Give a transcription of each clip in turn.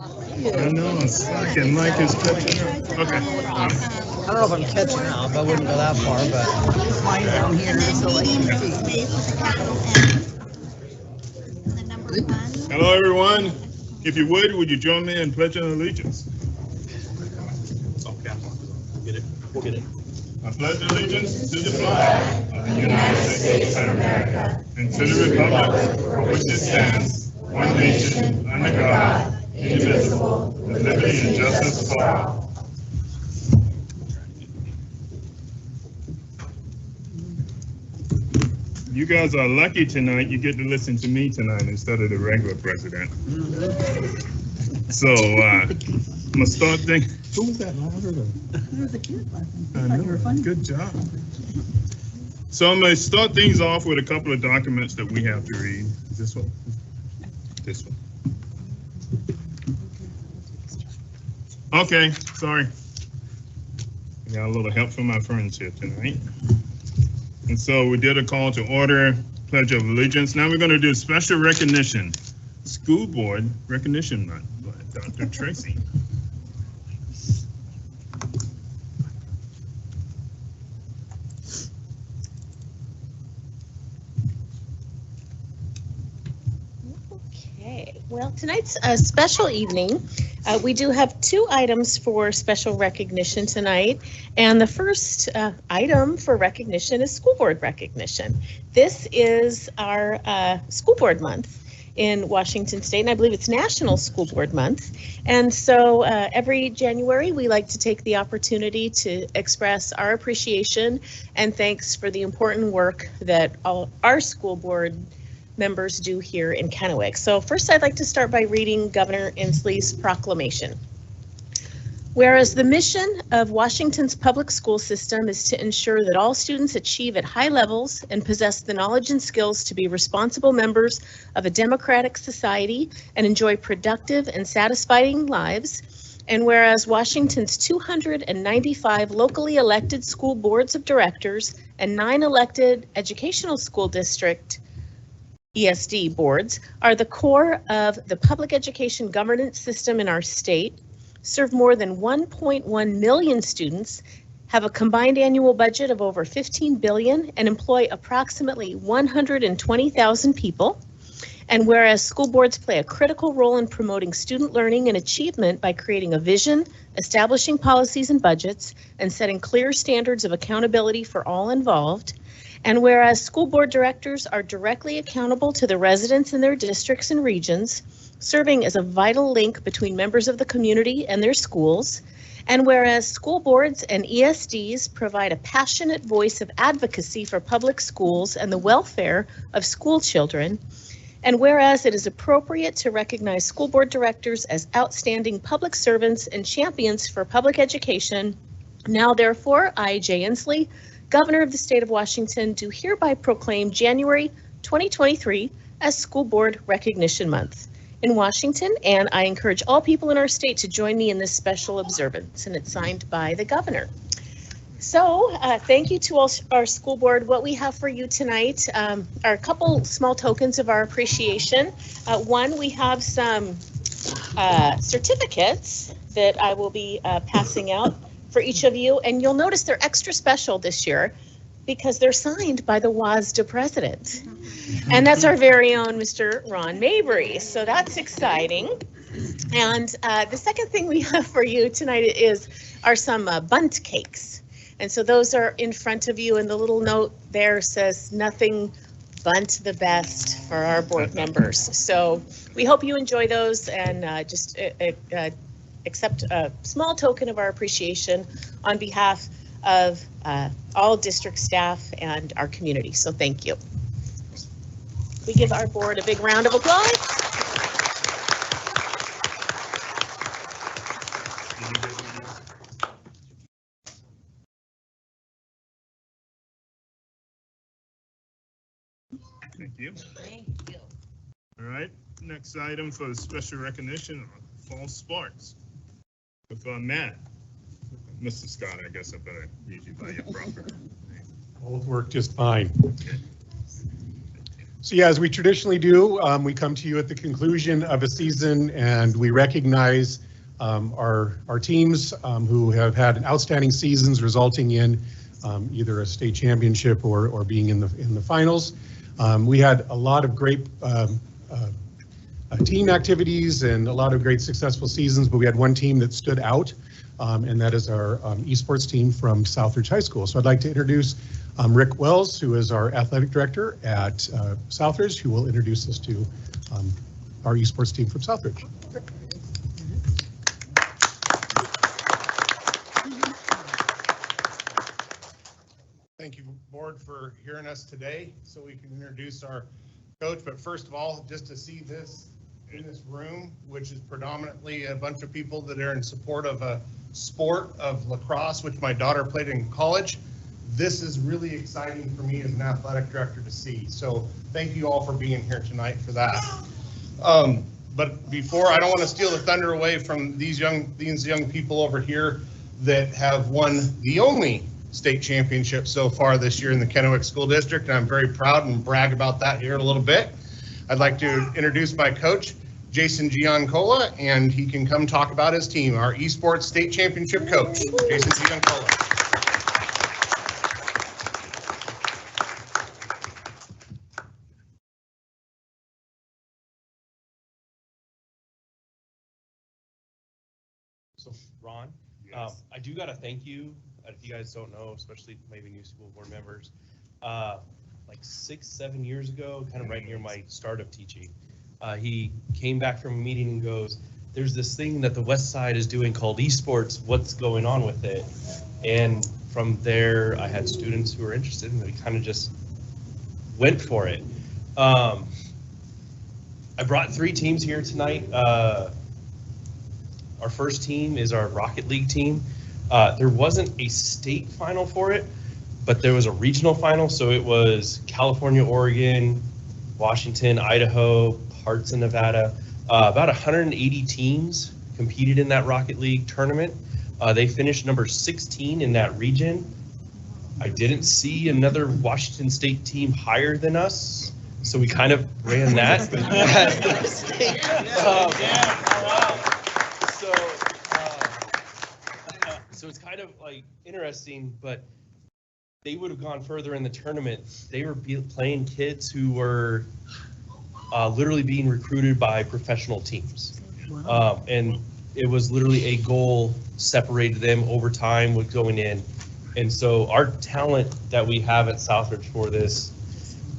I know, it's fucking Mike is catching up. Okay. I don't know if I'm catching up. I wouldn't go that far, but Mine down here so I can see. Hello, everyone. If you would you join me in pledging allegiance? Okay. Get it. We'll get it. I pledge allegiance to the flag of the United States of America and to the republic for which it stands, one nation, under God, indivisible, with liberty and justice for all. You guys are lucky tonight. You get to listen to me tonight instead of the regular president. So, I'm going to start thinking. Who was that louder? There was a kid laughing. I I thought you were know. funny. Good job. So I'm going to start things off with a couple of documents that we have to read. Is this one? This one. Okay, sorry. I got a little help from my friends here tonight. And so we did a call to order, Pledge of Allegiance. Now we're going to do special recognition. School Board Recognition Month by Dr. Tracy. Okay, well, tonight's a special evening. We do have two items for special recognition tonight. And the first item for recognition is school board recognition. This is our school board month in Washington State, and I believe it's National School Board Month. And so every January, we like to take the opportunity to express our appreciation and thanks for the important work that all our school board members do here in Kennewick. So first, I'd like to start by reading Governor Inslee's proclamation. Whereas the mission of Washington's public school system is to ensure that all students achieve at high levels and possess the knowledge and skills to be responsible members of a democratic society and enjoy productive and satisfying lives, and whereas Washington's 295 locally elected school boards of directors and 9 elected educational school district ESD boards are the core of the public education governance system in our state, serve more than 1.1 million students, have a combined annual budget of over $15 billion, and employ approximately 120,000 people. And whereas school boards play a critical role in promoting student learning and achievement by creating a vision, establishing policies and budgets, and setting clear standards of accountability for all involved. And whereas school board directors are directly accountable to the residents in their districts and regions, serving as a vital link between members of the community and their schools. And whereas school boards and ESDs provide a passionate voice of advocacy for public schools and the welfare of school children. And whereas it is appropriate to recognize school board directors as outstanding public servants and champions for public education, now therefore, I, Jay Inslee, Governor of the State of Washington, do hereby proclaim January 2023 as School Board Recognition Month in Washington, and I encourage all people in our state to join me in this special observance, and it's signed by the governor. So thank you to all our school board. What we have for you tonight are a couple small tokens of our appreciation. One, we have some certificates that I will be passing out for each of you, and you'll notice they're extra special this year because they're signed by the WASDA president. And that's our very own Mr. Ron Mabry. So that's exciting. And the second thing we have for you tonight are some bundt cakes. And so those are in front of you, and the little note there says nothing bundt the best for our board members. So we hope you enjoy those, and just accept a small token of our appreciation on behalf of all district staff and our community. So thank you. We give our board a big round of applause. Thank you. Thank you. All right, next item for the special recognition, fall sports. With Matt, Mr. Scott, I guess I better use you by your proper name. Both work just fine. So yeah, as we traditionally do, we come to you at the conclusion of a season and we recognize our teams who have had outstanding seasons resulting in either a state championship or being in the finals. We had a lot of great team activities and a lot of great successful seasons, but we had one team that stood out, and that is our esports team from Southridge High School. So I'd like to introduce Rick Wells, who is our athletic director at Southridge, who will introduce us to our esports team from Southridge. Rick. Thank you, board, for hearing us today so we can introduce our coach. But first of all, just to see this in this room, which is predominantly a bunch of people that are in support of a sport of lacrosse, which my daughter played in college. This is really exciting for me as an athletic director to see. So thank you all for being here tonight for that. But before, I don't want to steal the thunder away from these young people over here that have won the only state championship so far this year in the Kennewick School District. And I'm very proud and brag about that here in a little bit. I'd like to introduce my coach, Jason Giancola, and he can come talk about his team, our esports state championship coach, Jason Giancola. So, Ron, Yes. I do got to thank you. If you guys don't know, especially maybe new school board members, like 6-7 years ago, kind of right near my start of teaching, he came back from a meeting and goes, there's this thing that the West Side is doing called esports. What's going on with it? And from there, I had students who were interested and they kind of just went for it. I brought 3 teams here tonight. Our first team is our Rocket League team. There wasn't a state final for it, but there was a regional final. So it was California, Oregon, Washington, Idaho, parts of Nevada. About 180 teams competed in that Rocket League tournament. They finished number 16 in that region. I didn't see another Washington State team higher than us, so we kind of ran that. So it's kind of like interesting, but they would have gone further in the tournament. They were playing kids who were literally being recruited by professional teams. And it was literally a goal separated them over time with going in. And so our talent that we have at Southridge for this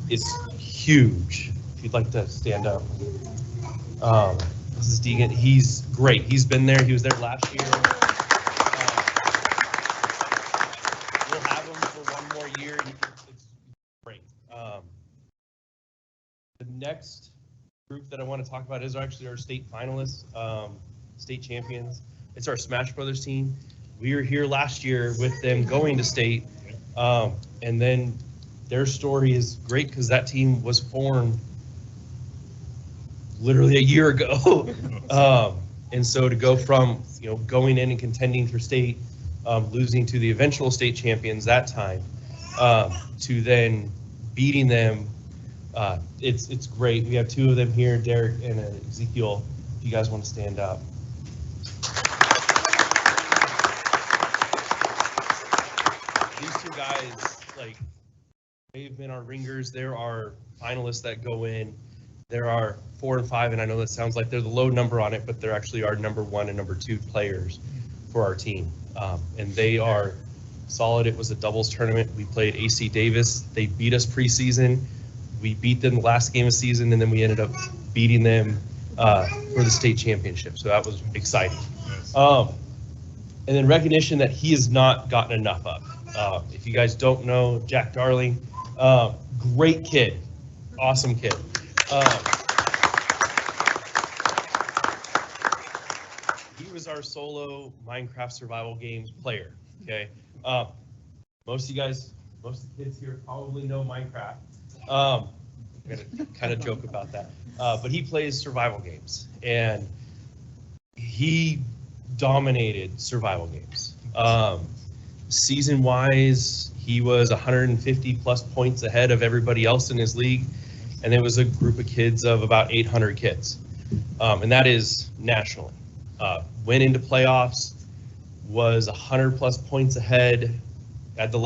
is huge. If you'd like to stand up. This is Deegan. He's great. He's been there. He was there last year. We'll have him for one more year. It's great. The next group that I want to talk about is actually our state finalists, state champions. It's our Smash Brothers team. We were here last year with them going to state, and then their story is great because that team was formed literally a year ago. And so to go from, going in and contending for state, losing to the eventual state champions that time, to then beating them, it's great. We have 2 of them here, Derek and Ezekiel, if you guys want to stand up. These 2 guys, they've been our ringers. There are finalists that go in. There are 4 and 5, and I know that sounds like they're the low number on it, but they're actually our number 1 and number 2 players for our team. And they are solid. It was a doubles tournament. We played AC Davis. They beat us preseason. We beat them the last game of season, and then we ended up beating them for the state championship. So that was exciting. And then recognition that he has not gotten enough of. If you guys don't know, Jack Darling, great kid, awesome kid. He was our solo Minecraft survival games player. Okay, most of the kids here probably know Minecraft. I'm gonna kind of joke about that, but he plays survival games, and he dominated survival games. Season-wise, he was 150 plus points ahead of everybody else in his league. and it was a group of kids of about 800 kids. And that is nationally. Went into playoffs, was 100+ points ahead at the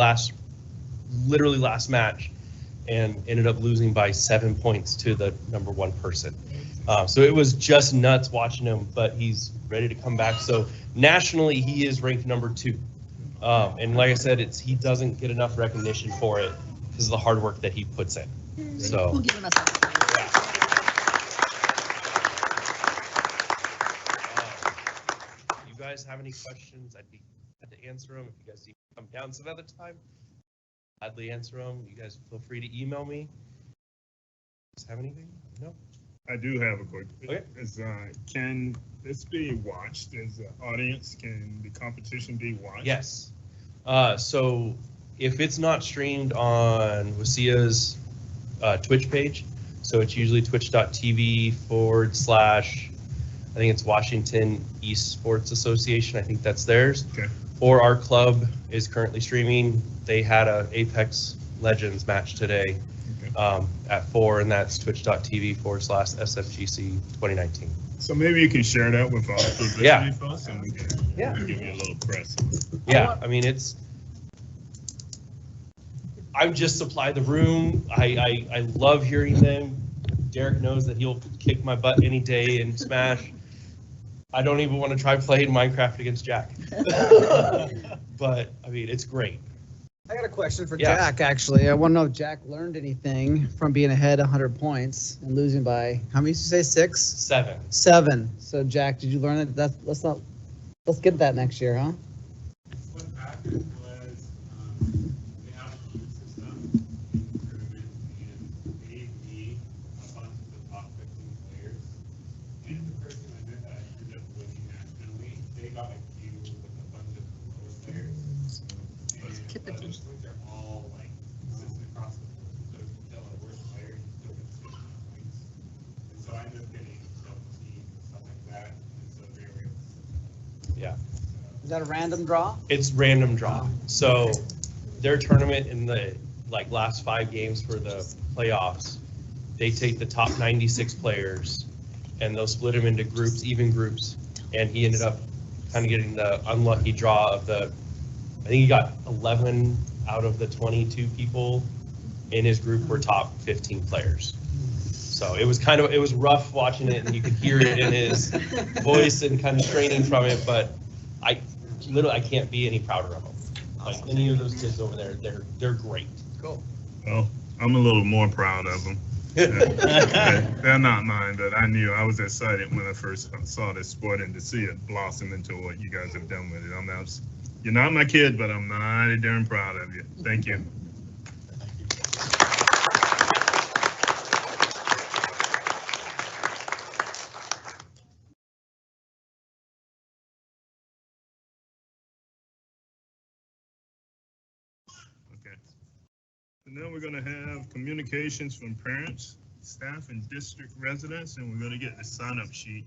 literally last match, and ended up losing by 7 points to the number 1 person. So it was just nuts watching him, but he's ready to come back. So nationally, he is ranked number 2. And like I said, he doesn't get enough recognition for it because of the hard work that he puts in. So. We'll give him a second. You guys have any questions? I'd be glad to answer them. If you guys need to come down some other time, gladly answer them. You guys feel free to email me. Have anything? No? I do have a quick. Okay. Can this be watched as an audience? Can the competition be watched? Yes. So if it's not streamed on Wasia's Twitch page, so it's usually twitch.tv/ I think it's Washington Esports Association. I think that's theirs. Okay. Or our club is currently streaming. They had a Apex Legends match today at 4, and that's twitch.tv/ SFGC 2019. So maybe you can share that with our publicity Yeah. folks, and we can give you a little press. Yeah, I mean, I just supply the room. I love hearing them. Derek knows that he'll kick my butt any day in Smash. I don't even want to try playing Minecraft against Jack. But, I mean, it's great. I got a question for Yeah. Jack, actually. I want to know if Jack learned anything from being ahead 100 points and losing by, how many did you say, 6? 7. 7. So, Jack, did you learn that? Let's get that next year, huh? What happened was the algorithm system improvement and gave me a bunch of the top 15 players. And the person I met that ended up winning nationally, they got a queue with a bunch of the lower players. And those points are all like consistent across the board. So if you tell a worse player, you still get the same amount of points. And so I ended up getting double team and stuff like that. And so they were able to. Yeah. Is that a random draw? It's random draw. So their tournament in the last 5 games for the playoffs, they take the top 96 players and they'll split them into groups, even groups. And he ended up kind of getting the unlucky draw of I think he got 11 out of the 22 people in his group were top 15 players. So it was rough watching it, and you could hear it in his voice and kind of straining from it, but I can't be any prouder of them. Like any of those kids over there, they're great. Cool. Well, I'm a little more proud of them. They're not mine, but I knew I was excited when I first saw this sport and to see it blossom into what you guys have done with it. You're not my kid, but I'm mighty darn proud of you. Thank you. Okay. And then we're going to have communications from parents, staff, and district residents, and we're going to get the sign-up sheet.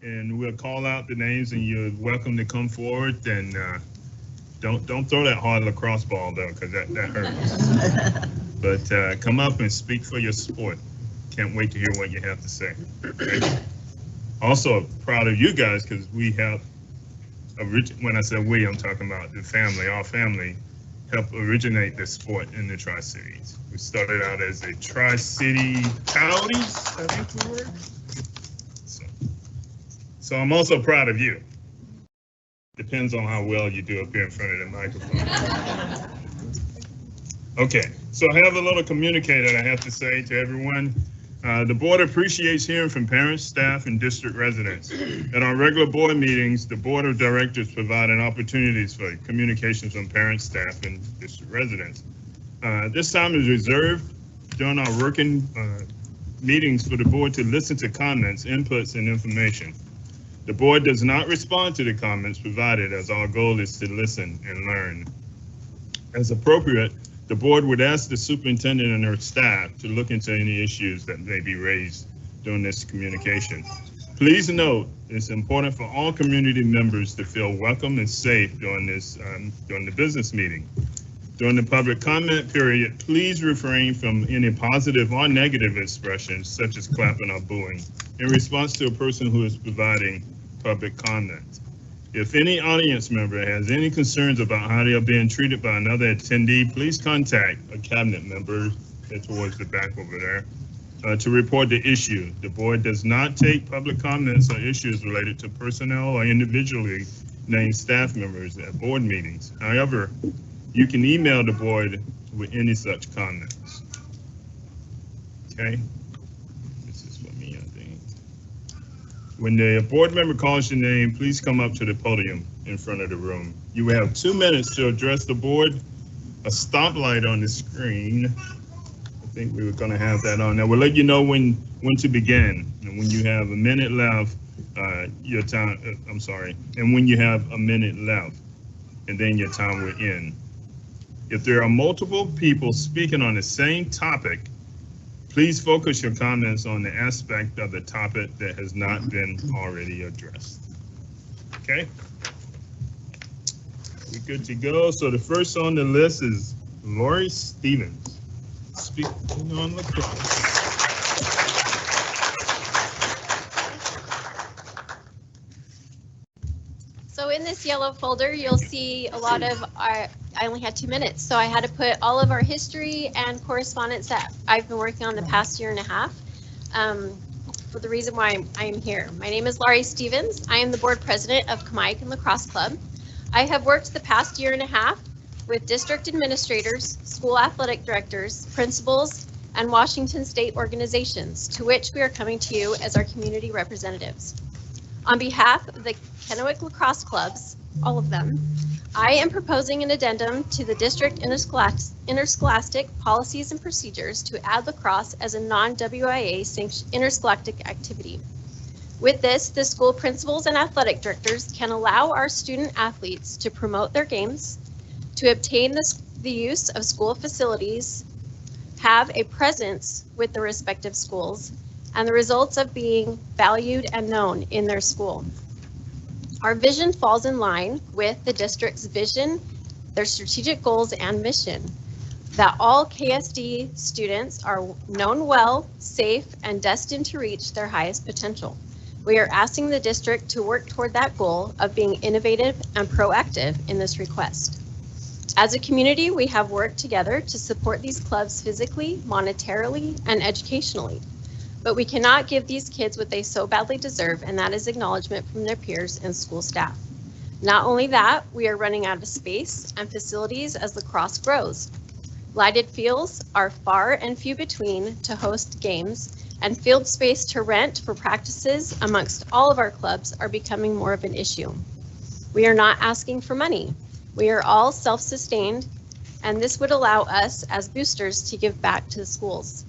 And we'll call out the names, and you're welcome to come forward. And don't throw that hard lacrosse ball though, because that hurts. But come up and speak for your sport. Can't wait to hear what you have to say. Okay? Also proud of you guys because we have when I say we, I'm talking about the family. Our family helped originate this sport in the Tri-Cities. We started out as a Tri-City Coyotes, I think the word. So I'm also proud of you. Depends on how well you do up here in front of the microphone. Okay, so I have a little communicator I have to say to everyone. The board appreciates hearing from parents, staff, and district residents. At our regular board meetings, the board of directors provided opportunities for communications from parents, staff, and district residents. This time is reserved during our working meetings for the board to listen to comments, inputs, and information. The board does not respond to the comments provided as our goal is to listen and learn. As appropriate, the board would ask the superintendent and her staff to look into any issues that may be raised during this communication. Please note, it's important for all community members to feel welcome and safe during the business meeting. During the public comment period, please refrain from any positive or negative expressions such as clapping or booing in response to a person who is providing public comment. If any audience member has any concerns about how they are being treated by another attendee, please contact a cabinet member towards the back over there to report the issue. The board does not take public comments or issues related to personnel or individually named staff members at board meetings. However, you can email the board with any such comments. Okay, this is for me, I think. When the board member calls your name, please come up to the podium in front of the room. You have 2 minutes to address the board. A stoplight on the screen. I think we were going to have that on there. We'll let you know when to begin, and when you have a minute left, your time. I'm sorry, and when you have a minute left, and then your time will end. If there are multiple people speaking on the same topic, please focus your comments on the aspect of the topic that has not been already addressed. Okay? We're good to go. So the first on the list is Lori Stevens, speaking on lacrosse. So in this yellow folder, you'll see a lot of I only had 2 minutes, so I had to put all of our history and correspondence that I've been working on the past year and a half for the reason why I am here. My name is Laurie Stevens. I am the board president of Kennewick Lacrosse Club. I have worked the past year and a half with district administrators, school athletic directors, principals, and Washington state organizations, to which we are coming to you as our community representatives. On behalf of the Kennewick Lacrosse Clubs, all of them, I am proposing an addendum to the district interscholastic policies and procedures to add lacrosse as a non-WIA sanctioned interscholastic activity. With this, the school principals and athletic directors can allow our student athletes to promote their games, to obtain the use of school facilities, have a presence with the respective schools, and the results of being valued and known in their school. Our vision falls in line with the district's vision, their strategic goals and mission, that all KSD students are known well, safe, and destined to reach their highest potential. We are asking the district to work toward that goal of being innovative and proactive in this request. As a community, we have worked together to support these clubs physically, monetarily, and educationally. But we cannot give these kids what they so badly deserve, and that is acknowledgement from their peers and school staff. Not only that, we are running out of space and facilities as lacrosse grows. Lighted fields are far and few between to host games, and field space to rent for practices amongst all of our clubs are becoming more of an issue. We are not asking for money. We are all self-sustained, and this would allow us as boosters to give back to the schools.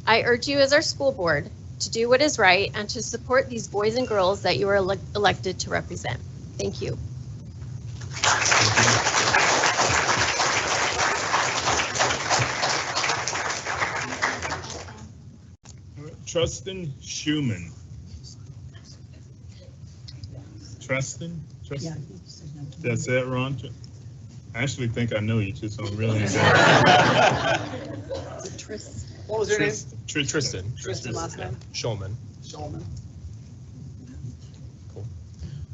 I urge you as our school board to do what is right and to support these boys and girls that you are elected to represent. Thank you. Trustin Schumann. Trustin? Yeah. That's it, Ron? I actually think I know you too, so I'm really What was your name? Tristan. Tristan last name? Schulman. Shulman. Cool.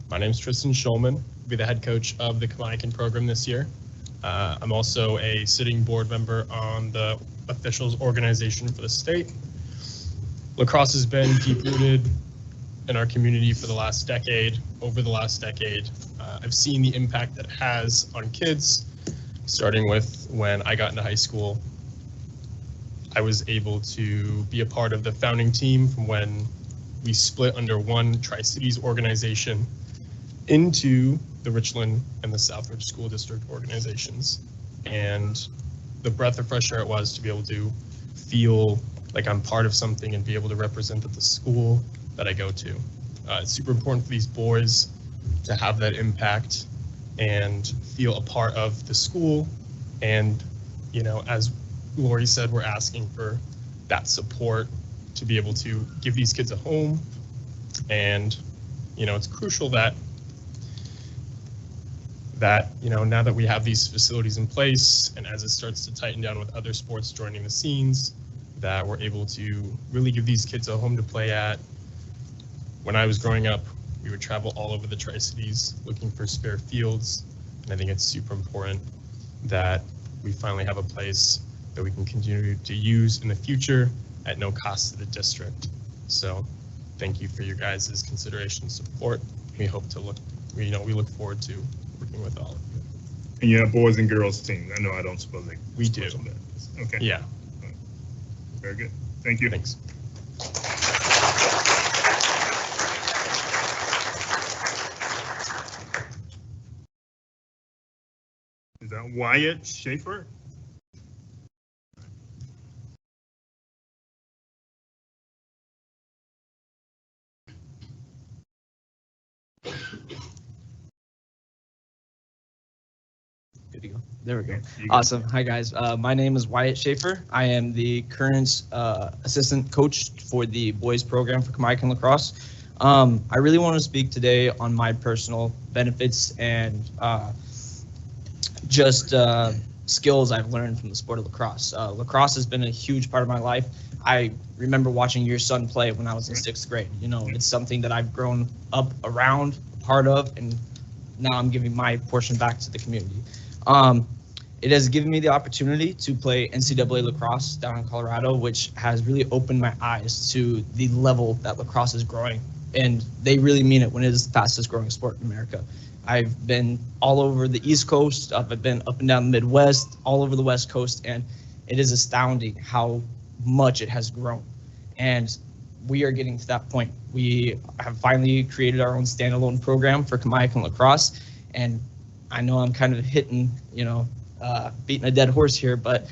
My name's Tristan Schulman. I'll be the head coach of the Kennewick program this year. I'm also a sitting board member on the officials organization for the state. Lacrosse has been deep-rooted in our community for the last decade. Over the last decade, I've seen the impact that it has on kids, starting with when I got into high school. I was able to be a part of the founding team from when we split under one Tri-Cities organization into the Richland and the Southridge School District organizations. And the breath of fresh air it was to be able to feel like I'm part of something and be able to represent at the school that I go to. It's super important for these boys to have that impact and feel a part of the school. And, you know, as Lori said, we're asking for that support to be able to give these kids a home. And, you know, it's crucial that that, now that we have these facilities in place and as it starts to tighten down with other sports joining the scenes, that we're able to really give these kids a home to play at. When I was growing up, we would travel all over the Tri-Cities looking for spare fields. And I think it's super important that we finally have a place that we can continue to use in the future at no cost to the district. So thank you for your guys' consideration and support. We hope to we look forward to working with all of you. And you have boys and girls teams. I know I don't suppose they. We do. Okay. Yeah. Very good. Thank you. Thanks. Is that Wyatt Schaefer? Good to go. There we go. You go. Awesome. Hi, guys. My name is Wyatt Schaefer. I am the current assistant coach for the boys program for Kennewick lacrosse. I really want to speak today on my personal benefits and just skills I've learned from the sport of lacrosse. Lacrosse has been a huge part of my life. I remember watching your son play when I was in 6th grade. It's something that I've grown up around, part of, and now I'm giving my portion back to the community. It has given me the opportunity to play NCAA lacrosse down in Colorado, which has really opened my eyes to the level that lacrosse is growing. And they really mean it when it is the fastest growing sport in America. I've been all over the East Coast, I've been up and down the Midwest, all over the West Coast, and it is astounding how much it has grown. And we are getting to that point. We have finally created our own standalone program for Kennewick lacrosse, and I know I'm kind of beating a dead horse here, but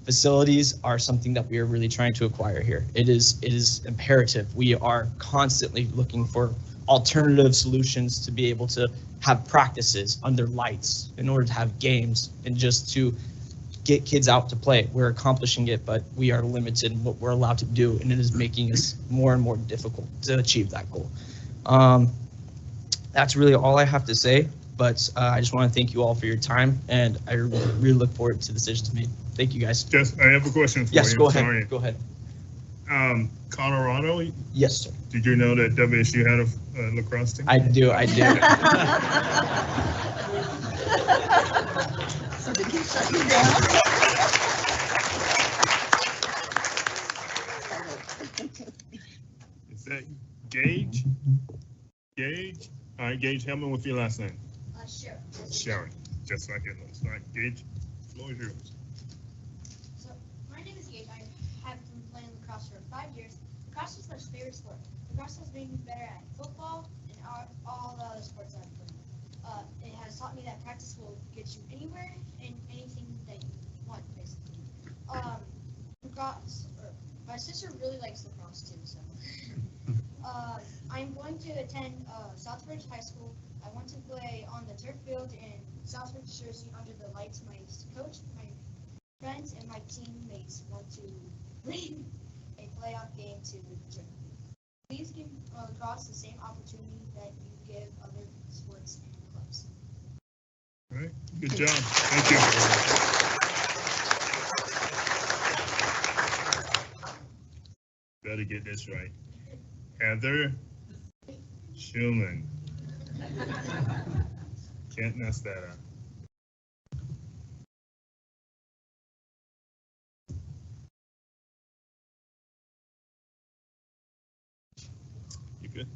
facilities are something that we are really trying to acquire here. It is imperative. We are constantly looking for alternative solutions to be able to have practices under lights in order to have games and just to get kids out to play. We're accomplishing it, but we are limited in what we're allowed to do, and it is making us more and more difficult to achieve that goal. That's really all I have to say, but I just want to thank you all for your time, and I really look forward to decisions made. Thank you, guys. Just, I have a question for Yes, you. go ahead. Sorry. Go ahead. Colorado, Yes, sir. did you know that WSU had a lacrosse team? I do. So they can shut you down. Is that Gage? Gage? All right, Gage, help me with your last name. Sure. Sharon, just like it looks like. Gage, floor is yours. So, my name is Gage. I have been playing lacrosse for 5 years. Lacrosse is my favorite sport. Lacrosse has made me better at football and all the other sports I've played. It has taught me that practice will get you anywhere and anything that you want, basically. Lacrosse, my sister really likes lacrosse too, so. I'm going to attend Southbridge High School. I want to play on the turf field in Southbridge, Jersey, under the lights. My coach, my friends, and my teammates want to bring a playoff game to Germany. Please give lacrosse the same opportunity that you give other sports and clubs. All right, good job. Thank you. Better get this right. Heather Schulman. Can't mess that up. You good?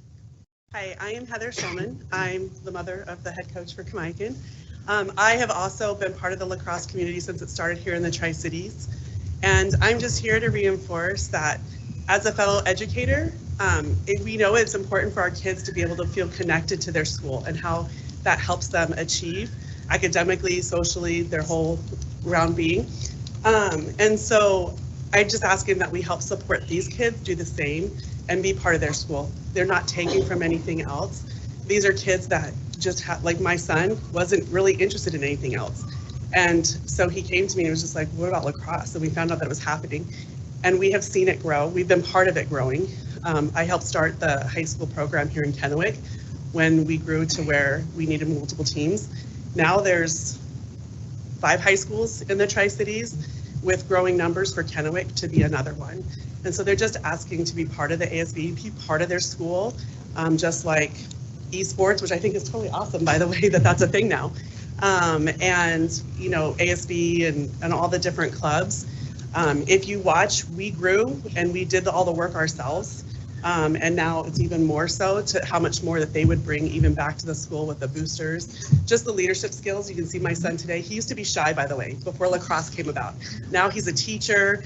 Hi, I am Heather Schulman. I'm the mother of the head coach for Kennewick. I have also been part of the lacrosse community since it started here in the Tri-Cities. And I'm just here to reinforce that as a fellow educator, we know it's important for our kids to be able to feel connected to their school and how that helps them achieve academically, socially, their whole round being. And so I just asking that we help support these kids do the same and be part of their school. They're not taking from anything else. These are kids that just like my son wasn't really interested in anything else. And so he came to me and was just like, what about lacrosse? And we found out that it was happening. And we have seen it grow. We've been part of it growing. I helped start the high school program here in Kennewick when we grew to where we needed multiple teams. Now there's 5 high schools in the Tri-Cities with growing numbers for Kennewick to be another one. And so they're just asking to be part of the ASB, be part of their school, just like esports, which I think is totally awesome, by the way, that that's a thing now. And, you know, ASB and all the different clubs. If you watch, we grew and we did all the work ourselves. And now it's even more so to how much more that they would bring even back to the school with the boosters. Just the leadership skills. You can see my son today. He used to be shy, by the way, before lacrosse came about. Now he's a teacher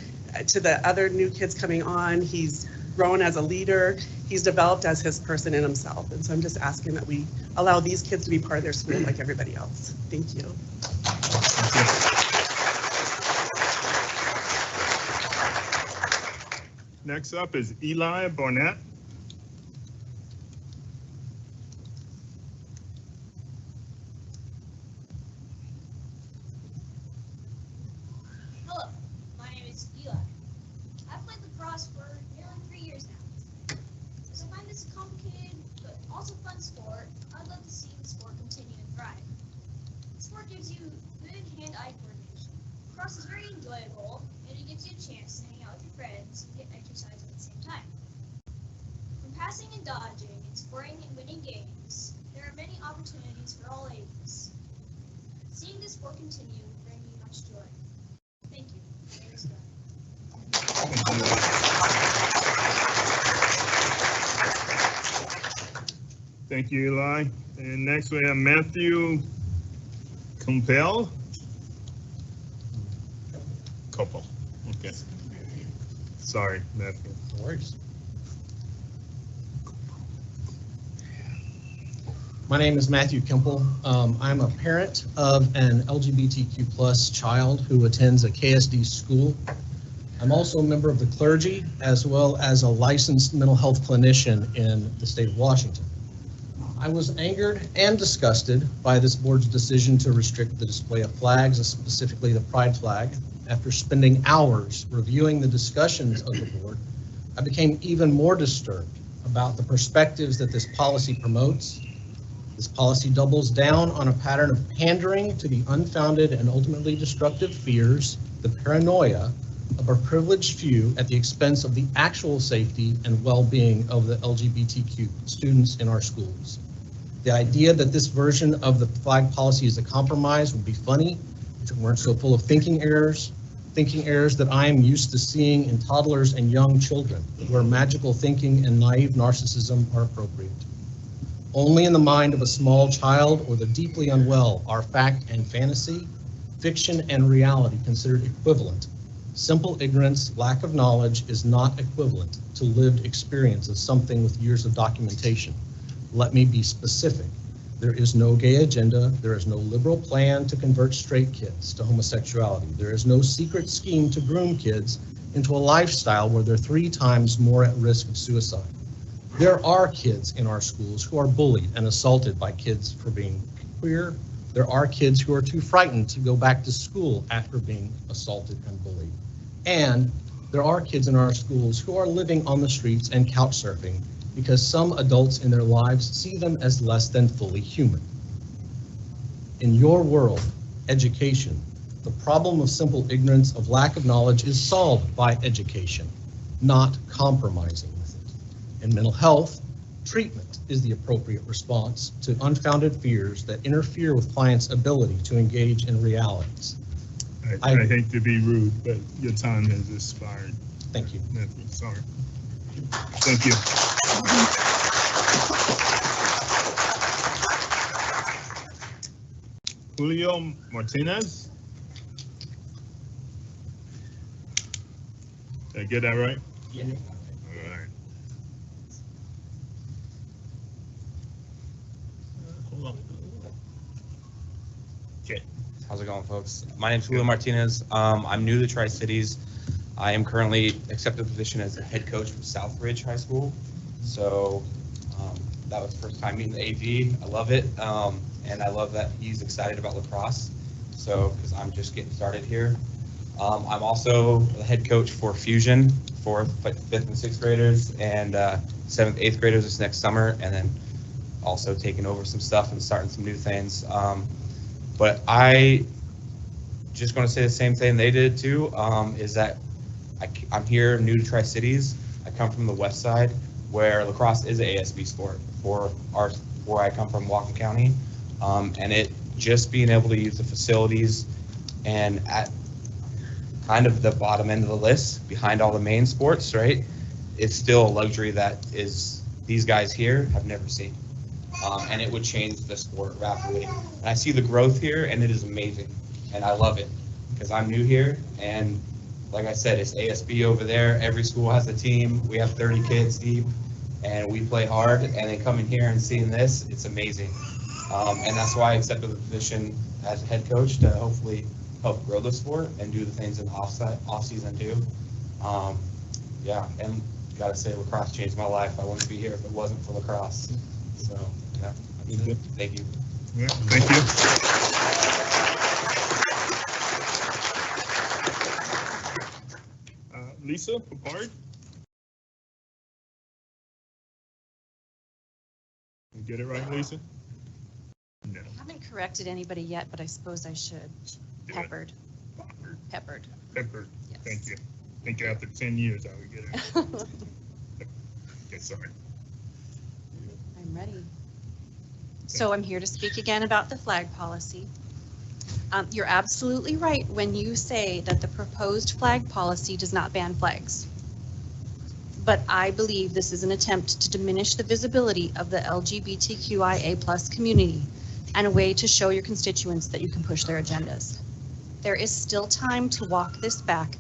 to the other new kids coming on. He's grown as a leader. He's developed as his person in himself. And so I'm just asking that we allow these kids to be part of their school like everybody else. Thank you. Next up is Eli Barnett. Hello, my name is Eli. I've played lacrosse for nearly 3 years now. As I find this a complicated but also fun sport, I'd love to see the sport continue and thrive. The sport gives you good hand-eye coordination. Lacrosse is very enjoyable, and it gives you a chance to hang out with your friends and get exercise at the same time. From passing and dodging and scoring and winning games, there are many opportunities for all ages. Seeing this sport continue will bring me much joy. Thank you. My name is Thank you, Eli. And next we have Matthew Compel. Couple. Okay. Sorry, Matthew. No worries. My name is Matthew Kemple. I'm a parent of an LGBTQ plus child who attends a KSD school. I'm also a member of the clergy as well as a licensed mental health clinician in the state of Washington. I was angered and disgusted by this board's decision to restrict the display of flags, specifically the pride flag. After spending hours reviewing the discussions of the board, I became even more disturbed about the perspectives that this policy promotes. This policy doubles down on a pattern of pandering to the unfounded and ultimately destructive fears, the paranoia of a privileged few at the expense of the actual safety and well-being of the LGBTQ students in our schools. The idea that this version of the flag policy is a compromise would be funny if it weren't so full of thinking errors that I am used to seeing in toddlers and young children, where magical thinking and naive narcissism are appropriate. Only in the mind of a small child or the deeply unwell are fact and fantasy, fiction and reality considered equivalent. Simple ignorance, lack of knowledge is not equivalent to lived experience of something with years of documentation. Let me be specific. There is no gay agenda. There is no liberal plan to convert straight kids to homosexuality. There is no secret scheme to groom kids into a lifestyle where they're 3 times more at risk of suicide. There are kids in our schools who are bullied and assaulted by kids for being queer. There are kids who are too frightened to go back to school after being assaulted and bullied. And there are kids in our schools who are living on the streets and couch surfing because some adults in their lives see them as less than fully human. In your world, education, the problem of simple ignorance, of lack of knowledge is solved by education, not compromising with it. In mental health, treatment is the appropriate response to unfounded fears that interfere with clients' ability to engage in realities. I hate to be rude, but your time has expired. Thank you. Matthew, sorry. Thank you. Julio Martinez. Did I get that right? Yeah. All right. Hold on. Okay. How's it going, folks? My name's Julio Martinez. I'm new to the Tri-Cities. I am currently accepted a position as a head coach for Southbridge High School. So that was the first time meeting the AD. I love it. And I love that he's excited about lacrosse. So, because I'm just getting started here. I'm also the head coach for Fusion for 5th and 6th graders and 7th, 8th graders this next summer. And then also taking over some stuff and starting some new things. But I just going to say the same thing they did too, is that I'm here new to Tri-Cities. I come from the west side where lacrosse is an ASB sport for where I come from, Whatcom County. And it just being able to use the facilities and at kind of the bottom end of the list behind all the main sports, right? It's still a luxury that these guys here have never seen. And it would change the sport rapidly. And I see the growth here and it is amazing. And I love it because I'm new here. And like I said, it's ASB over there. Every school has a team. We have 30 kids deep and we play hard. And then coming here and seeing this, it's amazing. And that's why I accepted the position as a head coach to hopefully help grow the sport and do the things in the off season too. Yeah, and gotta say lacrosse changed my life. I wouldn't be here if it wasn't for lacrosse. So yeah, that's it. Thank you. Yeah, thank you. Lisa Papard. You get it right, Lisa? No. I haven't corrected anybody yet, but I suppose I should. Peppered. Peppered. Peppered. Yes. Thank you. I think after 10 years, I would get it. Okay, sorry. I'm ready. So I'm here to speak again about the flag policy. You're absolutely right when you say that the proposed flag policy does not ban flags. But I believe this is an attempt to diminish the visibility of the LGBTQIA+ community and a way to show your constituents that you can push their agendas. There is still time to walk this back,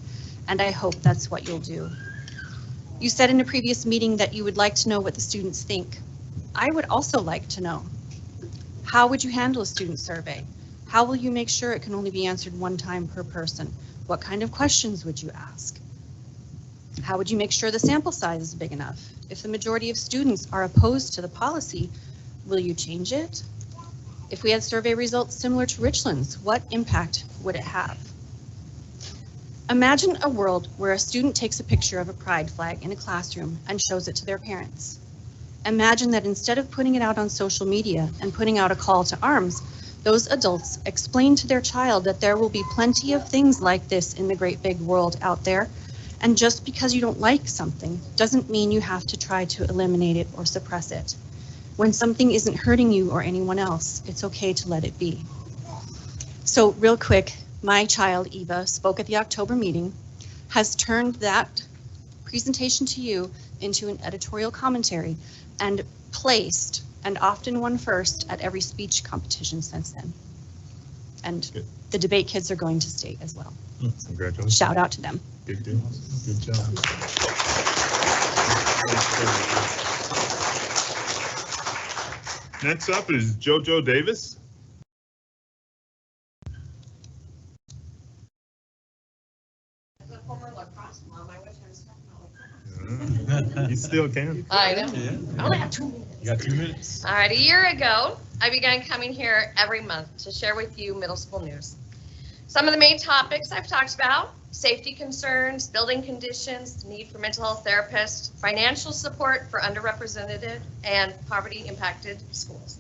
and I hope that's what you'll do. You said in a previous meeting that you would like to know what the students think. I would also like to know. How would you handle a student survey? How will you make sure it can only be answered one time per person? What kind of questions would you ask? How would you make sure the sample size is big enough? If the majority of students are opposed to the policy, will you change it? If we had survey results similar to Richland's, what impact would it have? Imagine a world where a student takes a picture of a pride flag in a classroom and shows it to their parents. Imagine that instead of putting it out on social media and putting out a call to arms, those adults explain to their child that there will be plenty of things like this in the great big world out there, and just because you don't like something doesn't mean you have to try to eliminate it or suppress it. When something isn't hurting you or anyone else, it's okay to let it be. So real quick, my child, Eva, spoke at the October meeting, has turned that presentation to you into an editorial commentary and placed, and often won first, at every speech competition since then. And good. The debate kids are going to state as well. Congratulations. Shout out to them. Good deal. Good job. Next up is JoJo Davis. As a former lacrosse mom, I wish I was talking about lacrosse. You still can. I know. Yeah. I only have 2 minutes. You got 2 minutes. All right, a year ago, I began coming here every month to share with you middle school news. Some of the main topics I've talked about: safety concerns, building conditions, need for mental health therapists, financial support for underrepresented and poverty impacted schools.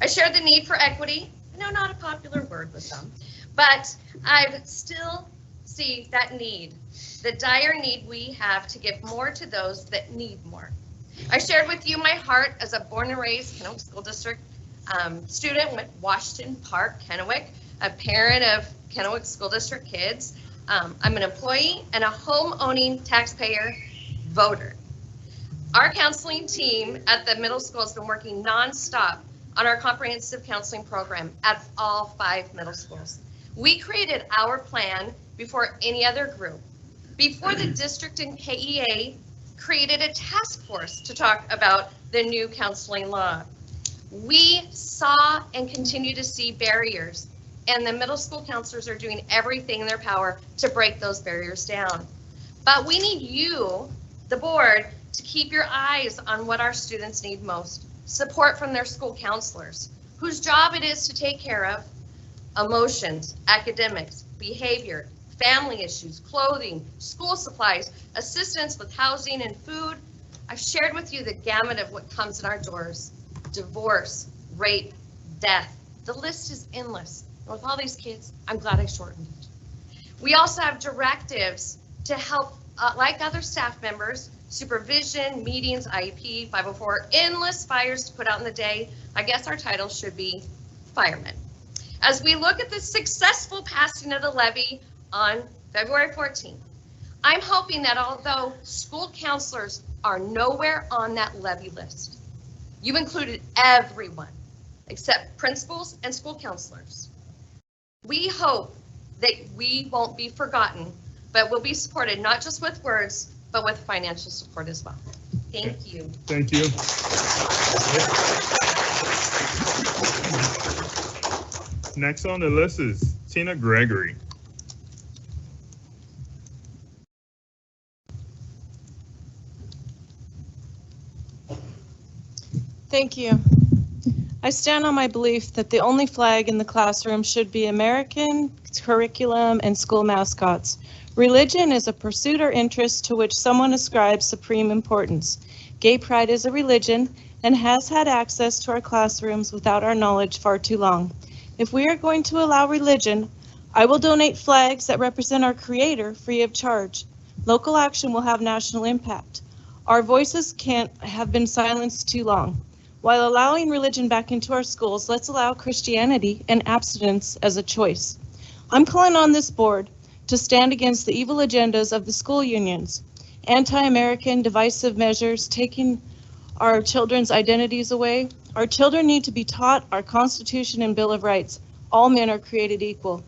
I shared the need for equity. I know, not a popular word with some, but I still see that need, the dire need we have to give more to those that need more. I shared with you my heart as a born and raised Kennewick School District student with Washington Park, Kennewick, a parent of Kennewick School District kids. I'm an employee and a home-owning taxpayer voter. Our counseling team at the middle school has been working nonstop on our comprehensive counseling program at all 5 middle schools. We created our plan before any other group, before the district and KEA created a task force to talk about the new counseling law. We saw and continue to see barriers, and the middle school counselors are doing everything in their power to break those barriers down. But we need you, the board, to keep your eyes on what our students need most: support from their school counselors, whose job it is to take care of emotions, academics, behavior, family issues, clothing, school supplies, assistance with housing and food. I've shared with you the gamut of what comes in our doors: divorce, rape, death. The list is endless. And with all these kids, I'm glad I shortened it. We also have directives to help, like other staff members, supervision, meetings, IEP, 504, endless fires to put out in the day. I guess our title should be firemen. As we look at the successful passing of the levy on February 14th, I'm hoping that although school counselors are nowhere on that levy list, you included everyone except principals and school counselors. We hope that we won't be forgotten, but will be supported not just with words, but with financial support as well. Thank you. Thank you. Next on the list is Tina Gregory. Thank you. I stand on my belief that the only flag in the classroom should be American curriculum and school mascots. Religion is a pursuit or interest to which someone ascribes supreme importance. Gay pride is a religion and has had access to our classrooms without our knowledge far too long. If we are going to allow religion, I will donate flags that represent our Creator free of charge. Local action will have national impact. Our voices can't have been silenced too long. While allowing religion back into our schools, let's allow Christianity and abstinence as a choice. I'm calling on this board to stand against the evil agendas of the school unions, anti-American divisive measures taking our children's identities away. Our children need to be taught our Constitution and Bill of Rights. All men are created equal.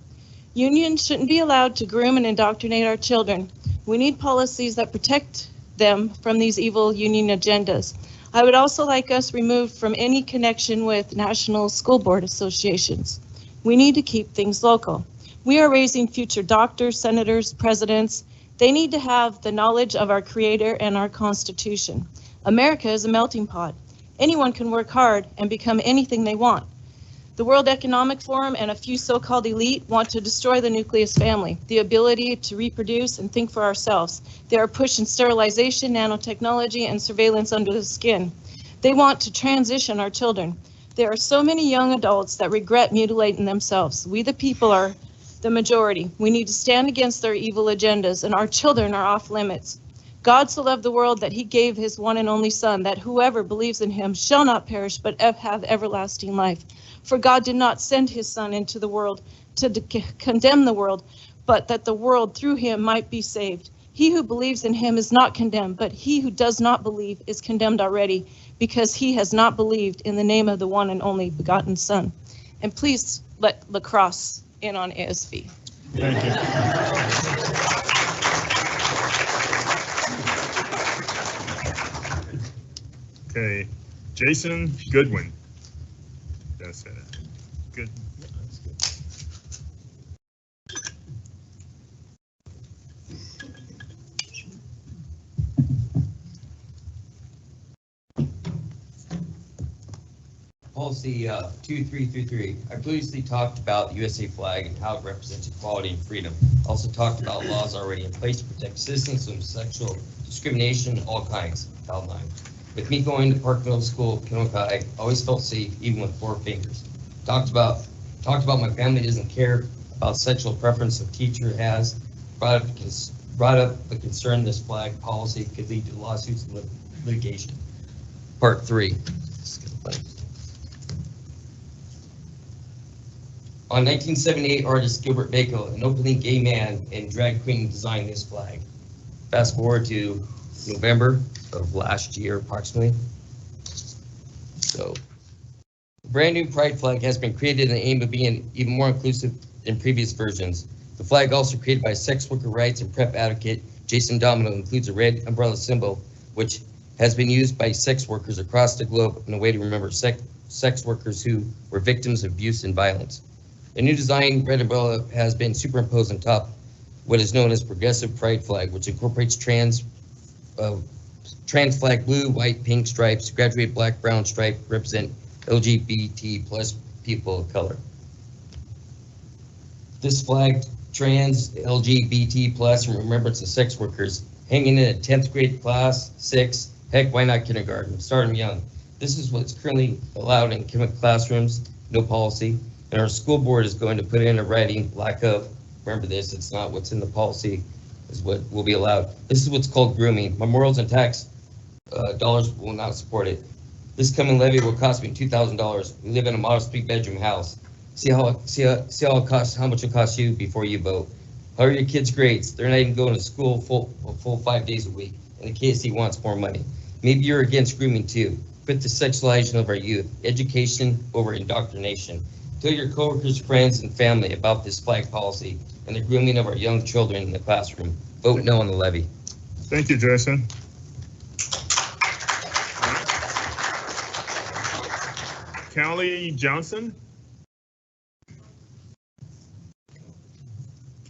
Unions shouldn't be allowed to groom and indoctrinate our children. We need policies that protect them from these evil union agendas. I would also like us removed from any connection with national school board associations. We need to keep things local. We are raising future doctors, senators, presidents. They need to have the knowledge of our Creator and our Constitution. America is a melting pot. Anyone can work hard and become anything they want. The World Economic Forum and a few so-called elite want to destroy the nucleus family, the ability to reproduce and think for ourselves. They are pushing sterilization, nanotechnology, and surveillance under the skin. They want to transition our children. There are so many young adults that regret mutilating themselves. We the people are the majority. We need to stand against their evil agendas, and our children are off limits. God so loved the world that he gave his one and only Son, that whoever believes in him shall not perish but have everlasting life. For God did not send his Son into the world to condemn the world, but that the world through him might be saved. He who believes in him is not condemned, but he who does not believe is condemned already, because he has not believed in the name of the one and only begotten Son. And please let La Crosse in on ASB. Thank you. Okay, Jason Goodwin. That's it. Good. That's good. Policy 2333. I previously talked about the USA flag and how it represents equality and freedom. Also talked about laws already in place to protect citizens from sexual discrimination of all kinds. Title 9. With me going to Park Middle School, Kennewick, I always felt safe even with 4 fingers. Talked about my family doesn't care about sexual preference a teacher has. Brought up the concern this flag policy could lead to lawsuits and litigation. Part 3. On 1978, artist Gilbert Bako, an openly gay man and drag queen, designed this flag. Fast forward to November of last year, approximately. So, a brand new pride flag has been created in the aim of being even more inclusive than previous versions. The flag, also created by sex worker rights and prep advocate Jason Domino, includes a red umbrella symbol, which has been used by sex workers across the globe in a way to remember sex workers who were victims of abuse and violence. The new design red umbrella has been superimposed on top what is known as progressive pride flag, which incorporates trans flag blue, white, pink stripes, graduated black, brown stripe represent LGBT plus people of color. This flag, trans, LGBT plus, in remembrance of sex workers, hanging in a 10th grade class, 6, heck, why not kindergarten? Start them young. This is what's currently allowed in Kennewick classrooms, no policy. And our school board is going to put in a writing lack of, remember this, it's not what's in the policy, is what will be allowed. This is what's called grooming. Memorials and tax dollars will not support it. This coming levy will cost me $2,000. We live in a modest 3-bedroom house. See how it costs, how much it costs you before you vote. How are your kids' grades? They're not even going to school a full 5 days a week, and the KSC wants more money. Maybe you're against grooming too. Quit the sexualization of our youth. Education over indoctrination. Tell your coworkers, friends, and family about this flag policy and the grooming of our young children in the classroom. Vote no on the levy. Thank you, Jason. Callie Johnson.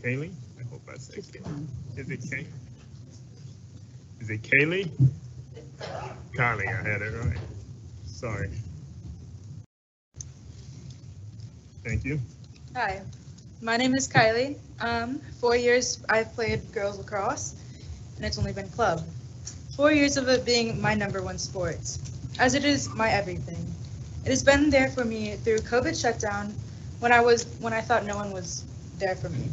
Kaylee? I hope I say Kaylee. Is it Kay? Is it Kaylee? Kylie, I had it right. Sorry. Thank you. Hi, my name is Kylie. 4 years I've played girls lacrosse, and it's only been club. 4 years of it being my #1 sport, as it is my everything. It has been there for me through COVID shutdown when I thought no one was there for me.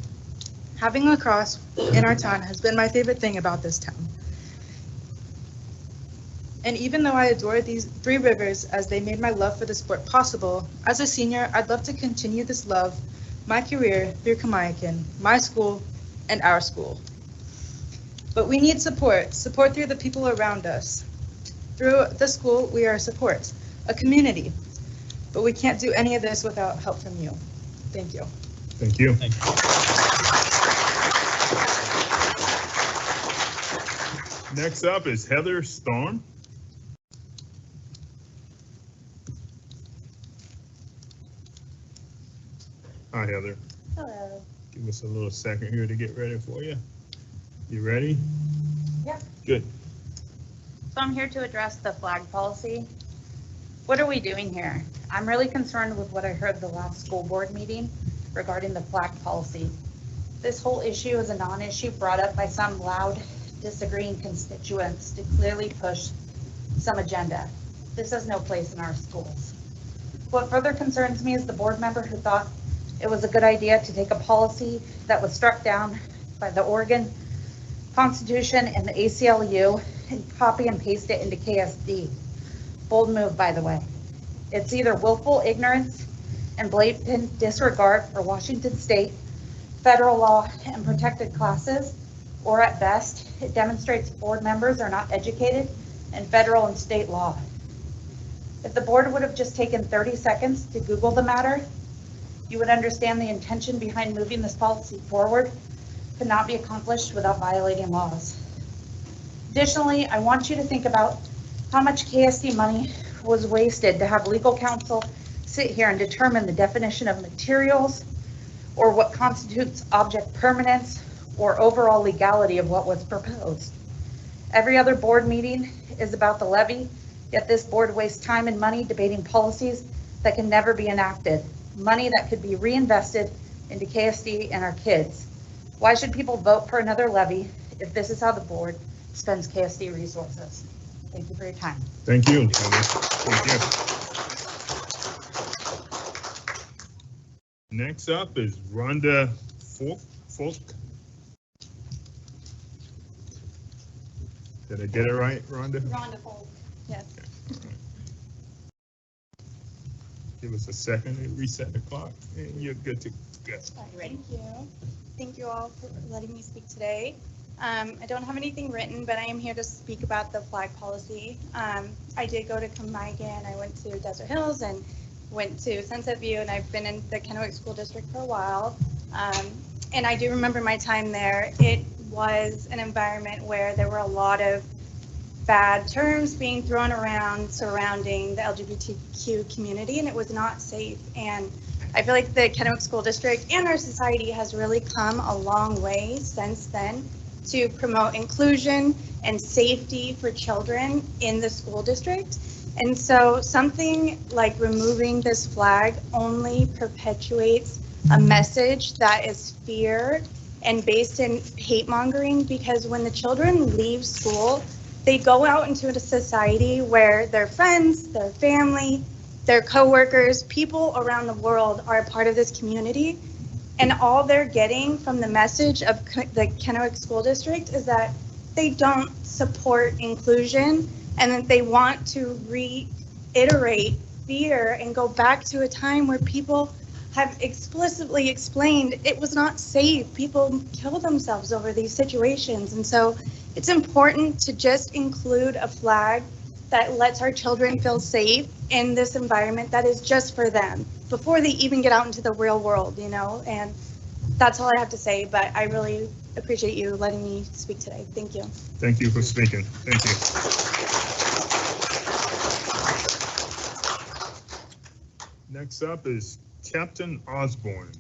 Having lacrosse in our town has been my favorite thing about this town. And even though I adore these 3 rivers as they made my love for the sport possible, as a senior, I'd love to continue this love, my career through Kennewick, my school, and our school. But we need support through the people around us. Through the school, we are a support, a community. But we can't do any of this without help from you. Thank you. Thank you. Thank you. Next up is Heather Storm. Hi, Heather. Hello. Give us a little second here to get ready for you. You ready? Yep. Good. So I'm here to address the flag policy. What are we doing here? I'm really concerned with what I heard the last school board meeting regarding the flag policy. This whole issue is a non-issue brought up by some loud disagreeing constituents to clearly push some agenda. This has no place in our schools. What further concerns me is the board member who thought it was a good idea to take a policy that was struck down by the Oregon Constitution and the ACLU and copy and paste it into KSD. Bold move, by the way. It's either willful ignorance and blatant disregard for Washington state, federal law, and protected classes, or at best, it demonstrates board members are not educated in federal and state law. If the board would have just taken 30 seconds to Google the matter, you would understand the intention behind moving this policy forward could not be accomplished without violating laws. Additionally, I want you to think about how much KSD money was wasted to have legal counsel sit here and determine the definition of materials or what constitutes object permanence or overall legality of what was proposed. Every other board meeting is about the levy, yet this board wastes time and money debating policies that can never be enacted, money that could be reinvested into KSD and our kids. Why should people vote for another levy if this is how the board spends KSD resources? Thank you for your time. Thank you. Thank you. Next up is Rhonda Folk. Did I get it right, Rhonda? Rhonda Folk, yes. Give us a second to reset the clock, and you're good to go. Thank you. Thank you all for letting me speak today. I don't have anything written, but I am here to speak about the flag policy. I did go to Kennewick, I went to Desert Hills and went to Sunset View, and I've been in the Kennewick School District for a while. And I do remember my time there. It was an environment where there were a lot of bad terms being thrown around surrounding the LGBTQ community, and it was not safe. And I feel like the Kennewick School District and our society has really come a long way since then to promote inclusion and safety for children in the school district. And so something like removing this flag only perpetuates a message that is fear and based in hate mongering, because when the children leave school, they go out into a society where their friends, their family, their coworkers, people around the world are a part of this community. And all they're getting from the message of the Kennewick School District is that they don't support inclusion and that they want to reiterate fear and go back to a time where people have explicitly explained it was not safe. People kill themselves over these situations. And so it's important to just include a flag that lets our children feel safe in this environment that is just for them before they even get out into the real world, you know, and that's all I have to say, but I really appreciate you letting me speak today. Thank you. Thank you for speaking. Thank you. Next up is Captain Osborne.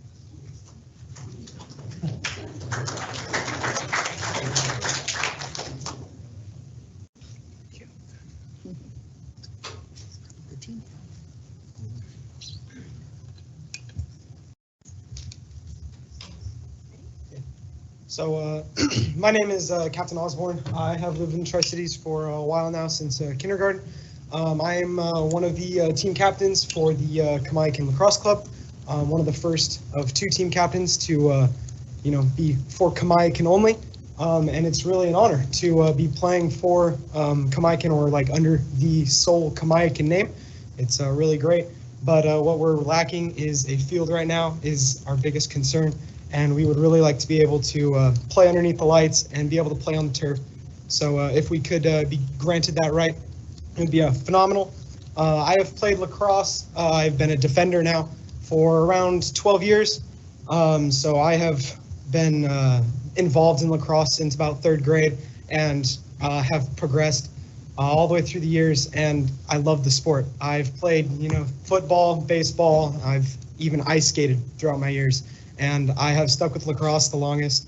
So my name is Captain Osborne. I have lived in Tri-Cities for a while now, since kindergarten. I am one of the team captains for the Kennewick Lacrosse Club. One of the first of 2 team captains to, be for Kennewick only. And it's really an honor to be playing for Kennewick or like under the sole Kennewick name. It's really great. But what we're lacking is a field right now is our biggest concern. And we would really like to be able to play underneath the lights and be able to play on the turf. So if we could be granted that right, it would be phenomenal. I have played lacrosse. I've been a defender now for around 12 years. So I have been involved in lacrosse since about 3rd grade and have progressed all the way through the years. And I love the sport. I've played, football, baseball. I've even ice skated throughout my years. And I have stuck with lacrosse the longest,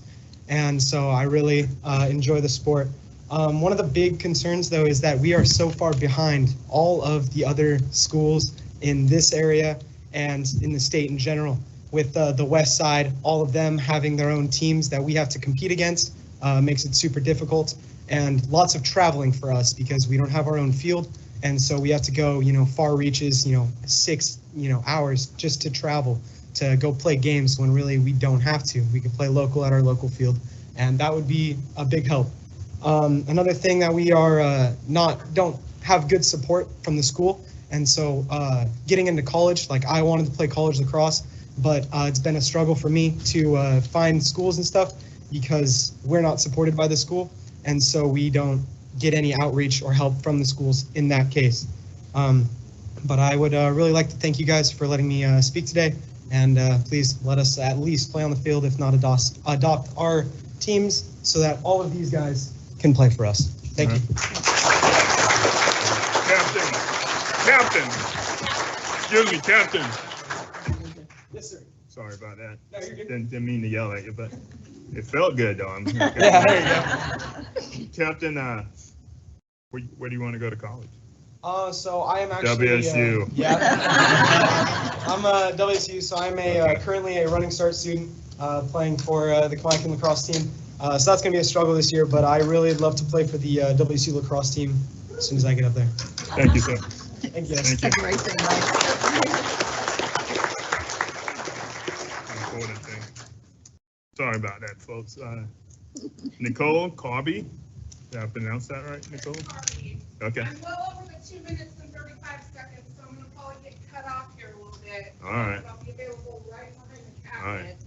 and so I really enjoy the sport. One of the big concerns, though, is that we are so far behind all of the other schools in this area and in the state in general. With the west side, all of them having their own teams that we have to compete against makes it super difficult, and lots of traveling for us because we don't have our own field, and so we have to go, far reaches, 6, hours just to travel to go play games when really we don't have to. We can play local at our local field, and that would be a big help. Another thing that we are don't have good support from the school, and so getting into college, like I wanted to play college lacrosse, but it's been a struggle for me to find schools and stuff because we're not supported by the school, and so we don't get any outreach or help from the schools in that case. But I would really like to thank you guys for letting me speak today. And please let us at least play on the field, if not adopt our teams, so that all of these guys can play for us. Thank you. Captain. Excuse me, Captain. Yes, sir. Sorry about that. No, you're good. Didn't mean to yell at you, but it felt good, though. Yeah, there you go. Captain, where do you want to go to college? So I am actually WSU. I'm a WSU, so I'm currently a running start student playing for the Kennewick lacrosse team. So that's going to be a struggle this year, but I really love to play for the WSU lacrosse team as soon as I get up there. Thank you, sir. Thank you. Thank you. That's a great thing, Mike. Important thing. Sorry about that, folks. Nicole Carby. Did I pronounce that right, Nicole? Okay. I'm well over the 2 minutes and 35 seconds, so I'm gonna probably get cut off here a little bit. All right. I'll be available right behind the All right. cabinet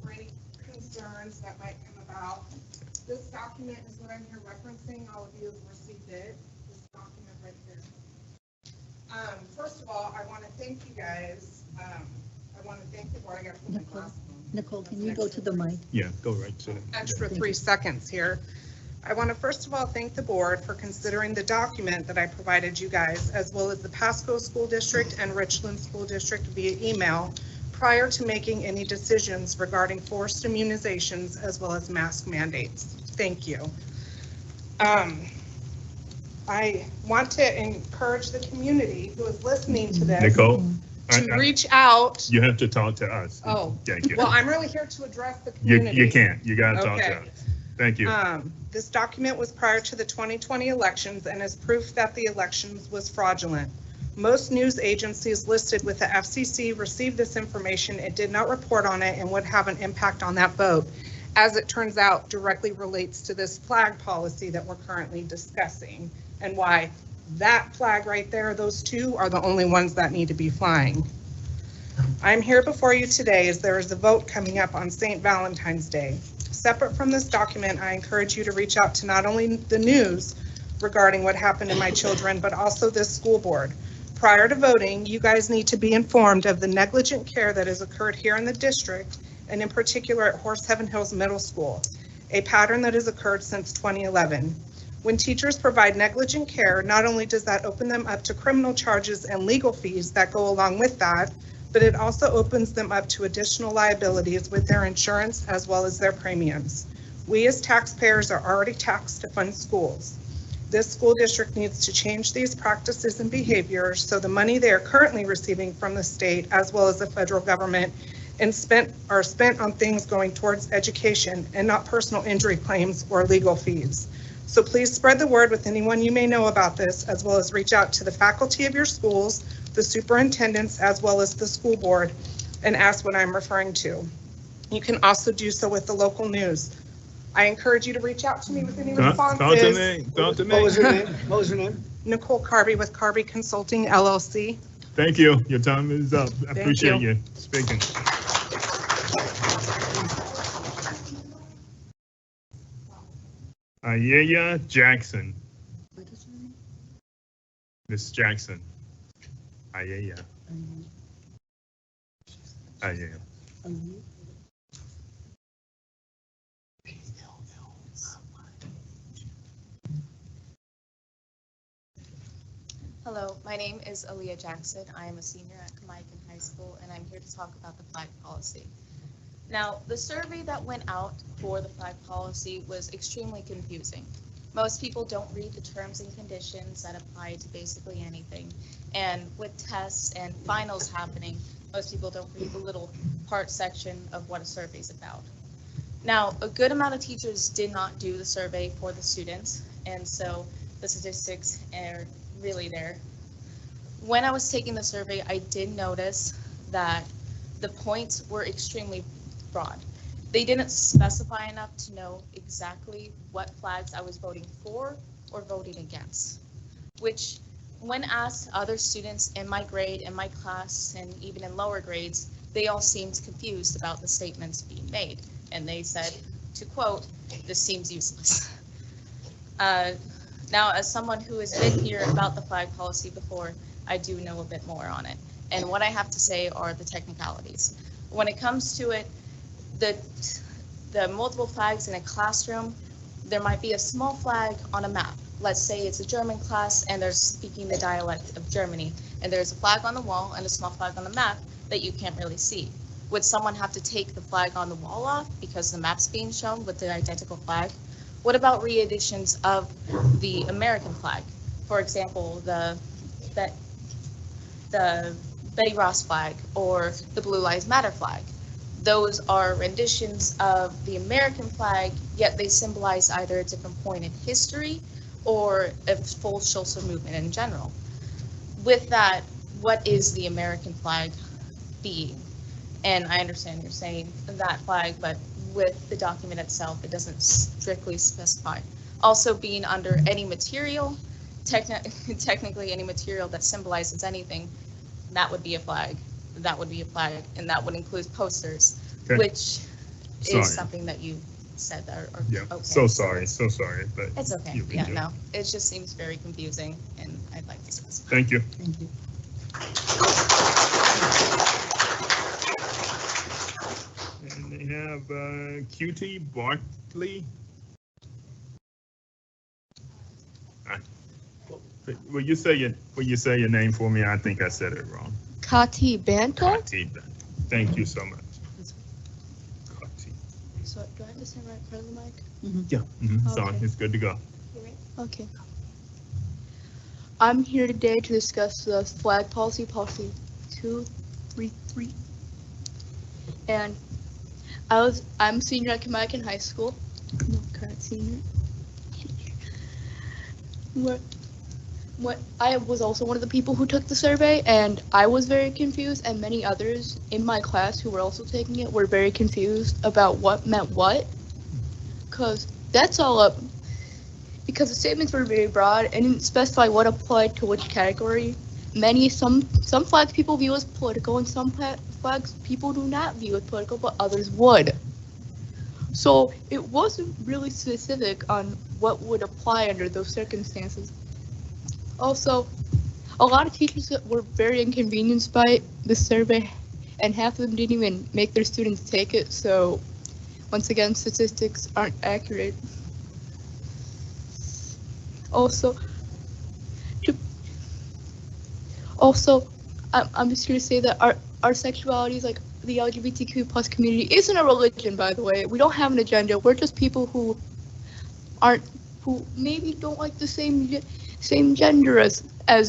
for any concerns that might come about. This document is what I'm here referencing. All of you have received it, this document right here. First of all, I want to thank you guys. I want to thank the board. I got to put my glasses on. Nicole, can you go to the mic? Yeah, go right to it. Extra 3 seconds here. I want to first of all thank the board for considering the document that I provided you guys, as well as the Pasco School District and Richland School District via email prior to making any decisions regarding forced immunizations as well as mask mandates. Thank you. I want to encourage the community who is listening to this Nicole, to reach out. You have to talk to us. Oh, Thank you. well, I'm really here to address the community. You can't. You got to talk to Okay. us. Thank you. This document was prior to the 2020 elections and is proof that the elections was fraudulent. Most news agencies listed with the FCC received this information. It did not report on it and would have an impact on that vote. As it turns out, directly relates to this flag policy that we're currently discussing and why that flag right there, those two are the only ones that need to be flying. I'm here before you today as there is a vote coming up on St. Valentine's Day. Separate from this document, I encourage you to reach out to not only the news regarding what happened to my children, but also this school board. Prior to voting, you guys need to be informed of the negligent care that has occurred here in the district, and in particular at Horseheaven Hills Middle School, a pattern that has occurred since 2011. When teachers provide negligent care, not only does that open them up to criminal charges and legal fees that go along with that, but it also opens them up to additional liabilities with their insurance as well as their premiums. We as taxpayers are already taxed to fund schools. This school district needs to change these practices and behaviors so the money they are currently receiving from the state as well as the federal government are spent on things going towards education and not personal injury claims or legal fees. So please spread the word with anyone you may know about this, as well as reach out to the faculty of your schools, the superintendents, as well as the school board, and ask what I'm referring to. You can also do so with the local news. I encourage you to reach out to me with any responses. What was her name? What was her name? Nicole Carby with Carby Consulting LLC. Thank you. Your time is up. I Thank appreciate you. you speaking. Ayaya Jackson. Miss Jackson. Ayaya. Ayaya. Hello, my name is Aaliyah Jackson. I am a senior at Kennewick High School, and I'm here to talk about the flag policy. Now, the survey that went out for the flag policy was extremely confusing. Most people don't read the terms and conditions that apply to basically anything. And with tests and finals happening, most people don't read the little part section of what a survey is about. Now, a good amount of teachers did not do the survey for the students, and so the statistics are really there. When I was taking the survey, I did notice that the points were extremely broad. They didn't specify enough to know exactly what flags I was voting for or voting against, which when asked other students in my grade, in my class, and even in lower grades, they all seemed confused about the statements being made. And they said, to quote, "This seems useless." Now, as someone who has been here about the flag policy before, I do know a bit more on it. And what I have to say are the technicalities. When it comes to it, the multiple flags in a classroom, there might be a small flag on a map. Let's say it's a German class and they're speaking the dialect of Germany, and there's a flag on the wall and a small flag on the map that you can't really see. Would someone have to take the flag on the wall off because the map's being shown with the identical flag? What about re-editions of the American flag? For example, the Betty Ross flag or the Blue Lives Matter flag. Those are renditions of the American flag, yet they symbolize either a different point in history or a full social movement in general. With that, what is the American flag being? And I understand you're saying that flag, but with the document itself, it doesn't strictly specify. Also being under any material, technically any material that symbolizes anything, that would be a flag. That would be a flag, and that would include posters, Okay. which Sorry. is something that you said that are Yeah, okay. so sorry, but. It's okay. you can Yeah, do it. no, it just seems very confusing, and I'd like to specify. Thank you. Thank you. And they have QT Bartley. Will you say your name for me? I think I said it wrong. Kati Banto? Kati Banto. Thank you so much. Kati. So do I have to stand right in front of the mic? Yeah. Sorry, Okay. it's good to go. Okay. I'm here today to discuss the flag policy, policy 233. And I'm a senior at Kennewick High School. No, current senior. I was also one of the people who took the survey, and I was very confused, and many others in my class who were also taking it were very confused about what meant what, because that's all up, because the statements were very broad and didn't specify what applied to which category. Some flags people view as political, and some flags people do not view as political, but others would. So it wasn't really specific on what would apply under those circumstances. Also, a lot of teachers were very inconvenienced by the survey, and half of them didn't even make their students take it. So once again, statistics aren't accurate. Also, I'm just here to say that our sexualities, like the LGBTQ plus community, isn't a religion, by the way. We don't have an agenda. We're just people who maybe don't like the same gender as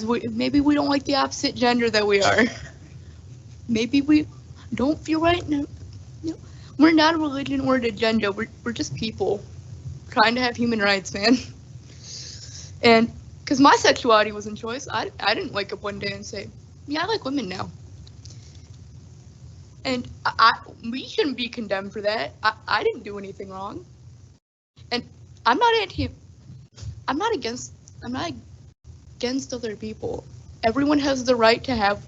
we. Maybe we don't like the opposite gender that we are. Maybe we don't feel right now. No, we're not a religion or an agenda. We're just people trying to have human rights, man. And because my sexuality was in choice, I didn't wake up one day and say, yeah, I like women now. And we shouldn't be condemned for that. I didn't do anything wrong. And I'm not against other people. Everyone has the right to have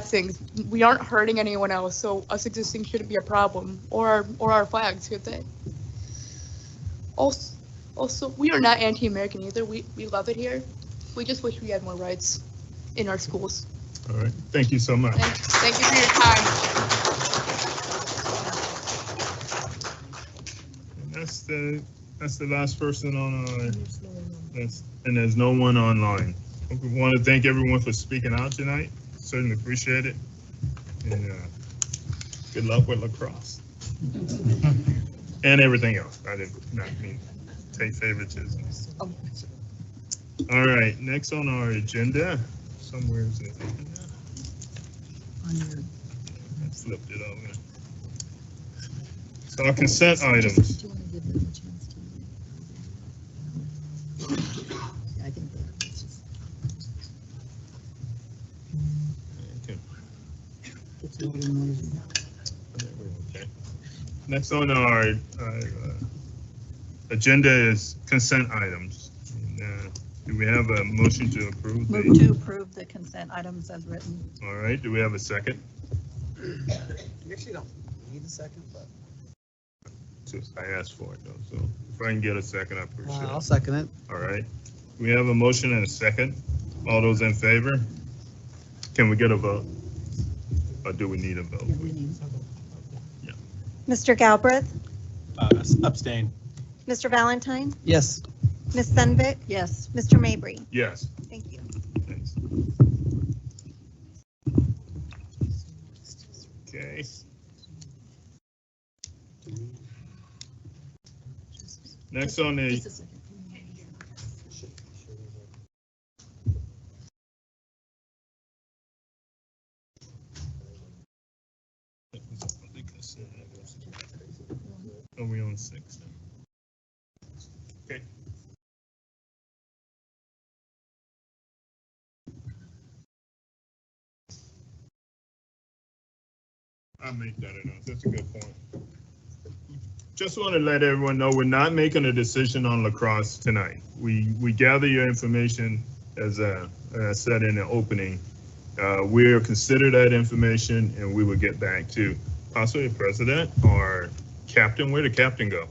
things. We aren't hurting anyone else, so us existing shouldn't be a problem, or our flags, should they? Also, we are not anti-American either. We love it here. We just wish we had more rights in our schools. All right, thank you so much. Thank you for your time. And that's the last person on our list, and there's no one online. We want to thank everyone for speaking out tonight. Certainly appreciate it. And good luck with lacrosse. And everything else. I did not mean to take favoritism. All right, next on our agenda, somewhere is it? I flipped it over. So our consent items. Okay. Next on our agenda is consent items. And, do we have a motion to approve? Move to approve the consent items as written. All right, do we have a second? You actually don't need a second, but. I asked for it though, so if I can get a second, I appreciate it. I'll second it. All right, we have a motion and a second. All those in favor? Can we get a vote? Or do we need a vote? Yeah. Mr. Galbraith, Abstain. Mr. Valentine, Yes. Ms. Sunvik, Yes. Mr. Mabry. Yes. Thank you. Thanks. Okay. Next on the are we on 6 now? Okay. I'll make that enough. That's a good point. Just want to let everyone know we're not making a decision on lacrosse tonight. We gather your information as I said in the opening. We'll consider that information and we will get back to possibly the president or captain. Where'd the captain go?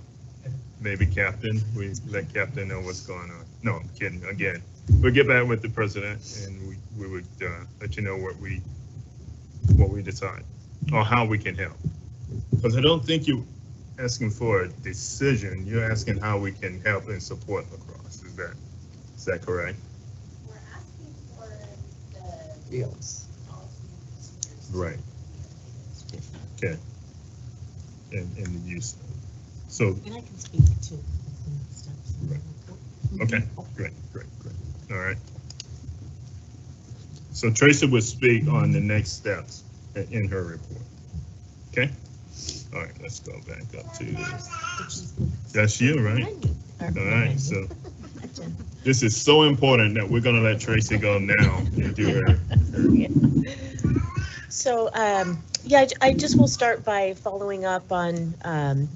Maybe captain. We let captain know what's going on. No, I'm kidding. Again, we'll get back with the president and we would let you know what we decide or how we can help. Because I don't think you're asking for a decision. You're asking how we can help and support lacrosse. Is that correct? We're asking for the Deals. Right. Okay. And the use. So. And I can speak to the next steps. Right. Okay, great. All right. So Tracy will speak on the next steps in her report. Okay? All right, let's go back up to, that's you, right? All right, so this is so important that we're gonna let Tracy go now and do her. So, yeah, I just will start by following up on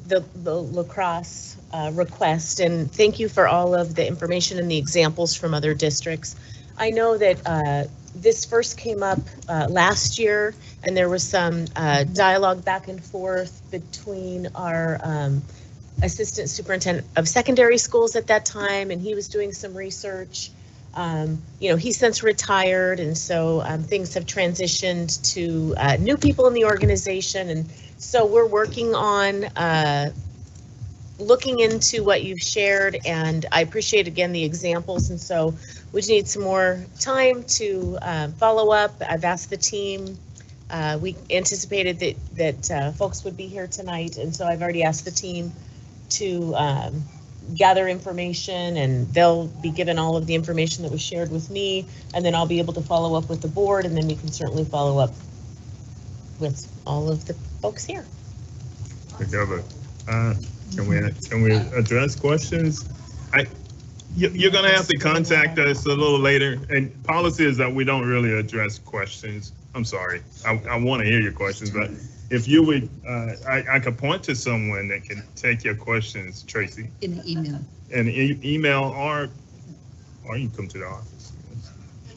the lacrosse request, and thank you for all of the information and the examples from other districts. I know that this first came up last year, and there was some dialogue back and forth between our assistant superintendent of secondary schools at that time, and he was doing some research. You know, he's since retired, and so things have transitioned to new people in the organization, and so we're working on looking into what you've shared, and I appreciate again the examples, and so we just need some more time to follow up. I've asked the team. We anticipated that folks would be here tonight, and so I've already asked the team to gather information, and they'll be given all of the information that was shared with me, and then I'll be able to follow up with the board, and then we can certainly follow up with all of the folks here. Together. Can we address questions? You're gonna have to contact us a little later, and policy is that we don't really address questions. I'm sorry, I want to hear your questions, but if you would, I could point to someone that can take your questions, Tracy. In an email. An email, or you can come to the office.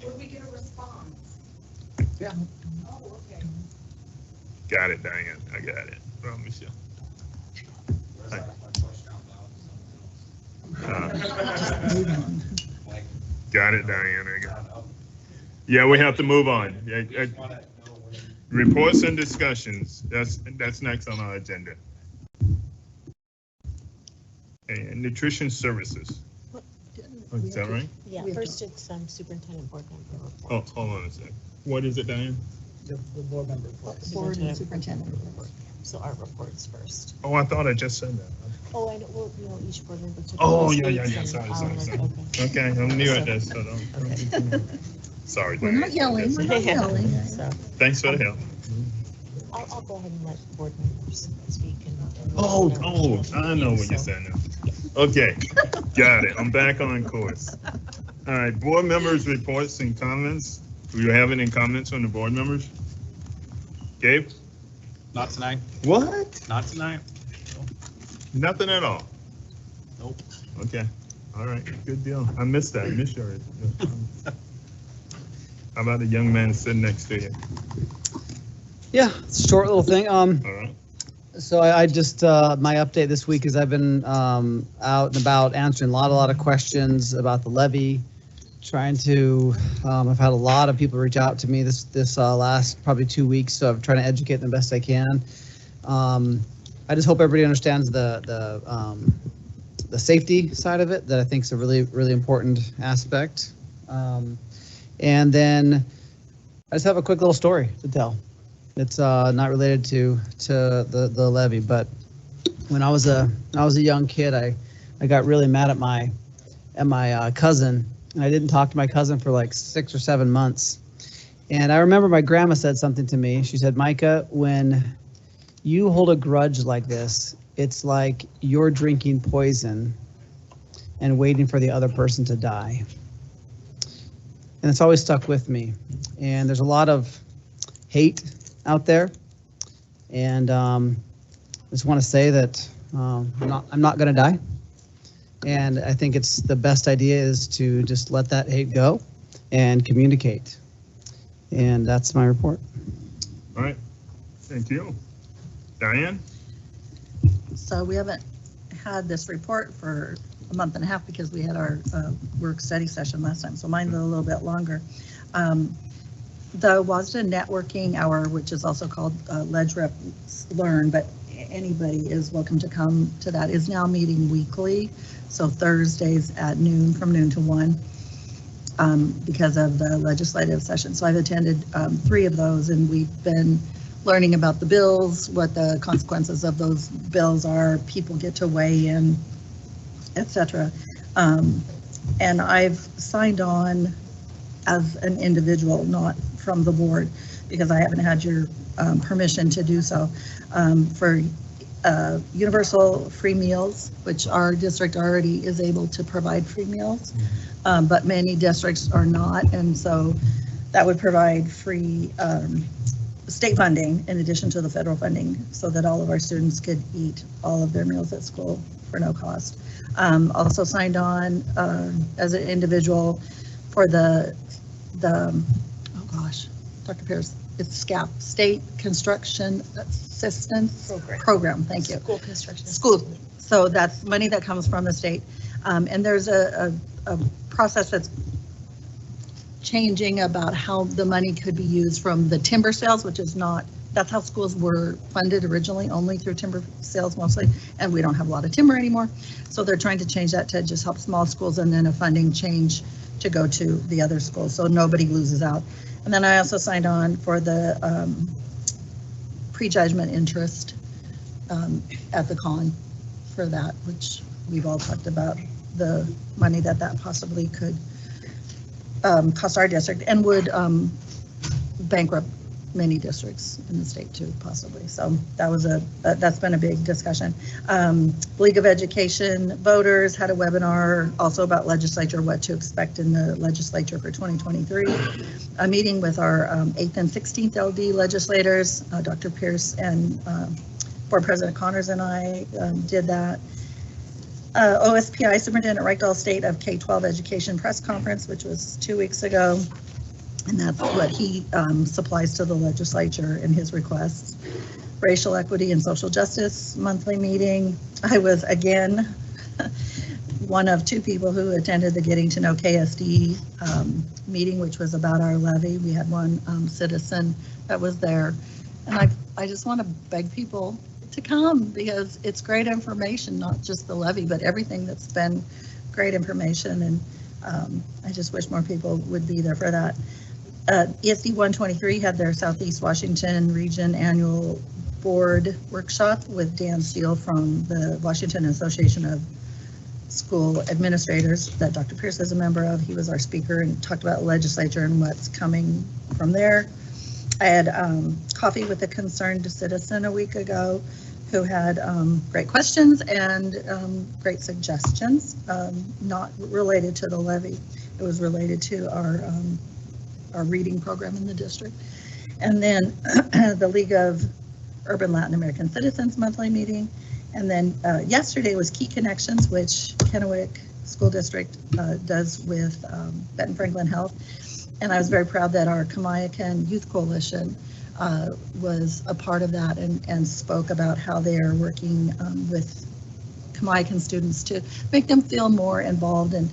Would we get a response? Yeah. Oh, okay. Got it, Diane. I got it. Well, Michelle. Got it, Diane. I got it. Yeah, we have to move on. Reports and discussions. That's next on our agenda. And nutrition services. Oh, is that right? Yeah, first it's superintendent board member report. Oh, hold on a second. What is it, Diane? The board member reports. Board and superintendent report. So our reports first. Oh, I thought I just said that. Oh, I know, well, you know, each board member. took Oh, those yeah. dates Sorry. and Okay, I'm new at this, so don't. Sorry, We're not yelling, we're not yelling. So Thanks for the help. I'll go ahead and let board members speak. Oh, I know what you're saying now. Okay, got it. I'm back on course. All right, board members' reports and comments. Do you have any comments on the board members? Gabe? Not tonight. What? Not tonight. Nothing at all? Nope. Okay, all right, good deal. I missed that. I missed yours. How about the young man sitting next to you? Yeah, short little thing. All right. So I just, my update this week is I've been out and about answering a lot of questions about the levy, trying to, I've had a lot of people reach out to me this last probably 2 weeks, so I'm trying to educate them best I can. I just hope everybody understands the safety side of it, that I think is a really important aspect. And then I just have a quick little story to tell. It's not related to the levy, but when I was a young kid, I got really mad at my cousin, and I didn't talk to my cousin for like 6 or 7 months. And I remember my grandma said something to me. She said, "Micah, when you hold a grudge like this, it's like you're drinking poison and waiting for the other person to die." And it's always stuck with me. And there's a lot of hate out there, and I just want to say that I'm not going to die, and I think it's the best idea is to just let that hate go and communicate. And that's my report. All right, thank you. Diane? So we haven't had this report for a month and a half because we had our work study session last time, so mine's a little bit longer. The WASDA networking hour, which is also called Ledge Reps Learn, but anybody is welcome to come to that, is now meeting weekly. So Thursdays at noon, from noon to 1, because of the legislative session. So I've attended 3 of those, and we've been learning about the bills, what the consequences of those bills are, people get to weigh in, etc. And I've signed on as an individual, not from the board, because I haven't had your permission to do so. For universal free meals, which our district already is able to provide free meals, but many districts are not, and so that would provide free state funding in addition to the federal funding, so that all of our students could eat all of their meals at school for no cost. Also signed on as an individual for the oh gosh, Dr. Pierce, it's SCAP, State Construction Assistance Program. Thank you. School construction. School. So that's money that comes from the state. And there's a process that's changing about how the money could be used from the timber sales, which is not, that's how schools were funded originally, only through timber sales mostly, and we don't have a lot of timber anymore. So they're trying to change that to just help small schools, and then a funding change to go to the other schools, so nobody loses out. And then I also signed on for the prejudgment interest at the con for that, which we've all talked about, the money that possibly could cost our district and would bankrupt many districts in the state too, possibly. So that was that's been a big discussion. League of Education voters had a webinar also about legislature, what to expect in the legislature for 2023. A meeting with our 8th and 16th LD legislators, Dr. Pierce and Board President Connors and I did that. OSPI Superintendent Reichdahl State of K-12 Education press conference, which was 2 weeks ago. And that's what he supplies to the legislature in his requests. Racial Equity and Social Justice monthly meeting. I was, again, one of 2 people who attended the Getting to Know KSD meeting, which was about our levy. We had one citizen that was there. And I just want to beg people to come, because it's great information, not just the levy, but everything that's been great information. And I just wish more people would be there for that. ESD 123 had their Southeast Washington Region Annual Board Workshop with Dan Steele from the Washington Association of School Administrators that Dr. Pierce is a member of. He was our speaker and talked about legislature and what's coming from there. I had coffee with a concerned citizen a week ago who had great questions and great suggestions, not related to the levy. It was related to our reading program in the district. And then the League of Urban Latin American Citizens monthly meeting. And then yesterday was Key Connections, which Kennewick School District does with Benton Franklin Health. And I was very proud that our Kamayakan Youth Coalition was a part of that and spoke about how they are working with Kamayakan students to make them feel more involved. And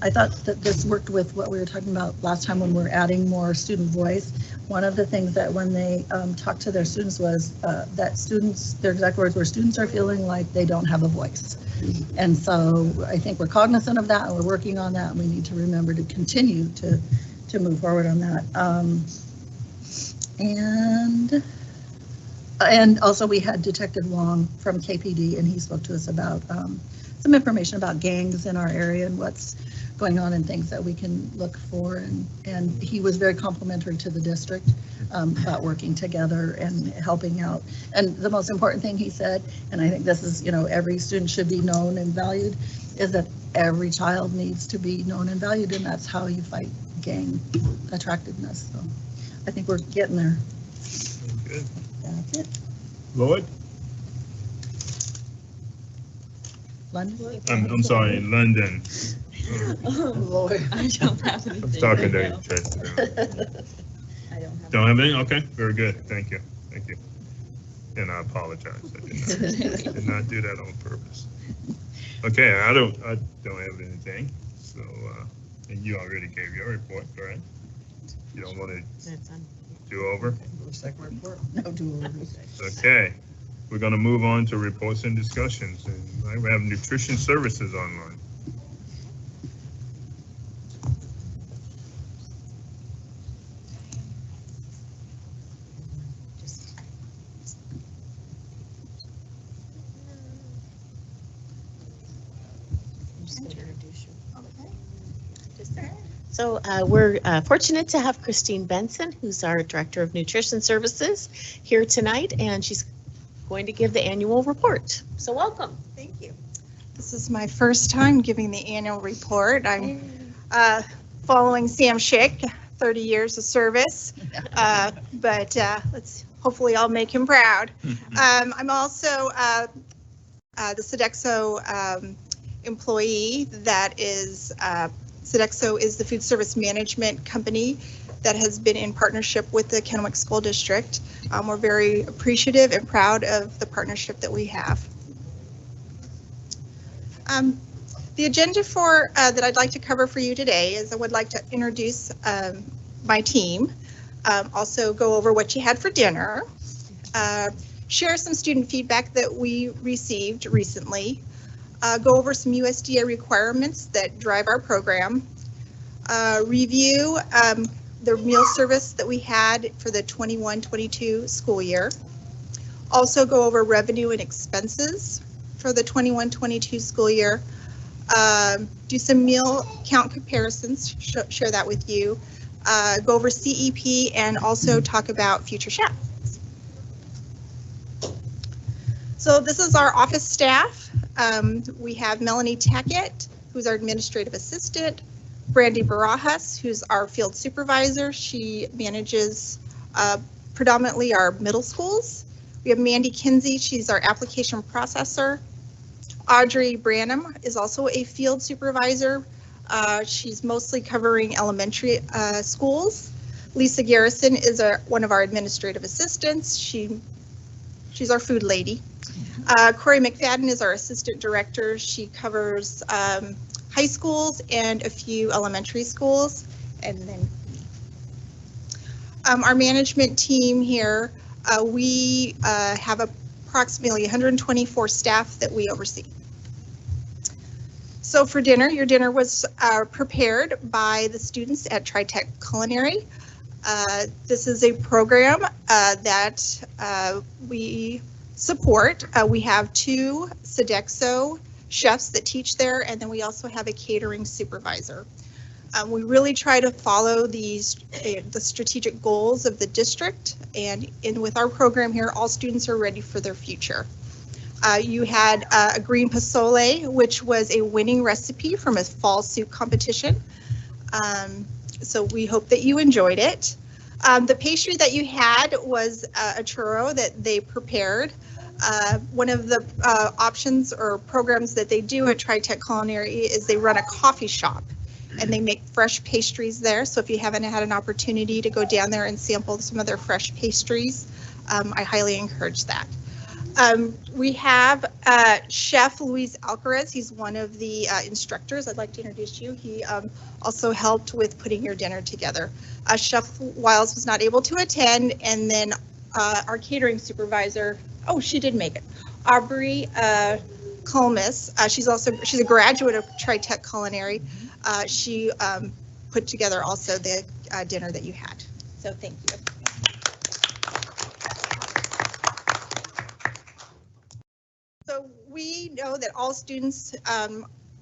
I thought that this worked with what we were talking about last time when we're adding more student voice. One of the things that when they talked to their students was that students, their exact words were, students are feeling like they don't have a voice. And so I think we're cognizant of that and we're working on that, and we need to remember to continue to move forward on that. And also we had Detective Long from KPD, and he spoke to us about some information about gangs in our area and what's going on and things that we can look for. And he was very complimentary to the district about working together and helping out. And the most important thing he said, and I think this is, every student should be known and valued, is that every child needs to be known and valued, and that's how you fight gang attractiveness. So I think we're getting there. Good. That's it. Lloyd? London? I'm sorry, London. Oh, Lord. I don't have anything. I'm talking right to now. Chester. I don't have. Don't have anything? Okay, very good. Thank you. Thank you. And I apologize. I did not do that on purpose. Okay, I don't have anything. So, and you already gave your report, correct? You don't want to do over? Second report? No, do over. Okay, we're going to move on to reports and discussions. And we have nutrition services online. So we're fortunate to have Christine Benson, who's our Director of Nutrition Services, here tonight, and she's going to give the annual report. So welcome. Thank you. This is my first time giving the annual report. I'm following Sam Schick, 30 years of service, but hopefully I'll make him proud. I'm also the Sodexo employee that is, Sodexo is the food service management company that has been in partnership with the Kennewick School District. We're very appreciative and proud of the partnership that we have. The agenda for that I'd like to cover for you today is I would like to introduce my team, also go over what you had for dinner, share some student feedback that we received recently, go over some USDA requirements that drive our program, review the meal service that we had for the 21-22 school year, also go over revenue and expenses for the 21-22 school year, do some meal count comparisons, share that with you, go over CEP, and also talk about future chef. So this is our office staff. We have Melanie Tackett, who's our administrative assistant, Brandy Barajas, who's our field supervisor. She manages predominantly our middle schools. We have Mandy Kinsey, she's our application processor. Audrey Branham is also a field supervisor. She's mostly covering elementary schools. Lisa Garrison is one of our administrative assistants. She's our food lady. Corey McFadden is our assistant director. She covers high schools and a few elementary schools. And then our management team here, we have approximately 124 staff that we oversee. So for dinner, your dinner was prepared by the students at TriTech Culinary. This is a program that we support. We have 2 Sodexo chefs that teach there, and then we also have a catering supervisor. We really try to follow the strategic goals of the district, and with our program here, all students are ready for their future. You had a green pozole, which was a winning recipe from a fall soup competition. So we hope that you enjoyed it. The pastry that you had was a churro that they prepared. One of the options or programs that they do at TriTech Culinary is they run a coffee shop and they make fresh pastries there. So if you haven't had an opportunity to go down there and sample some of their fresh pastries, I highly encourage that. We have Chef Luis Alcaraz. He's one of the instructors. I'd like to introduce you. He also helped with putting your dinner together. Chef Wiles was not able to attend, and then our catering supervisor, oh, she did make it, Aubrey Colmus. She's a graduate of TriTech Culinary. She put together also the dinner that you had. So thank you. So we know that all students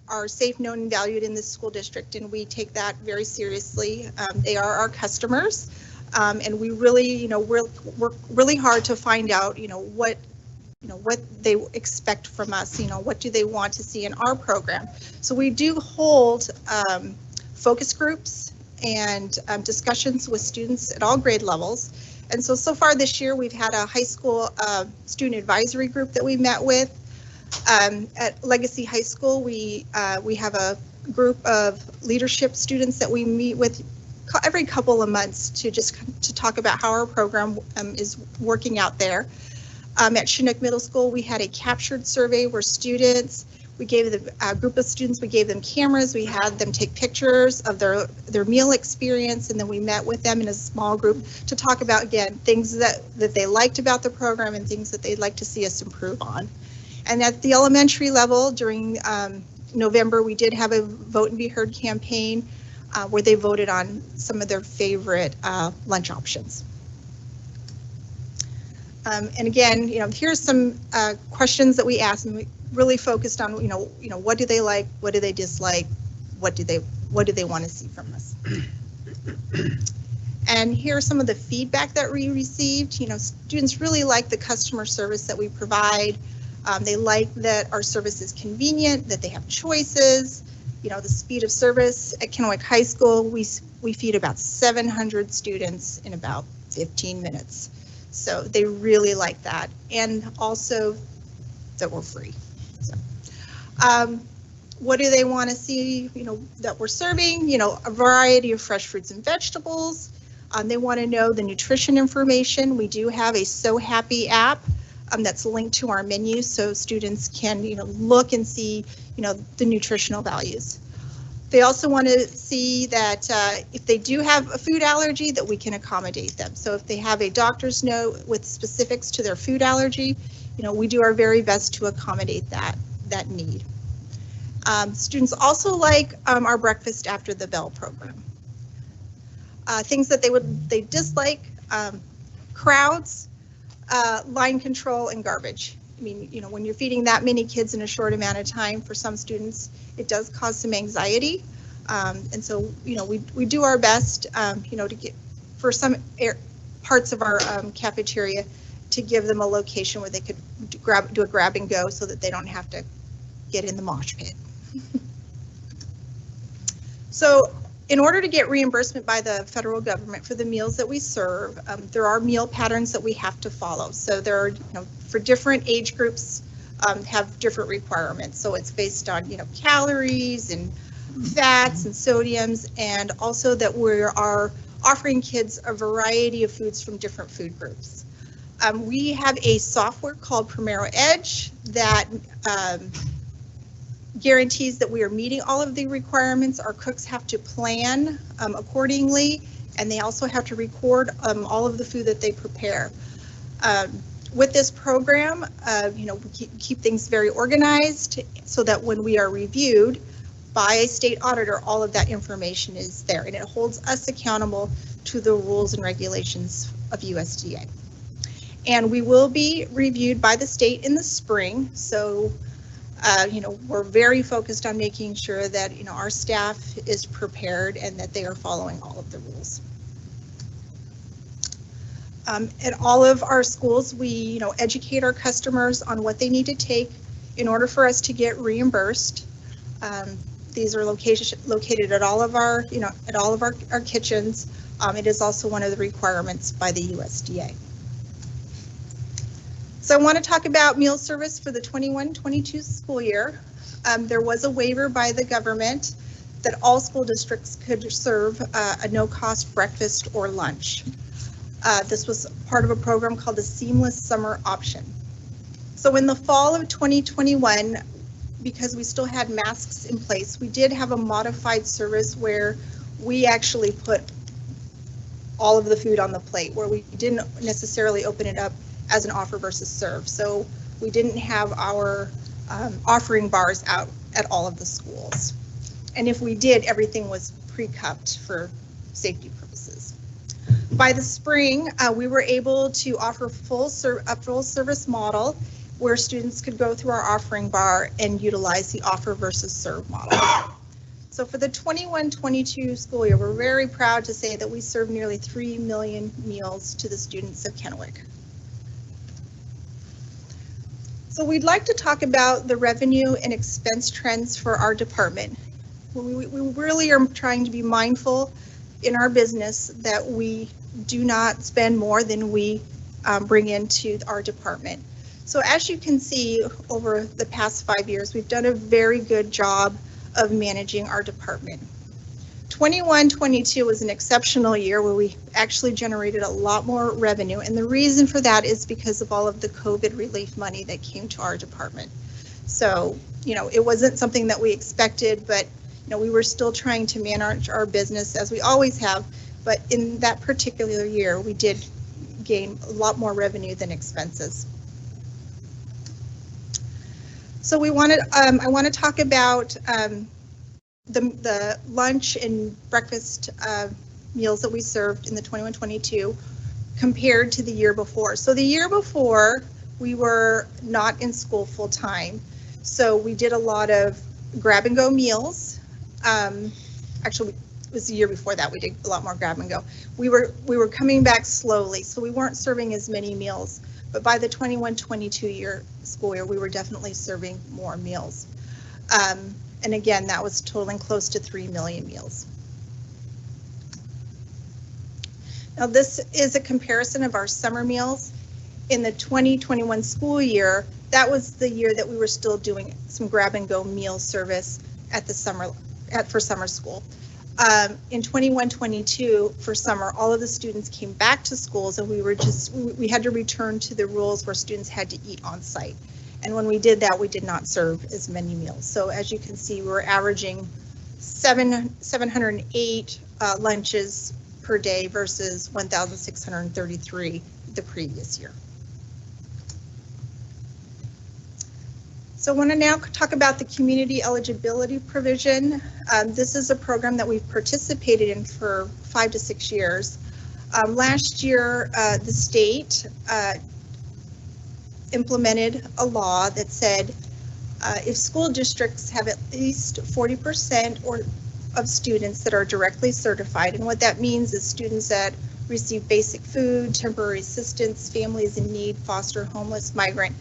are safe, known, and valued in this school district, and we take that very seriously. They are our customers, and we really, work really hard to find out, what they expect from us. What do they want to see in our program? So we do hold focus groups and discussions with students at all grade levels. And so far this year, we've had a high school student advisory group that we met with. At Legacy High School, we have a group of leadership students that we meet with every couple of months to talk about how our program is working out there. At Chinook Middle School, we had a captured survey where we gave a group of students, we gave them cameras, we had them take pictures of their meal experience, and then we met with them in a small group to talk about, again, things that they liked about the program and things that they'd like to see us improve on. And at the elementary level, during November, we did have a Vote and Be Heard campaign where they voted on some of their favorite lunch options. And again, here's some questions that we asked, and we really focused on, what do they like, what do they dislike, what do they want to see from us. And here's some of the feedback that we received. You know, students really like the customer service that we provide. They like that our service is convenient, that they have choices. You know, the speed of service at Kennewick High School, we feed about 700 students in about 15 minutes. So they really like that. And also that we're free. So, what do they want to see, you know, that we're serving? You know, a variety of fresh fruits and vegetables. They want to know the nutrition information. We do have a So Happy app that's linked to our menu, so students can, you know, look and see, you know, the nutritional values. They also want to see that if they do have a food allergy, that we can accommodate them. So if they have a doctor's note with specifics to their food allergy, you know, we do our very best to accommodate that need. Students also like our breakfast after the bell program. Things that they dislike, crowds, line control, and garbage. I mean, you know, when you're feeding that many kids in a short amount of time, for some students, it does cause some anxiety. And so, you know, we do our best, you know, to get, for some parts of our cafeteria, to give them a location where they could do a grab and go so that they don't have to get in the mosh pit. So in order to get reimbursement by the federal government for the meals that we serve, there are meal patterns that we have to follow. So there are, you know, for different age groups have different requirements. So it's based on, you know, calories and fats and sodiums, and also that we are offering kids a variety of foods from different food groups. We have a software called Primero Edge that guarantees that we are meeting all of the requirements. Our cooks have to plan accordingly, and they also have to record all of the food that they prepare. With this program, you know, we keep things very organized so that when we are reviewed by a state auditor, all of that information is there, and it holds us accountable to the rules and regulations of USDA. And we will be reviewed by the state in the spring. So, you know, we're very focused on making sure that, you know, our staff is prepared and that they are following all of the rules. At all of our schools, we, you know, educate our customers on what they need to take in order for us to get reimbursed. These are located at all of our, you know, at all of our kitchens. It is also one of the requirements by the USDA. So I want to talk about meal service for the 21-22 school year. There was a waiver by the government that all school districts could serve a no-cost breakfast or lunch. This was part of a program called the Seamless Summer Option. So in the fall of 2021, because we still had masks in place, we did have a modified service where we actually put all of the food on the plate, where we didn't necessarily open it up as an offer versus serve. So we didn't have our offering bars out at all of the schools. And if we did, everything was pre-cupped for safety purposes. By the spring, we were able to offer a full service model where students could go through our offering bar and utilize the offer versus serve model. So for the 21-22 school year, we're very proud to say that we served nearly 3 million meals to the students of Kennewick. So we'd like to talk about the revenue and expense trends for our department. We really are trying to be mindful in our business that we do not spend more than we bring into our department. So as you can see, over the past 5 years, we've done a very good job of managing our department. 21-22 was an exceptional year where we actually generated a lot more revenue, and the reason for that is because of all of the COVID relief money that came to our department. So, you know, it wasn't something that we expected, but, you know, we were still trying to manage our business as we always have, but in that particular year, we did gain a lot more revenue than expenses. So we wanted, I want to talk about the lunch and breakfast meals that we served in the 21-22 compared to the year before. So the year before, we were not in school full time. So we did a lot of grab and go meals. Actually, was the year before that, we did a lot more grab and go. We were coming back slowly, so we weren't serving as many meals. But by the 21-22 school year, we were definitely serving more meals. And again, that was totaling close to 3 million meals. Now this is a comparison of our summer meals. In the 2021 school year, that was the year that we were still doing some grab and go meal service at the for summer school. In 21-22 for summer, all of the students came back to schools, and we had to return to the rules where students had to eat on site. And when we did that, we did not serve as many meals. So as you can see, we're averaging 708 lunches per day versus 1,633 the previous year. So I want to now talk about the community eligibility provision. This is a program that we've participated in for 5 to 6 years. Last year, the state implemented a law that said if school districts have at least 40% of students that are directly certified, and what that means is students that receive basic food, temporary assistance, families in need, foster, homeless, migrant,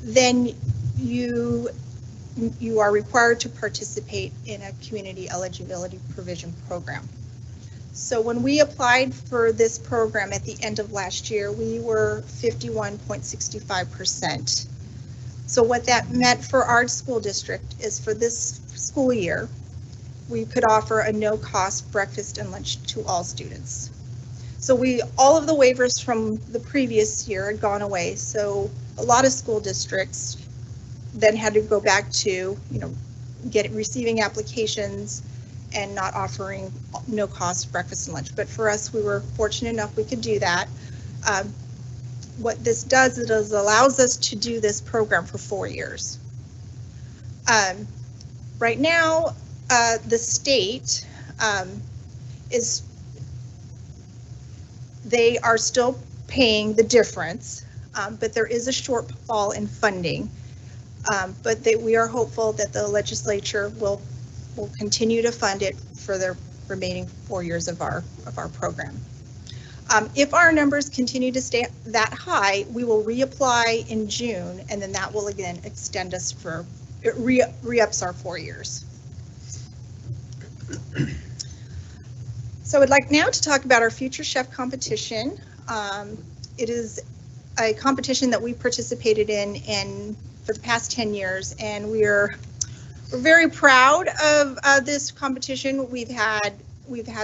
then you are required to participate in a community eligibility provision program. So when we applied for this program at the end of last year, we were 51.65%. So what that meant for our school district is for this school year, we could offer a no-cost breakfast and lunch to all students. So all of the waivers from the previous year had gone away. So a lot of school districts then had to go back to, receiving applications and not offering no cost breakfast and lunch. But for us, we were fortunate enough we could do that. What this does is it allows us to do this program for 4 years. Right now, the state they are still paying the difference, but there is a shortfall in funding. But we are hopeful that the legislature will continue to fund it for the remaining 4 years of our program. If our numbers continue to stay that high, we will reapply in June, and then that will again extend us it re-ups our 4 years. So I'd like now to talk about our Future Chef competition. It is a competition that we participated in for the past 10 years, and we're very proud of this competition. We've had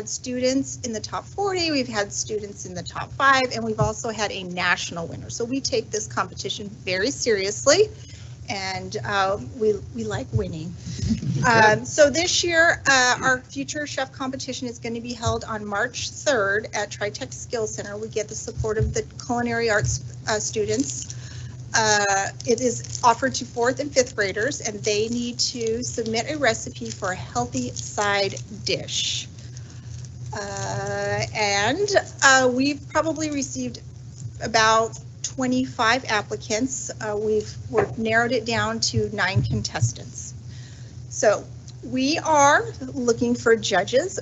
students in the top 40, we've had students in the top 5, and we've also had a national winner. So we take this competition very seriously, and we like winning. So this year, our Future Chef competition is going to be held on March 3rd at TriTech Skills Center. We get the support of the culinary arts students. It is offered to 4th and 5th graders, and they need to submit a recipe for a healthy side dish. We've probably received about 25 applicants. We've narrowed it down to 9 contestants. So we are looking for judges.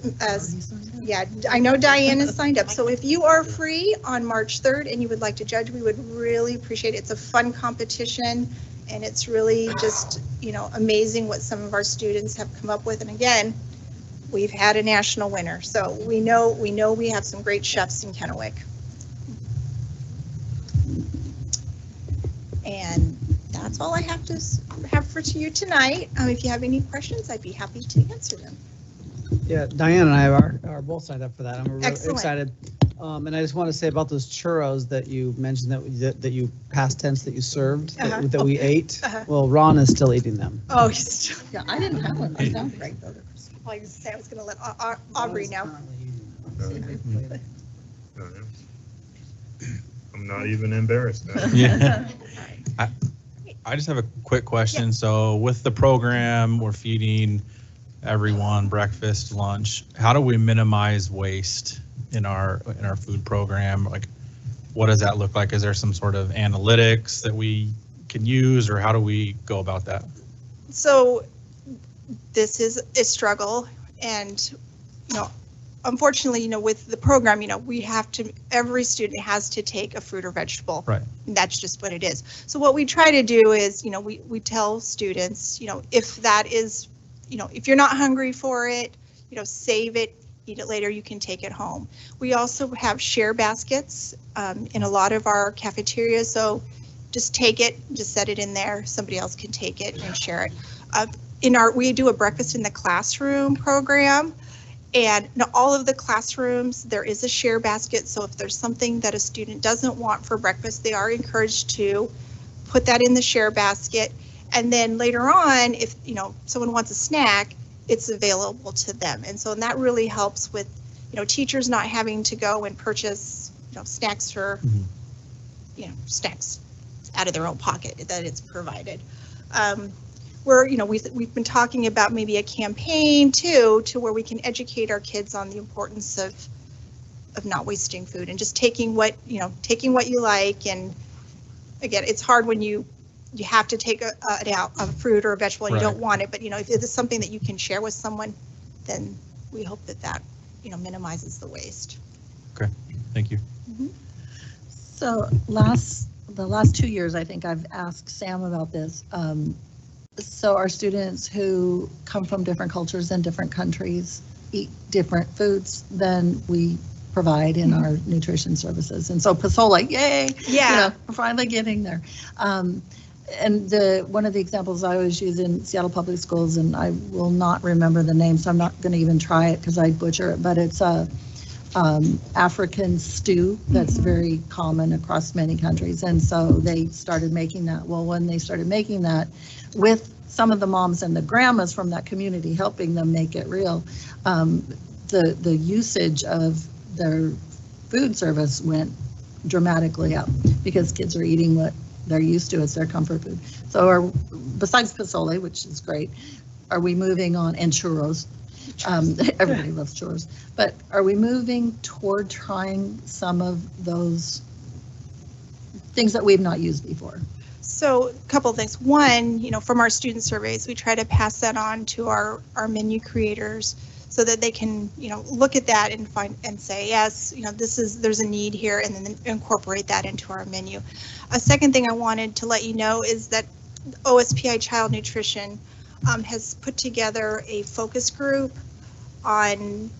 Yeah, I know Diane is signed up. So if you are free on March 3rd and you would like to judge, we would really appreciate it. It's a fun competition, and it's really just, amazing what some of our students have come up with. And again, we've had a national winner, so we know we have some great chefs in Kennewick. And that's all I have for you tonight. If you have any questions, I'd be happy to answer them. Yeah, Diane and I are both signed up for that. I'm really excited. And I just want to say about those churros that you mentioned that you past tense that you served that we ate. Well, Ron is still eating them. Oh, yeah, I didn't have one. That sounds great though. I was going to let Aubrey know. I'm not even embarrassed now. Yeah. I just have a quick question. Yeah. So with the program, we're feeding everyone breakfast, lunch. How do we minimize waste in our food program? Like, what does that look like? Is there some sort of analytics that we can use, or how do we go about that? So this is a struggle, and unfortunately, with the program, we have to, every student has to take a fruit or vegetable. Right. And that's just what it is. So what we try to do is, we tell students, if that is, if you're not hungry for it, save it, eat it later, you can take it home. We also have share baskets in a lot of our cafeterias. So just take it, just set it in there. Somebody else can take it and share it. We do a breakfast in the classroom program. And in all of the classrooms, there is a share basket. So if there's something that a student doesn't want for breakfast, they are encouraged to put that in the share basket. And then later on, if someone wants a snack, it's available to them. And so that really helps with teachers not having to go and purchase snacks for snacks out of their own pocket, that it's provided. We've been talking about maybe a campaign too, to where we can educate our kids on the importance of not wasting food and just taking what you like. And again, it's hard when you have to take a fruit or a vegetable and you don't want it, but if it is something that you can share with someone, then we hope that minimizes the waste. Okay, thank you. Mm-hmm. So the last 2 years, I think I've asked Sam about this. So our students who come from different cultures and different countries eat different foods than we provide in our nutrition services. And so Pasola, yay! Yeah, we're finally getting there. And one of the examples I always use in Seattle Public Schools, and I will not remember the name, so I'm not going to even try it because I butcher it, but it's a African stew that's very common across many countries. And so they started making that. Well, when they started making that, with some of the moms and the grandmas from that community helping them make it real, the usage of their food service went dramatically up because kids are eating what they're used to as their comfort food. So besides Pozole, which is great, are we moving on, and churros? Everybody loves churros, but are we moving toward trying some of those things that we've not used before? So a couple of things. One, from our student surveys, we try to pass that on to our menu creators so that they can, look at that and find and say, yes, there's a need here, and then incorporate that into our menu. A second thing I wanted to let you know is that OSPI Child Nutrition has put together a focus group on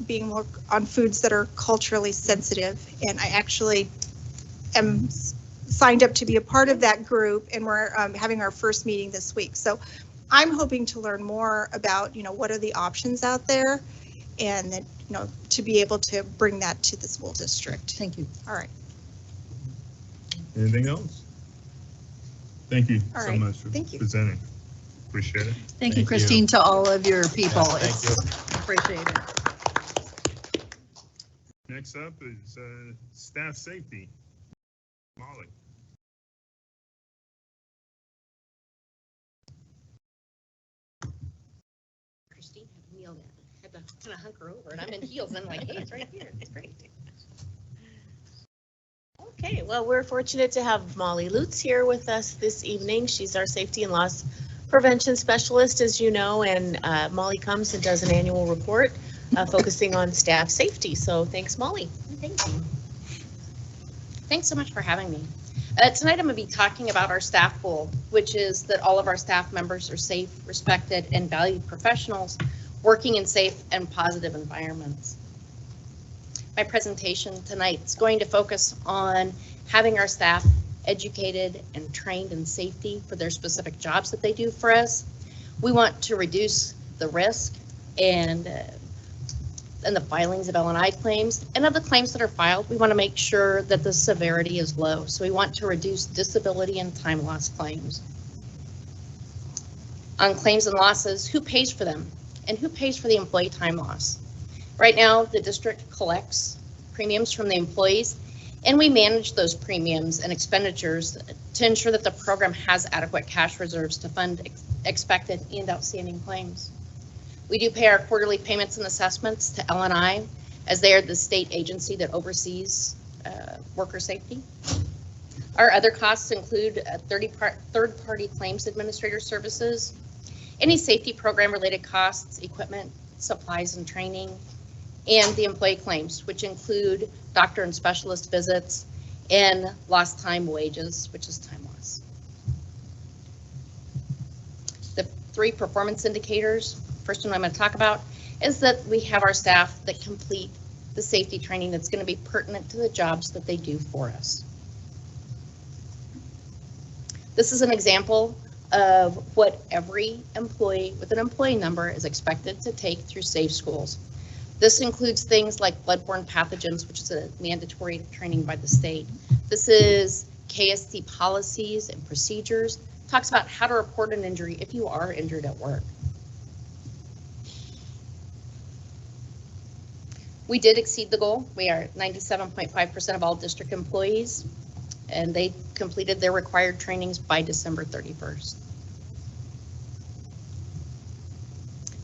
being more on foods that are culturally sensitive, and I actually am signed up to be a part of that group, and we're having our first meeting this week. So I'm hoping to learn more about what are the options out there, and that to be able to bring that to the school district. Thank you. All right. Anything else? Thank you All so right. much for presenting. Appreciate it. Thank you, Christine, to all of your people. Thank you. Appreciate it. Next up is staff safety. Molly. Christine had to kneel down, had to kind of hunker over, and I'm in heels, and I'm like, hey, it's right here, it's great. Okay, well, we're fortunate to have Molly Lutz here with us this evening. She's our safety and loss prevention specialist, as you know, and Molly comes and does an annual report focusing on staff safety. So thanks, Molly. Thank you. Thanks so much for having me. Tonight I'm going to be talking about our staff goal, which is that all of our staff members are safe, respected, and valued professionals working in safe and positive environments. My presentation tonight is going to focus on having our staff educated and trained in safety for their specific jobs that they do for us. We want to reduce the risk and the filings of L&I claims, and of the claims that are filed, we want to make sure that the severity is low. So we want to reduce disability and time loss claims. On claims and losses, who pays for them? And who pays for the employee time loss? Right now, the district collects premiums from the employees, and we manage those premiums and expenditures to ensure that the program has adequate cash reserves to fund expected and outstanding claims. We do pay our quarterly payments and assessments to L&I, as they are the state agency that oversees worker safety. Our other costs include third-party claims administrator services, any safety program related costs, equipment, supplies and training, and the employee claims, which include doctor and specialist visits and lost time wages, which is time loss. The 3 performance indicators, first one I'm going to talk about, is that we have our staff that complete the safety training that's going to be pertinent to the jobs that they do for us. This is an example of what every employee with an employee number is expected to take through Safe Schools. This includes things like bloodborne pathogens, which is a mandatory training by the state. This is KSC policies and procedures. Talks about how to report an injury if you are injured at work. We did exceed the goal. We are 97.5% of all district employees, and they completed their required trainings by December 31st.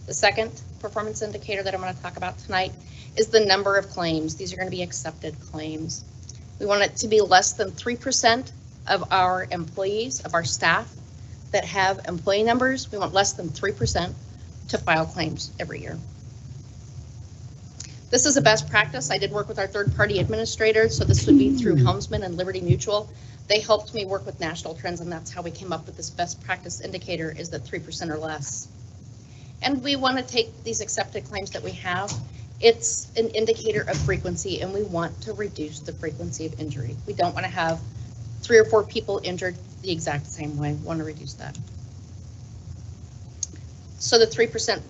The second performance indicator that I'm going to talk about tonight is the number of claims. These are going to be accepted claims. We want it to be less than 3% of our employees, of our staff that have employee numbers. We want less than 3% to file claims every year. This is a best practice. I did work with our third-party administrators, so this would be through Helmsman and Liberty Mutual. They helped me work with national trends, and that's how we came up with this best practice indicator, is that 3% or less. And we want to take these accepted claims that we have. It's an indicator of frequency, and we want to reduce the frequency of injury. We don't want to have 3 or 4 people injured the exact same way. We want to reduce that. So the 3%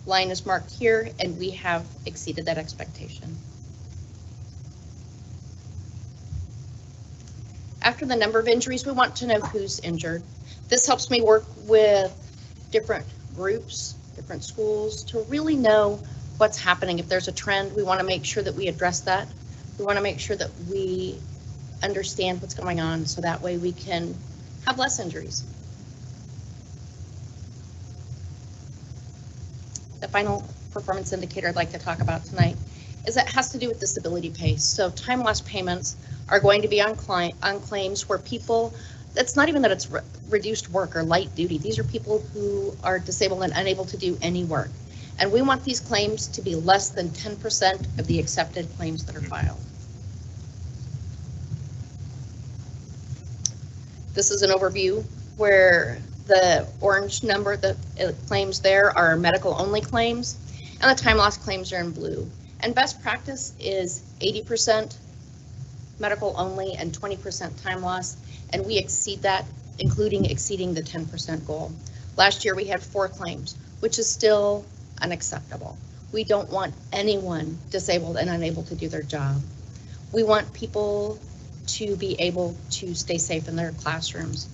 line is marked here, and we have exceeded that expectation. After the number of injuries, we want to know who's injured. This helps me work with different groups, different schools, to really know what's happening. If there's a trend, we want to make sure that we address that. We want to make sure that we understand what's going on, so that way we can have less injuries. The final performance indicator I'd like to talk about tonight is that it has to do with disability pay. So time loss payments are going to be on claims where people, that's not even that it's reduced work or light duty. These are people who are disabled and unable to do any work. And we want these claims to be less than 10% of the accepted claims that are filed. This is an overview where the orange number, the claims there are medical only claims, and the time loss claims are in blue. And best practice is 80% medical only and 20% time loss, and we exceed that, including exceeding the 10% goal. Last year we had 4 claims, which is still unacceptable. We don't want anyone disabled and unable to do their job. We want people to be able to stay safe in their classrooms.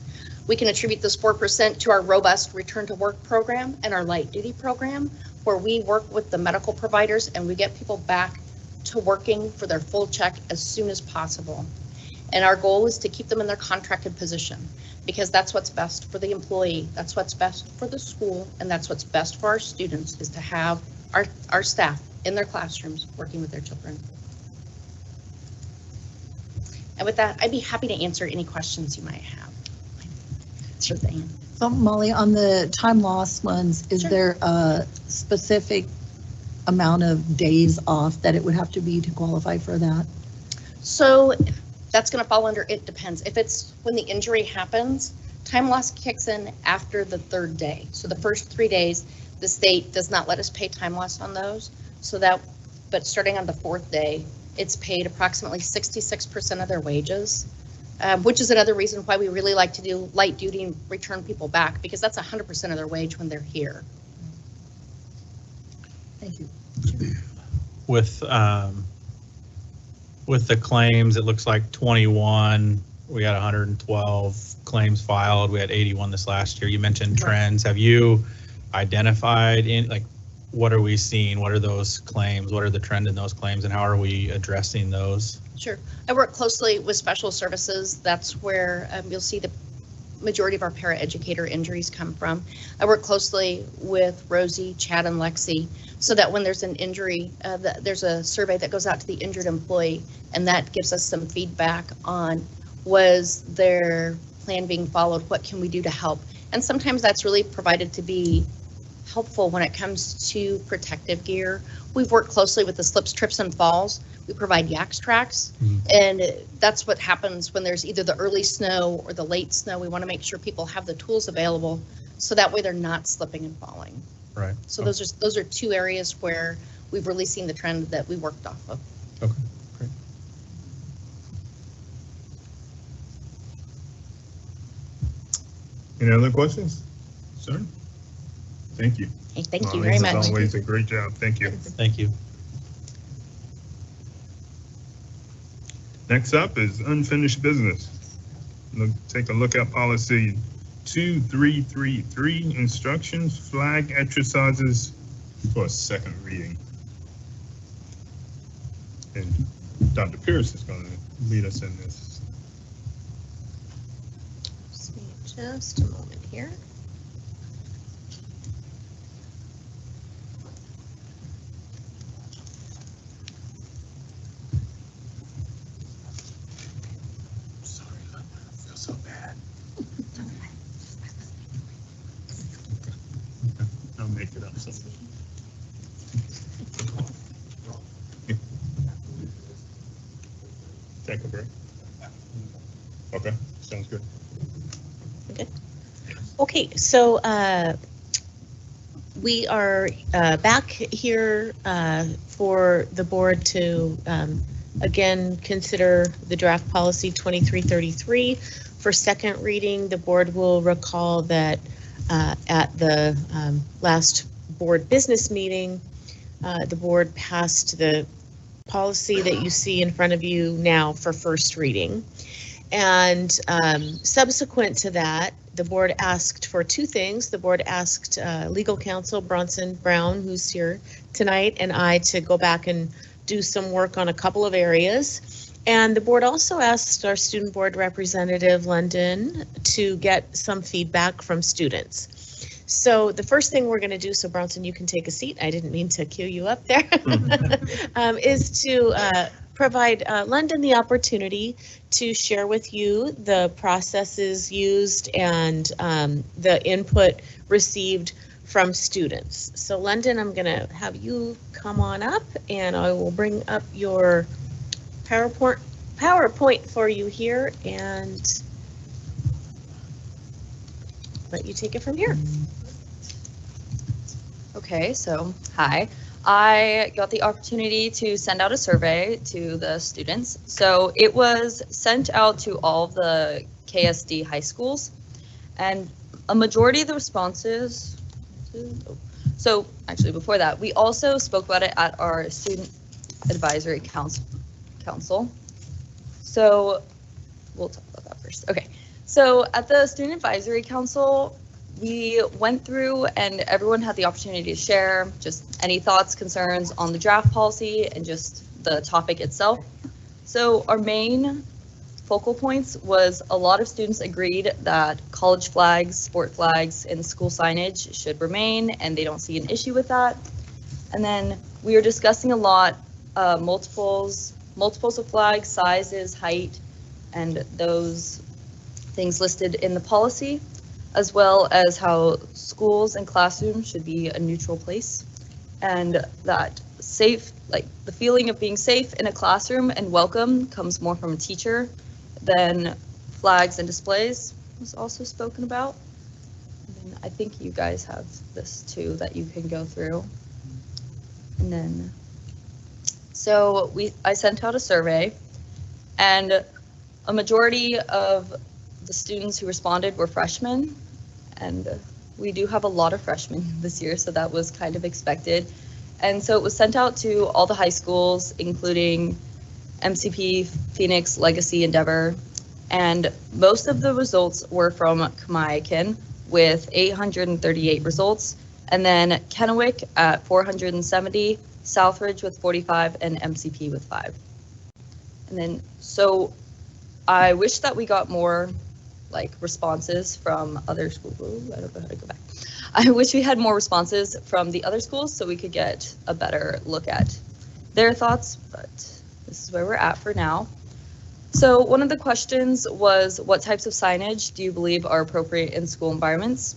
We can attribute this 4% to our robust return to work program and our light duty program, where we work with the medical providers and we get people back to working for their full check as soon as possible. And our goal is to keep them in their contracted position, because that's what's best for the employee, that's what's best for the school, and that's what's best for our students, is to have our staff in their classrooms working with their children. And with that, I'd be happy to answer any questions you might have. Sure thing. So Molly, on the time loss ones, is there a specific amount of days off that it would have to be to qualify for that? So that's going to fall under it depends. If it's when the injury happens, time loss kicks in after the 3rd day. So the first 3 days, the state does not let us pay time loss on those. So that, but starting on the 4th day, it's paid approximately 66% of their wages. Which is another reason why we really like to do light duty and return people back, because that's 100% of their wage when they're here. Thank you. With the claims, it looks like 21, we had 112 claims filed. We had 81 this last year. You mentioned trends. Have you identified what are we seeing? What are those claims? What are the trend in those claims, and how are we addressing those? Sure. I work closely with special services. That's where you'll see the majority of our paraeducator injuries come from. I work closely with Rosie, Chad, and Lexi, so that when there's an injury, there's a survey that goes out to the injured employee, and that gives us some feedback on, was their plan being followed? What can we do to help? And sometimes that's really provided to be helpful when it comes to protective gear. We've worked closely with the slips, trips, and falls. We provide yaks tracks, and that's what happens when there's either the early snow or the late snow. We want to make sure people have the tools available, so that way they're not slipping and falling. Right. So those are two areas where we've really seen the trend that we worked off of. Okay, great. Any other questions? Sir? Thank you. Hey, thank you Marlene, very as much. always, a great job. Thank you. Thank you. Next up is unfinished business. Take a look at policy 2333, instructions, flag exercises for a second reading. And Dr. Pierce is going to lead us in this. Just a moment here. So bad. I'll make it up someday. Take a break. Okay, sounds good. Okay, so we are back here for the board to again consider the draft policy 2333 for second reading. The board will recall that at the last board business meeting, the board passed the policy that you see in front of you now for first reading. And subsequent to that, the board asked for two things. The board asked legal counsel Bronson Brown, who's here tonight, and I to go back and do some work on a couple of areas. And the board also asked our student board representative, London, to get some feedback from students. So the first thing we're going to do, so Bronson, you can take a seat. I didn't mean to cue you up there, is to provide London the opportunity to share with you the processes used and the input received from students. So London, I'm going to have you come on up and I will bring up your PowerPoint for you here and let you take it from here. Okay, so hi. I got the opportunity to send out a survey to the students. So it was sent out to all of the KSD high schools, and a majority of the responses, so actually before that, we also spoke about it at our student advisory council. So we'll talk about that first. Okay, so at the student advisory council, we went through and everyone had the opportunity to share just any thoughts, concerns on the draft policy and just the topic itself. So our main focal points was a lot of students agreed that college flags, sport flags, and school signage should remain, and they don't see an issue with that. And then we were discussing a lot, multiples of flags, sizes, height, and those things listed in the policy, as well as how schools and classrooms should be a neutral place, and that safe, like the feeling of being safe in a classroom and welcome comes more from a teacher than flags and displays was also spoken about. And then I think you guys have this too that you can go through. And then, so I sent out a survey, and a majority of the students who responded were freshmen, and we do have a lot of freshmen this year, so that was kind of expected. And so it was sent out to all the high schools, including MCP, Phoenix, Legacy, Endeavor, and most of the results were from Kennewick with 838 results, and then Kennewick at 470, Southridge with 45, and MCP with 5. And then, so I wish that we got more like responses from other schools. Ooh, I don't know how to go back. I wish we had more responses from the other schools so we could get a better look at their thoughts, but this is where we're at for now. So one of the questions was, what types of signage do you believe are appropriate in school environments?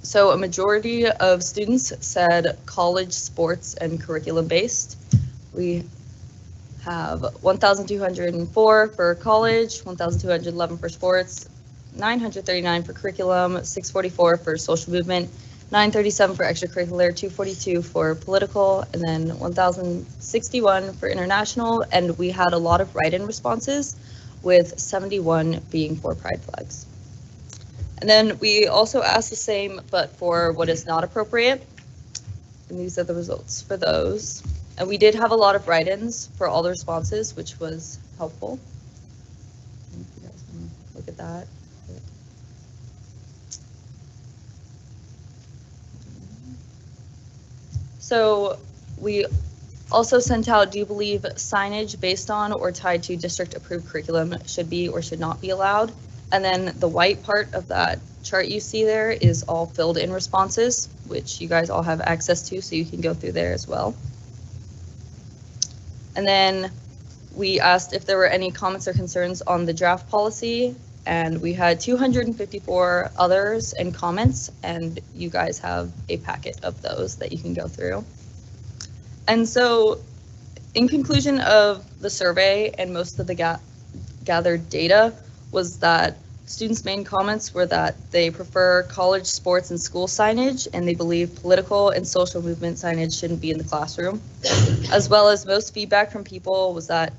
So a majority of students said college sports and curriculum based. We have 1,204 for college, 1,211 for sports, 939 for curriculum, 644 for social movement, 937 for extracurricular, 242 for political, and then 1,061 for international. And we had a lot of write-in responses, with 71 being for pride flags. And then we also asked the same, but for what is not appropriate. And these are the results for those. And we did have a lot of write-ins for all the responses, which was helpful. If you guys want to look at that. So we also sent out, do you believe signage based on or tied to district approved curriculum should be or should not be allowed? And then the white part of that chart you see there is all filled in responses, which you guys all have access to, so you can go through there as well. And then we asked if there were any comments or concerns on the draft policy, and we had 254 others and comments, and you guys have a packet of those that you can go through. And so in conclusion of the survey and most of the gathered data was that students' main comments were that they prefer college sports and school signage, and they believe political and social movement signage shouldn't be in the classroom. As well as most feedback from people was that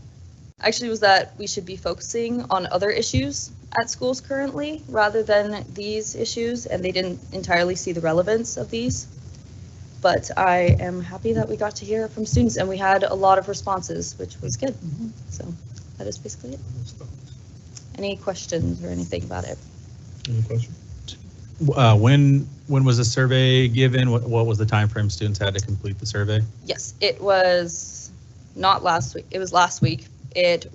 we should be focusing on other issues at schools currently rather than these issues, and they didn't entirely see the relevance of these. But I am happy that we got to hear from students, and we had a lot of responses, which was good. So that is basically it. Any questions or anything about it? Any questions? When was the survey given? What was the time frame students had to complete the survey? Yes, it was not last week. It was last week. It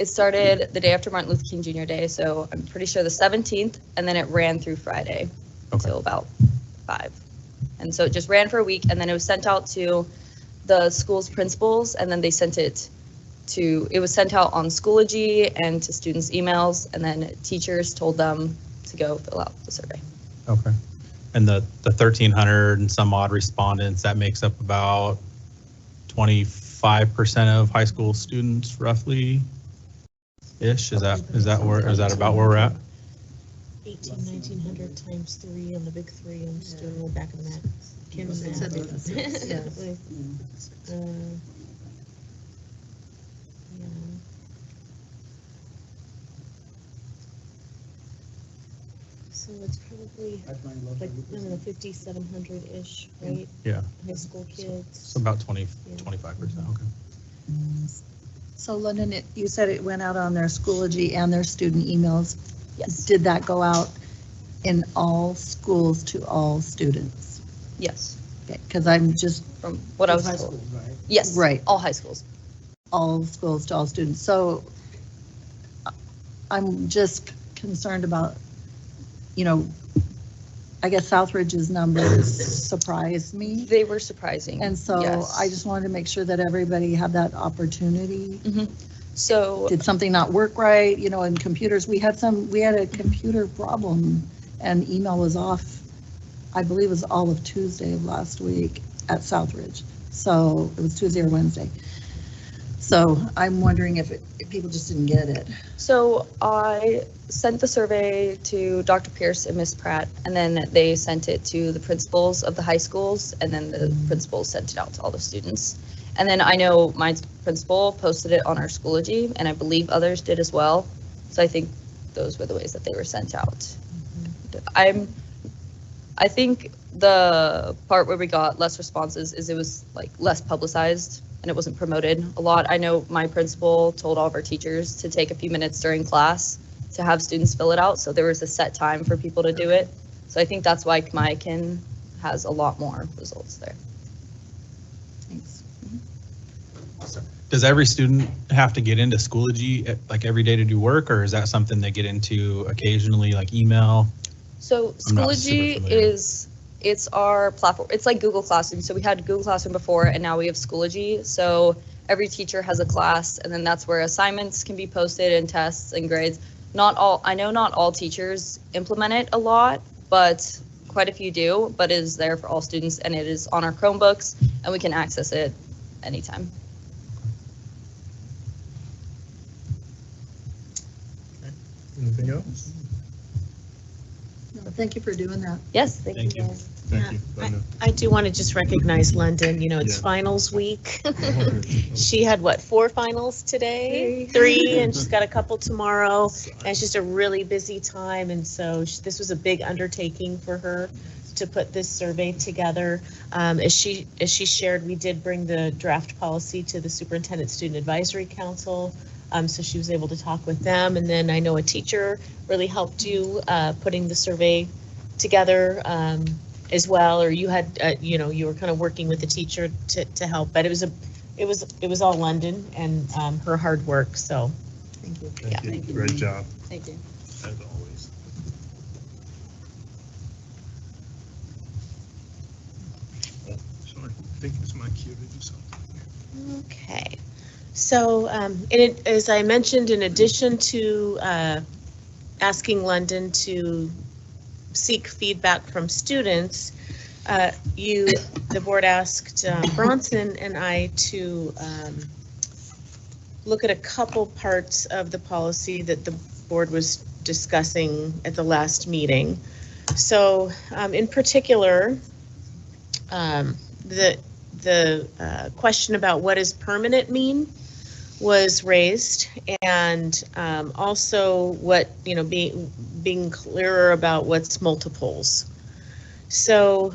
started the day after Martin Luther King Jr. Day, so I'm pretty sure the 17th, and then it ran through Friday until about 5. And so it just ran for a week, and then it was sent out to the school's principals, and then they sent it was sent out on Schoology and to students' emails, and then teachers told them to go fill out the survey. Okay. And the 1,300 and some odd respondents, that makes up about 25% of high school students, roughly ish. Is that about where we're at? 1,900 times 3 on the big 3. I'm just doing a little back of the mat. So it's probably like 5,700-ish, right? Yeah. High school kids. So about 25%. Okay. So London, you said it went out on their Schoology and their student emails. Yes. Did that go out in all schools to all students? Yes. Okay, because I'm just. From what I was high told. schools, right? Yes. Right. All high schools. All schools to all students. So I'm just concerned about, I guess Southridge's numbers surprised me. They were surprising. And so yes. I just wanted to make sure that everybody had that opportunity. So did something not work right? In computers, we had a computer problem and email was off. I believe it was all of Tuesday of last week at Southridge. So it was Tuesday or Wednesday. So I'm wondering if people just didn't get it. So I sent the survey to Dr. Pierce and Miss Pratt, and then they sent it to the principals of the high schools, and then the principals sent it out to all the students. And then I know my principal posted it on our Schoology, and I believe others did as well. So I think those were the ways that they were sent out. I think the part where we got less responses is it was like less publicized and it wasn't promoted a lot. I know my principal told all of our teachers to take a few minutes during class to have students fill it out. So there was a set time for people to do it. So I think that's why Kennewick has a lot more results there. Thanks. Does every student have to get into Schoology like every day to do work, or is that something they get into occasionally, like email? So Schoology it's our platform. It's like Google Classroom. So we had Google Classroom before, and now we have Schoology. So every teacher has a class, and then that's where assignments can be posted and tests and grades. I know not all teachers implement it a lot, but quite a few do, but it is there for all students, and it is on our Chromebooks, and we can access it anytime. Anything else? No, thank you for doing that. Yes, Thank you. Thank you. I do want to just recognize London, you know, it's Yeah. finals week. She had what, 4 finals today? 3, and she's got a couple tomorrow. And it's just a really busy time, and so this was a big undertaking for her to put this survey together. As she shared, we did bring the draft policy to the Superintendent Student Advisory Council. So she was able to talk with them, and then I know a teacher really helped you putting the survey together as well, or you had, you know, you were kind of working with the teacher to help, but it was all London and her hard work. So thank you. Thank you. Great job. Thank you. As always. Oh, sorry. I think it's my cue to do something. Okay. So as I mentioned, in addition to asking London to seek feedback from students, the board asked Bronson and I to look at a couple parts of the policy that the board was discussing at the last meeting. So in particular, the question about what does permanent mean was raised, and also what, you know, being clearer about what's multiples. So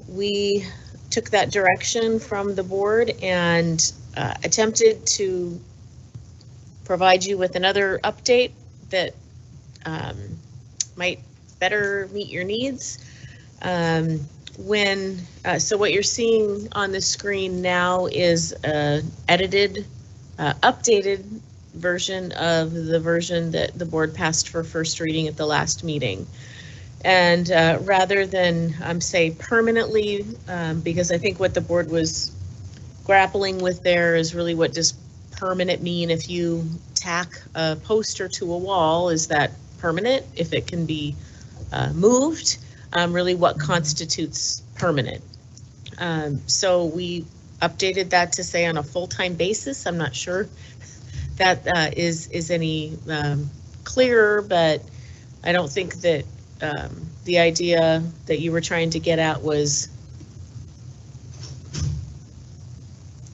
we took that direction from the board and attempted to provide you with another update that might better meet your needs. So what you're seeing on the screen now is an edited, updated version of the version that the board passed for first reading at the last meeting. And rather than say permanently, because I think what the board was grappling with there is really, what does permanent mean? If you tack a poster to a wall, is that permanent? If it can be moved, really what constitutes permanent? So we updated that to say on a full-time basis. I'm not sure that is any clearer, but I don't think that the idea that you were trying to get at was,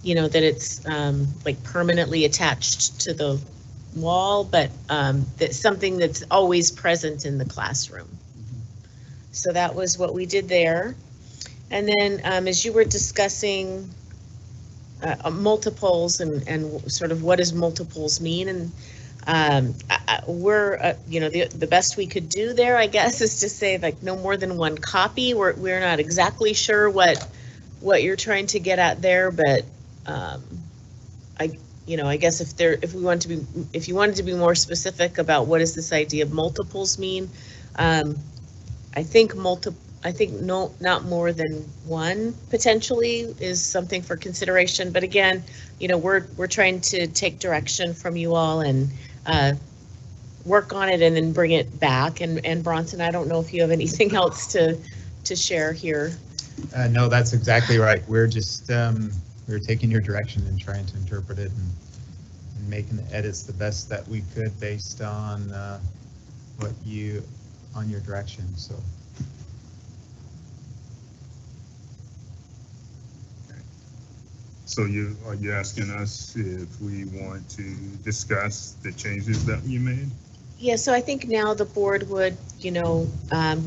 you know, that it's like permanently attached to the wall, but that's something that's always present in the classroom. So that was what we did there. And then as you were discussing multiples and sort of what does multiples mean, and we're, you know, the best we could do there, I guess, is to say like no more than one copy. We're not exactly sure what you're trying to get at there, but I guess if you wanted to be more specific about what does this idea of multiples mean, I think not more than one potentially is something for consideration. But again, you know, we're trying to take direction from you all and work on it and then bring it back. And Bronson, I don't know if you have anything else to share here. No, that's exactly right. We're just we're taking your direction and trying to interpret it and making the edits the best that we could based on on your direction. So. So are you asking us if we want to discuss the changes that you made? Yeah, so I think now the board would, you know,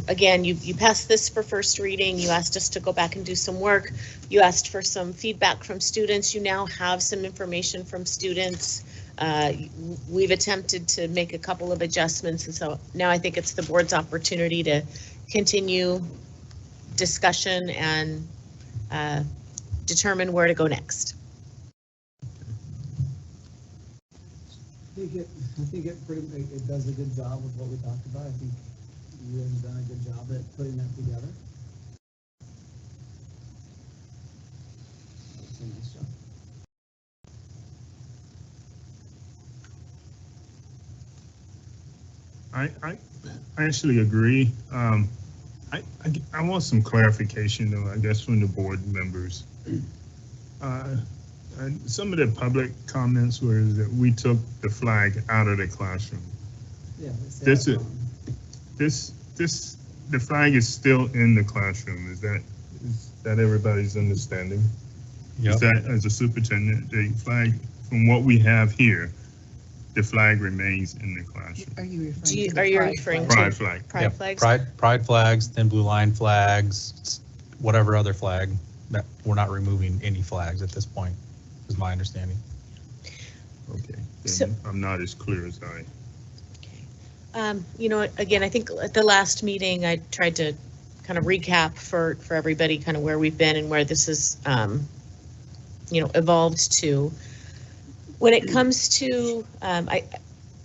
again, you passed this for first reading. You asked us to go back and do some work. You asked for some feedback from students. You now have some information from students. We've attempted to make a couple of adjustments, and so now I think it's the board's opportunity to continue discussion and determine where to go next. I think it does a good job of what we talked about. I think you have done a good job at putting that together. It's a nice job. I actually agree. I want some clarification, though, I guess, from the board members. Some of the public comments were that we took the flag out of the classroom. Yeah, The flag is still in the classroom. Is that everybody's understanding? Yep. Is that, as a superintendent, the flag, from what we have here, the flag remains in the classroom? Are you referring to Pride flag? Pride flags? Pride flags, thin blue line flags, whatever other flag, that we're not removing any flags at this point, is my understanding. Okay, then I'm not as clear as You know, again, I think at the last meeting, I tried to kind of recap for everybody kind of where we've been and where this is, you know, evolved to. When it comes to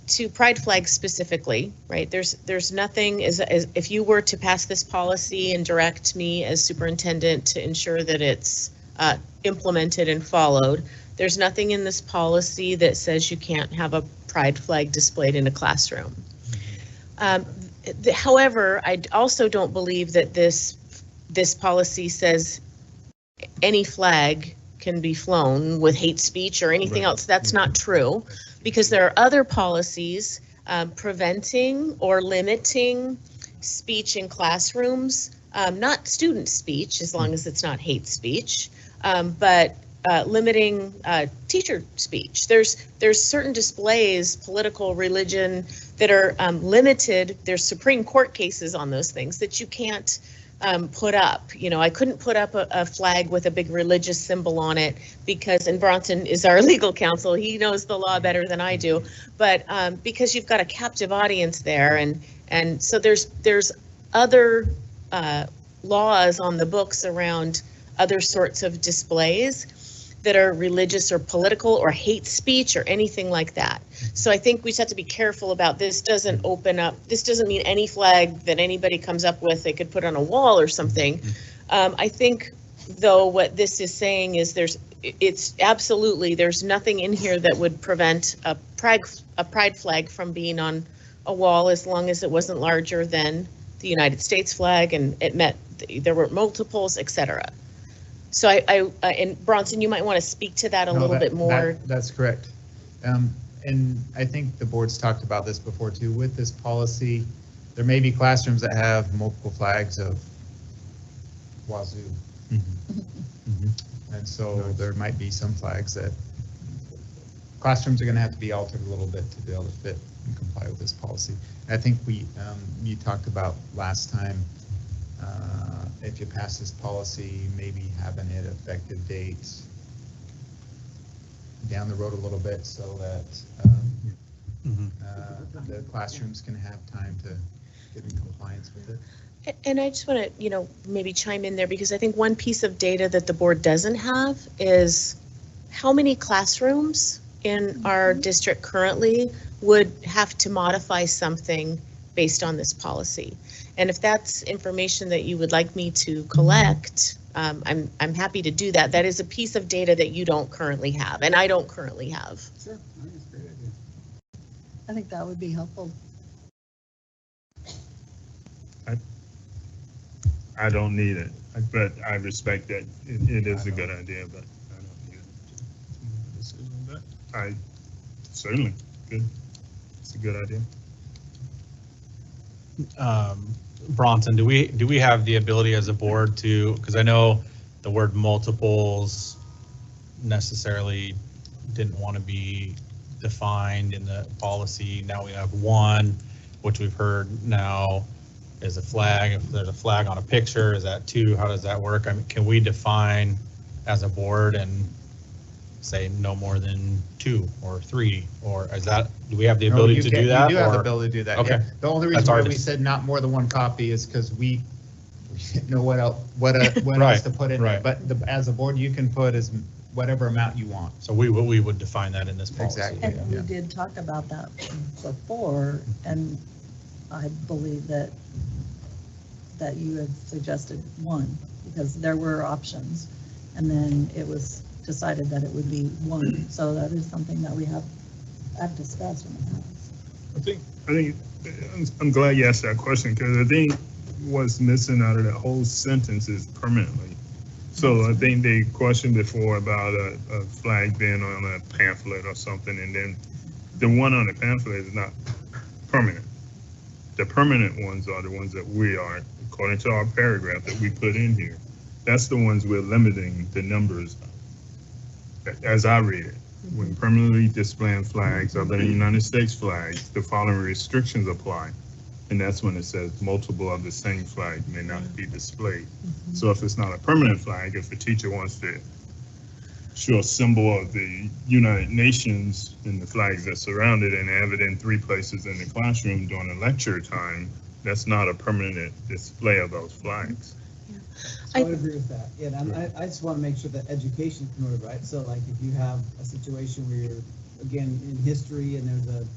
to pride flags specifically, right? There's nothing as if you were to pass this policy and direct me as superintendent to ensure that it's implemented and followed. There's nothing in this policy that says you can't have a pride flag displayed in a classroom. However, I also don't believe that this policy says any flag can be flown with hate speech or anything else. That's not true, because there are other policies preventing or limiting speech in classrooms, not student speech, as long as it's not hate speech, but limiting teacher speech. There's certain displays, political, religion, that are limited. There's Supreme Court cases on those things that you can't put up. You know, I couldn't put up a flag with a big religious symbol on it because, and Bronson is our legal counsel, he knows the law better than I do, but because you've got a captive audience there, and so there's other laws on the books around other sorts of displays that are religious or political or hate speech or anything like that. So I think we just have to be careful about this. Doesn't open up, this doesn't mean any flag that anybody comes up with they could put on a wall or something. I think though what this is saying is it's absolutely, there's nothing in here that would prevent a pride flag from being on a wall as long as it wasn't larger than the United States flag and it met, there were multiples, etc. So and Bronson, you might want to speak to that a little bit more. That's correct. And I think the board's talked about this before too. With this policy, there may be classrooms that have multiple flags of Wazoo. And so there might be some flags that classrooms are going to have to be altered a little bit to be able to fit and comply with this policy. And I think you talked about last time, if you pass this policy, maybe having it effective dates down the road a little bit so that the classrooms can have time to get in compliance with it. And I just want to, maybe chime in there because I think one piece of data that the board doesn't have is how many classrooms in our district currently would have to modify something based on this policy. And if that's information that you would like me to collect, I'm happy to do that. That is a piece of data that you don't currently have, and I don't currently have. Sure, I think it's a great idea. I think that would be helpful. I don't need it, but I respect that it is a good idea, but I don't need it. But I certainly good. It's a good idea. Bronson, do we have the ability as a board to, because I know the word multiples necessarily didn't want to be defined in the policy. Now we have one, which we've heard now is a flag. If there's a flag on a picture, is that two? How does that work? I mean, can we define as a board and say no more than 2 or 3, or is that, do we have the ability to do that? You do have the ability to do that. Okay. Yeah. The only reason why we said not more than one copy is because we didn't know what else to put in there. But as a board, you can put as whatever amount you want. So we would define that in this policy. Exactly. And we did talk about that before, and I believe that you had suggested 1 because there were options, and then it was decided that it would be 1. So that is something that we have discussed in the past. I think I'm glad you asked that question because I think what's missing out of that whole sentence is permanently. So I think they questioned before about a flag being on a pamphlet or something, and then the one on the pamphlet is not permanent. The permanent ones are the ones that we are, according to our paragraph that we put in here. That's the ones we're limiting the numbers, as I read it. When permanently displaying flags other than United States flags, the following restrictions apply. And that's when it says multiple of the same flag may not be displayed. So if it's not a permanent flag, if a teacher wants to show a symbol of the United Nations and the flags that surround it and have it in 3 places in the classroom during a lecture time, that's not a permanent display of those flags. I would agree with that. Yeah, and I just want to make sure that education is promoted, right? So like if you have a situation where you're, again, in history and there's a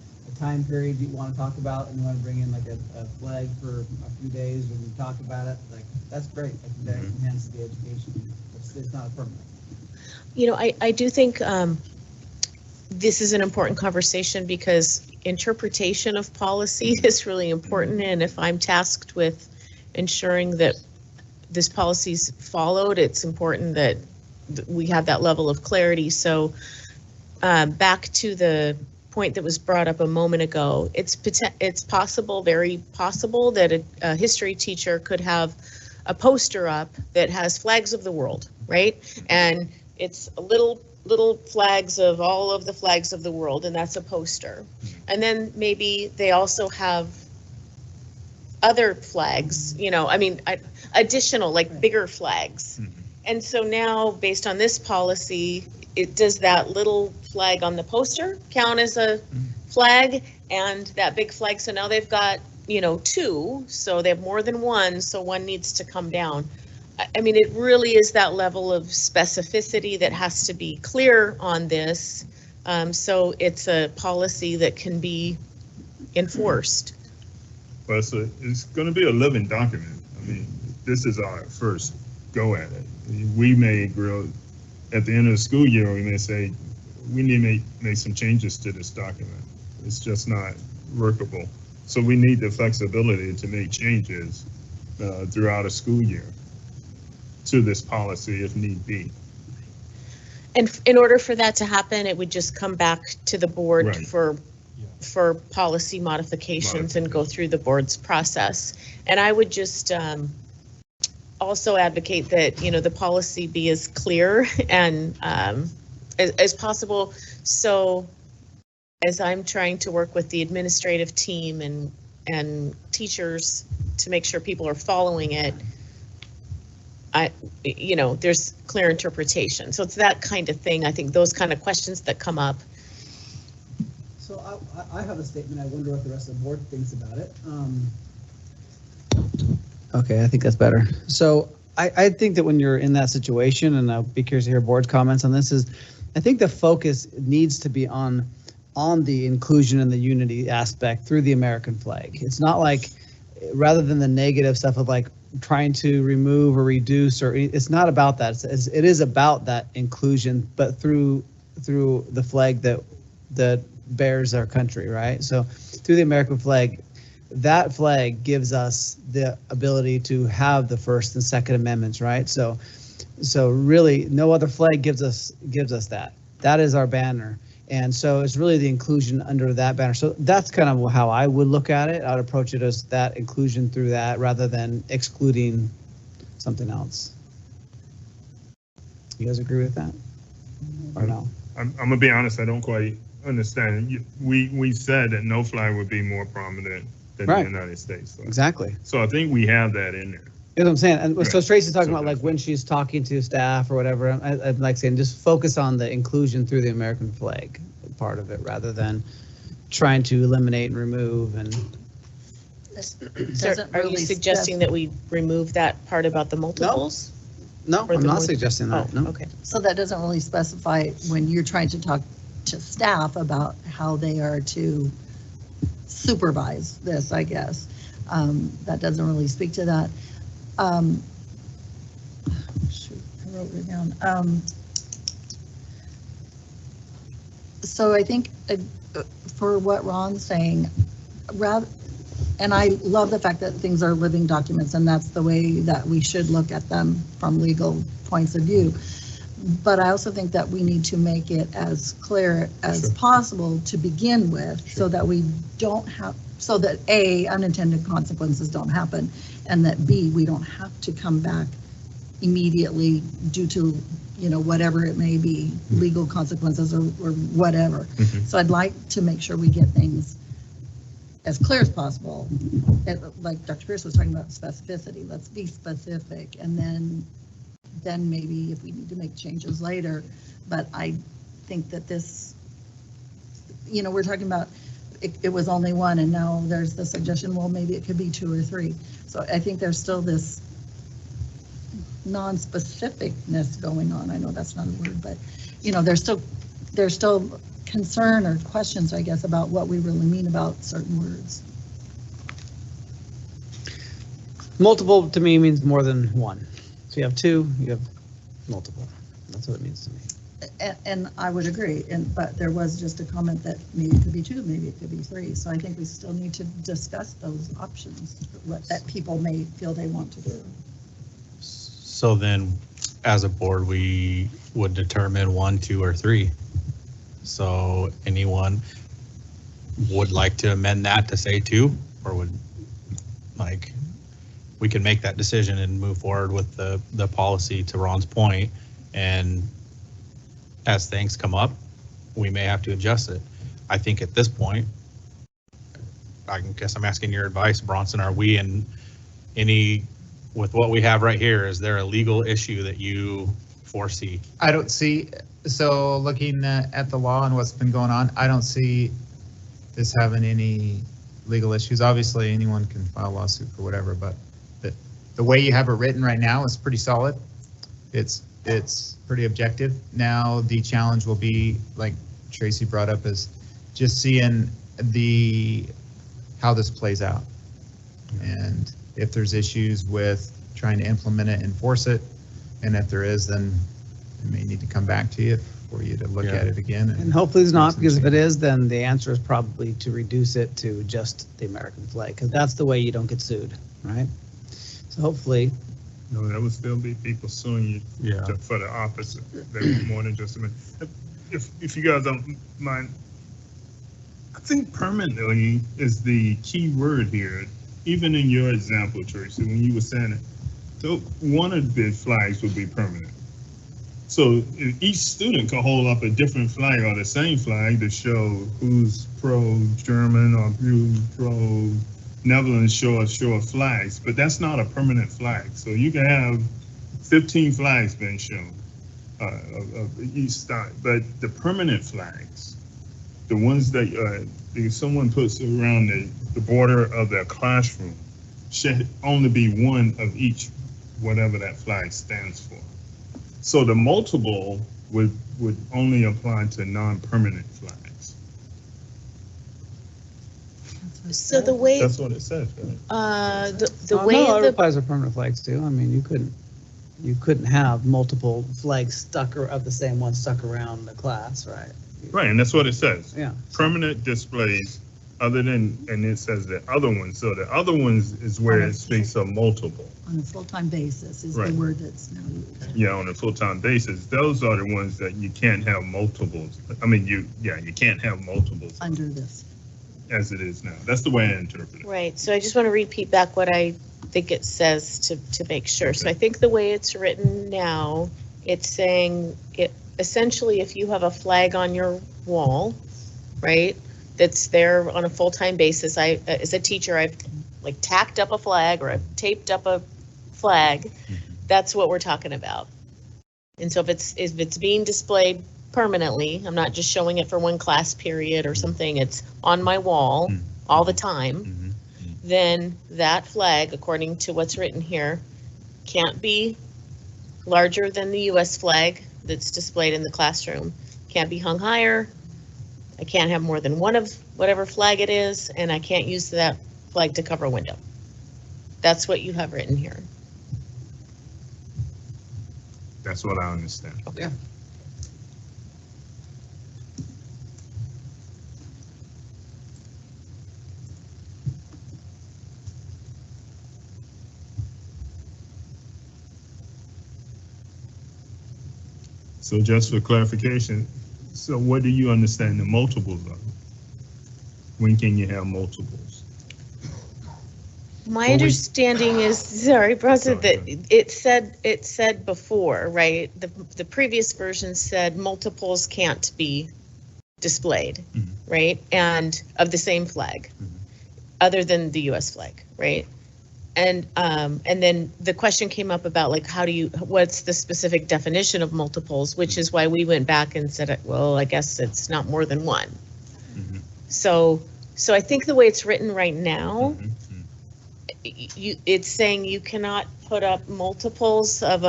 time period you want to talk about and you want to bring in like a flag for a few days when you talk about it, like that's great. I think that enhances the education. It's not a permanent. You know, I do think this is an important conversation because interpretation of policy is really important. And if I'm tasked with ensuring that this policy is followed, it's important that we have that level of clarity. So back to the point that was brought up a moment ago, it's possible, very possible, that a history teacher could have a poster up that has flags of the world, right? And it's little flags of all of the flags of the world, and that's a poster. And then maybe they also have other flags, you know, I mean, additional, like bigger flags. And so now, based on this policy, does that little flag on the poster count as a flag and that big flag? So now they've got, you know, 2, so they have more than one, so one needs to come down. I mean, it really is that level of specificity that has to be clear on this. So it's a policy that can be enforced. Well, so it's going to be a living document. I mean, this is our first go at it. We may grow at the end of the school year. We may say we need to make some changes to this document. It's just not workable. So we need the flexibility to make changes throughout a school year to this policy if need be. And in order for that to happen, it would just come back to the board for policy modifications and go through the board's process. And I would just also advocate that, you know, the policy be as clear and as possible. So as I'm trying to work with the administrative team and teachers to make sure people are following it, you know, there's clear interpretation. So it's that kind of thing. I think those kind of questions that come up. So I have a statement. I wonder what the rest of the board thinks about it. Okay, I think that's better. So I think that when you're in that situation, and I'll be curious to hear board's comments on this, is I think the focus needs to be on the inclusion and the unity aspect through the American flag. It's not like, rather than the negative stuff of like trying to remove or reduce, or it's not about that. It is about that inclusion, but through the flag that bears our country, right? So through the American flag, that flag gives us the ability to have the First and Second Amendments, right? So really no other flag gives us that. That is our banner. And so it's really the inclusion under that banner. So that's kind of how I would look at it. I'd approach it as that inclusion through that rather than excluding something else. You guys agree with that? Or no? I'm gonna be honest, I don't quite understand. We said that no flag would be more prominent than the United States flag. Exactly. So I think we have that in there. You know what I'm saying? And so Tracy's talking about like when she's talking to staff or whatever, I'd like saying just focus on the inclusion through the American flag part of it rather than trying to eliminate and remove. And are you suggesting that we remove that part about the multiples? No, I'm not suggesting that. No. Okay. So that doesn't really specify when you're trying to talk to staff about how they are to supervise this, I guess. That doesn't really speak to that. Shoot, I wrote it down. So I think for what Ron's saying, rather And I love the fact that things are living documents, and that's the way that we should look at them from legal points of view. But I also think that we need to make it as clear as possible to begin with, so that we don't have, so that A, unintended consequences don't happen, and that B, we don't have to come back immediately due to, you know, whatever it may be, legal consequences or whatever. So I'd like to make sure we get things as clear as possible. Like Dr. Pierce was talking about specificity, let's be specific, and then maybe if we need to make changes later. But I think that this, you know, we're talking about, it was only one, and now there's the suggestion, well, maybe it could be 2 or 3. So I think there's still this non-specificness going on. I know that's not a word, but, you know, there's still concern or questions, I guess, about what we really mean about certain words. Multiple to me means more than one. So you have 2, you have multiple. That's what it means to me. And I would agree, but there was just a comment that maybe it could be 2, maybe it could be 3. So I think we still need to discuss those options, that people may feel they want to do. So then, as a board, we would determine 1, 2, or 3. So anyone would like to amend that to say 2, or would, like, we can make that decision and move forward with the policy, to Ron's point, and as things come up, we may have to adjust it. I think at this point, I guess I'm asking your advice, Bronson, are we in any, with what we have right here, is there a legal issue that you foresee? I don't see, so looking at the law and what's been going on, I don't see this having any legal issues. Obviously, anyone can file a lawsuit for whatever, but the way you have it written right now is pretty solid. It's pretty objective. Now the challenge will be, like Tracy brought up, is just seeing how this plays out. And if there's issues with trying to implement it, enforce it, and if there is, then it may need to come back to you for you to look at it again. And hopefully it's not, because if it is, then the answer is probably to reduce it to just the American flag, because that's the way you don't get sued, right? So hopefully. No, there will still be people suing you for the opposite. There's more than just a minute. If you guys don't mind, I think permanently is the key word here. Even in your example, Tracy, when you were saying it, so one of the flags would be permanent. So each student can hold up a different flag or the same flag to show who's pro-German or who's pro-Netherlands, show flags, but that's not a permanent flag. So you can have 15 flags being shown of each side, but the permanent flags, the ones that someone puts around the border of their classroom, should only be one of each, whatever that flag stands for. So the multiple would only apply to non-permanent flags. So the way that's what it says, right? the way no, it the applies to permanent flags too. I mean, you couldn't have multiple flags stuck, or of the same one stuck around the class, right? Right, and that's what it says. Yeah. Permanent displays, other than, and it says the other ones. So the other ones is where it speaks of multiple. On a full-time basis is the word that's now used. Yeah, on a full-time basis, those are the ones that you can't have multiples. I mean, you can't have multiples under this, as it is now. That's the way I interpret it. Right, so I just want to repeat back what I think it says to make sure. So I think the way it's written now, it's saying it essentially, if you have a flag on your wall, right, that's there on a full-time basis. As a teacher, I've like tacked up a flag or I've taped up a flag. That's what we're talking about. And so if it's being displayed permanently, I'm not just showing it for one class period or something, it's on my wall all the time, then that flag, according to what's written here, can't be larger than the US flag that's displayed in the classroom, can't be hung higher, I can't have more than one of whatever flag it is, and I can't use that flag to cover a window. That's what you have written here. That's what I understand. Okay. So just for clarification, so what do you understand the multiples of? When can you have multiples? My understanding is, sorry, Bronson, that it said before, right? The previous version said multiples can't be displayed, right? And of the same flag, other than the US flag, right? And then the question came up about like, what's the specific definition of multiples, which is why we went back and said, well, I guess it's not more than one. So I think the way it's written right now, it's saying you cannot put up multiples of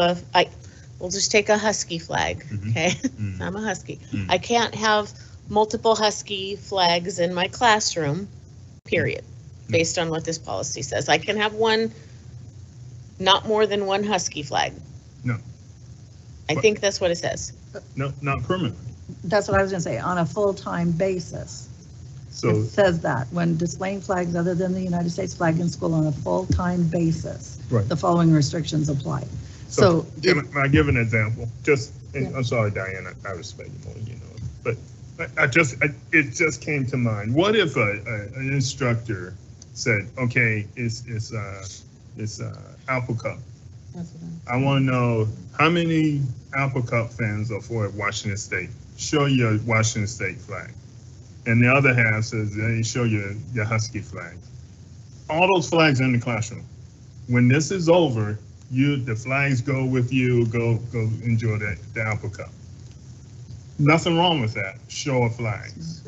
we'll just take a Husky flag, okay? I'm a Husky. I can't have multiple Husky flags in my classroom, period, based on what this policy says. I can have not more than one Husky flag. No. I think that's what it says. No, not permanently. That's what I was gonna say, on a full-time basis. So It says that, when displaying flags other than the United States flag in school on a full-time basis, right. the following restrictions apply. So can I give an example? I'm sorry, Diana, I respect you more, but it just came to mind. What if an instructor said, okay, it's Apple Cup. I want to know how many Apple Cup fans are for Washington State. Show your Washington State flag. And the other half says, hey, show your Husky flag. All those flags are in the classroom. When this is over, the flags go with you, go enjoy the Apple Cup. Nothing wrong with that, show of flags.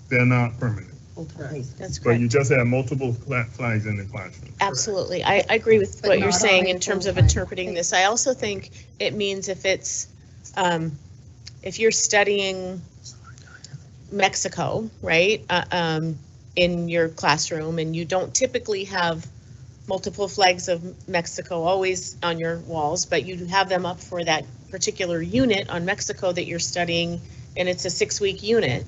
They're not permanent. That's But correct. you just have multiple flags in the classroom. Absolutely. I agree with But what you're not saying on a in terms of full-time interpreting this. I also think it means if you're studying Mexico, right, in your classroom, and you don't typically have multiple flags of Mexico always on your walls, but you have them up for that particular unit on Mexico that you're studying, and it's a 6-week unit,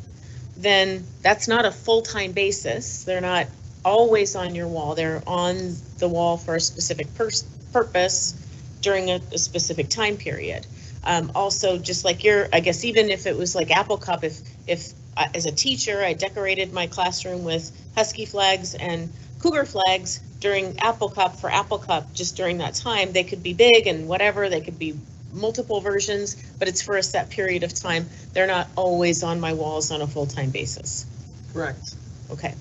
then that's not a full-time basis. They're not always on your wall. They're on the wall for a specific purpose during a specific time period. Also, just like I guess even if it was like Apple Cup, if as a teacher, I decorated my classroom with Husky flags and Cougar flags during Apple Cup for Apple Cup, just during that time, they could be big and whatever, they could be multiple versions, but it's for a set period of time. They're not always on my walls on a full-time basis. Correct. Okay,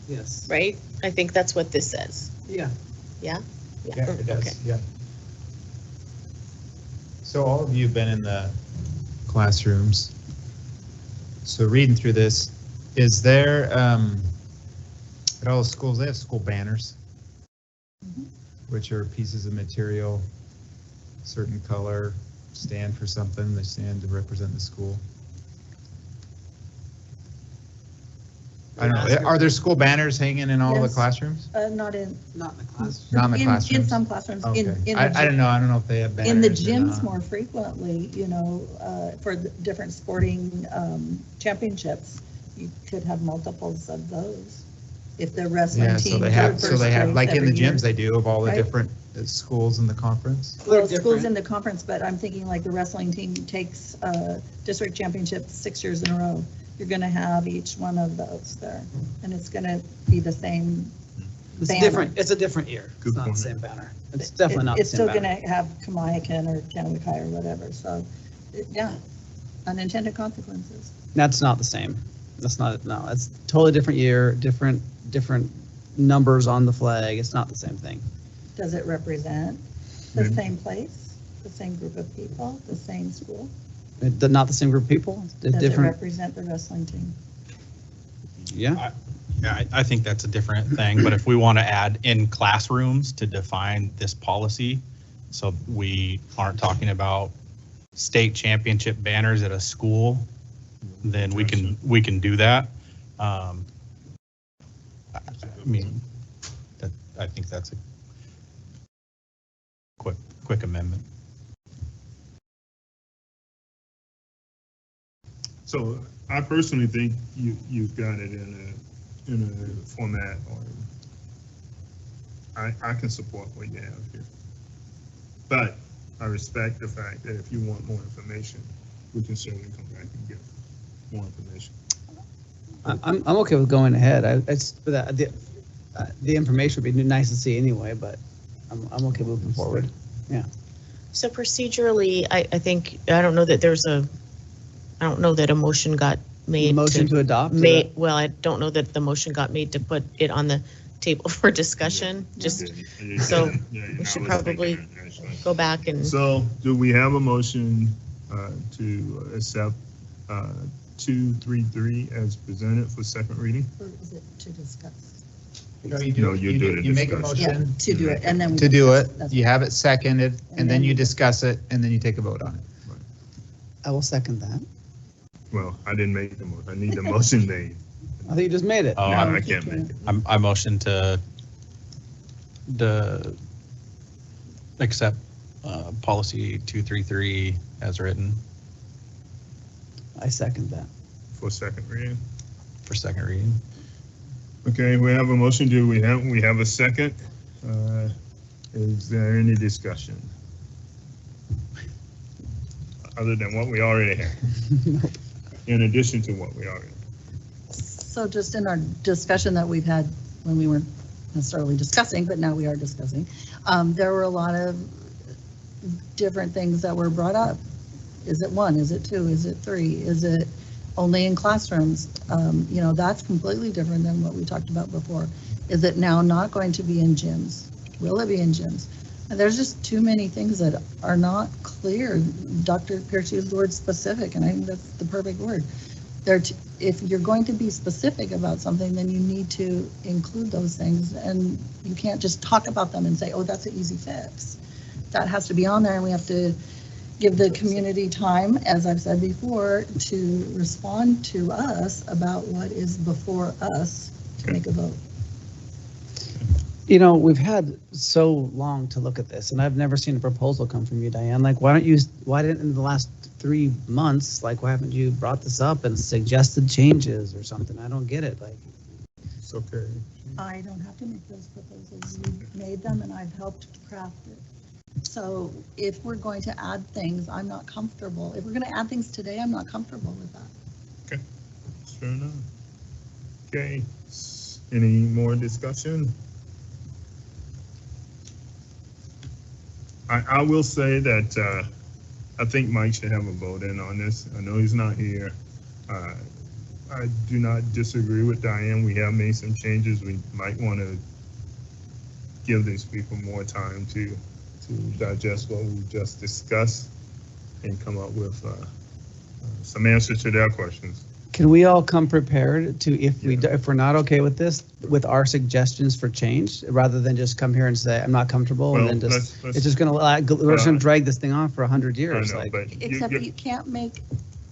Yes. right? I think that's what this says. Yeah. Yeah? Yeah, it does, Okay. yeah. So all of you have been in the classrooms. So reading through this, is there, at all the schools, they have school banners, which are pieces of material, certain color, stand for something, they stand to represent the school. I don't know, are there school banners hanging in all the Yes. classrooms? Not in Not in the classroom. Not in the In classrooms? some classrooms, Okay. in I don't know if they have banners. in the or gyms not. more frequently, for the different sporting championships, you could have multiples of those. If the wrestling Yeah, team. so they have, like in the gyms, they do of all the Right. different schools in the conference. Well, schools in the conference, but I'm thinking like the wrestling team takes district championships 6 years in a row. You're going to have each one of those there, and it's going to be the same It's banner. different. It's a different year. Good It's not the point. same banner. It's definitely not the It's same still banner. going to have Kennewick or Kennewick High or whatever, so, yeah, unintended consequences. That's not the same. That's not, no, it's totally different year, different numbers on the flag. It's not the same thing. Does it represent the same place, the same group of people, the same school? Not the same group of people. Does it Different. represent the wrestling team? Yeah. Yeah, I think that's a different thing, but if we want to add in classrooms to define this policy, so we aren't talking about state championship banners at a school, then we can do that. I mean, I think that's a quick amendment. So I personally think you've got it in a format, or I can support what you have here. But I respect the fact that if you want more information, we can certainly come back and get more information. I'm okay with going ahead. The information would be nice to see anyway, but I'm okay moving forward. Yeah. So procedurally, I think, I don't know that a motion got made. Motion to adopt? Well, I don't know that the motion got made to put it on the table for discussion, so we should probably go back and. So do we have a motion to accept 233 as presented for second reading? Or is it to discuss? No, you do it. You make a motion. Yeah, to do it, and then. To do it, you have it seconded, and then you discuss it, and then you take a vote on it. I will second that. Well, I didn't make the motion. I need the motion made. I think you just made it. Oh, No, I can't make it. I motion to accept policy 233 as written I second that. For second reading. for second reading. Okay, we have a motion. Do we have a second? Is there any discussion? Other than what we already have? In addition to what we already have? So just in our discussion that we've had when we weren't necessarily discussing, but now we are discussing, there were a lot of different things that were brought up. Is it 1? Is it 2? Is it 3? Is it only in classrooms? You know, that's completely different than what we talked about before. Is it now not going to be in gyms? Will it be in gyms? And there's just too many things that are not clear. Dr. Pierce used the word specific, and I think that's the perfect word. If you're going to be specific about something, then you need to include those things, and you can't just talk about them and say, oh, that's an easy fix. That has to be on there, and we have to give the community time, as I've said before, to respond to us about what is before us to make a vote. You know, we've had so long to look at this, and I've never seen a proposal come from you, Diane. Like, why didn't in the last 3 months, like, why haven't you brought this up and suggested changes or something? I don't get it. Like, it's okay. I don't have to make those proposals. You've made them, and I've helped craft it. So if we're going to add things, I'm not comfortable. If we're going to add things today, I'm not comfortable with that. Okay, fair enough. Okay, any more discussion? I will say that I think Mike should have a vote in on this. I know he's not here. I do not disagree with Diane. We have made some changes. We might want to give these people more time to digest what we just discussed and come up with some answers to their questions. can we all come prepared to, if we're not okay with this, with our suggestions for change, rather than just come here and say, I'm not comfortable, Well, and then just, let's- it's just gonna, we're just gonna drag this thing on for 100 years. I know, like. but Except you can't make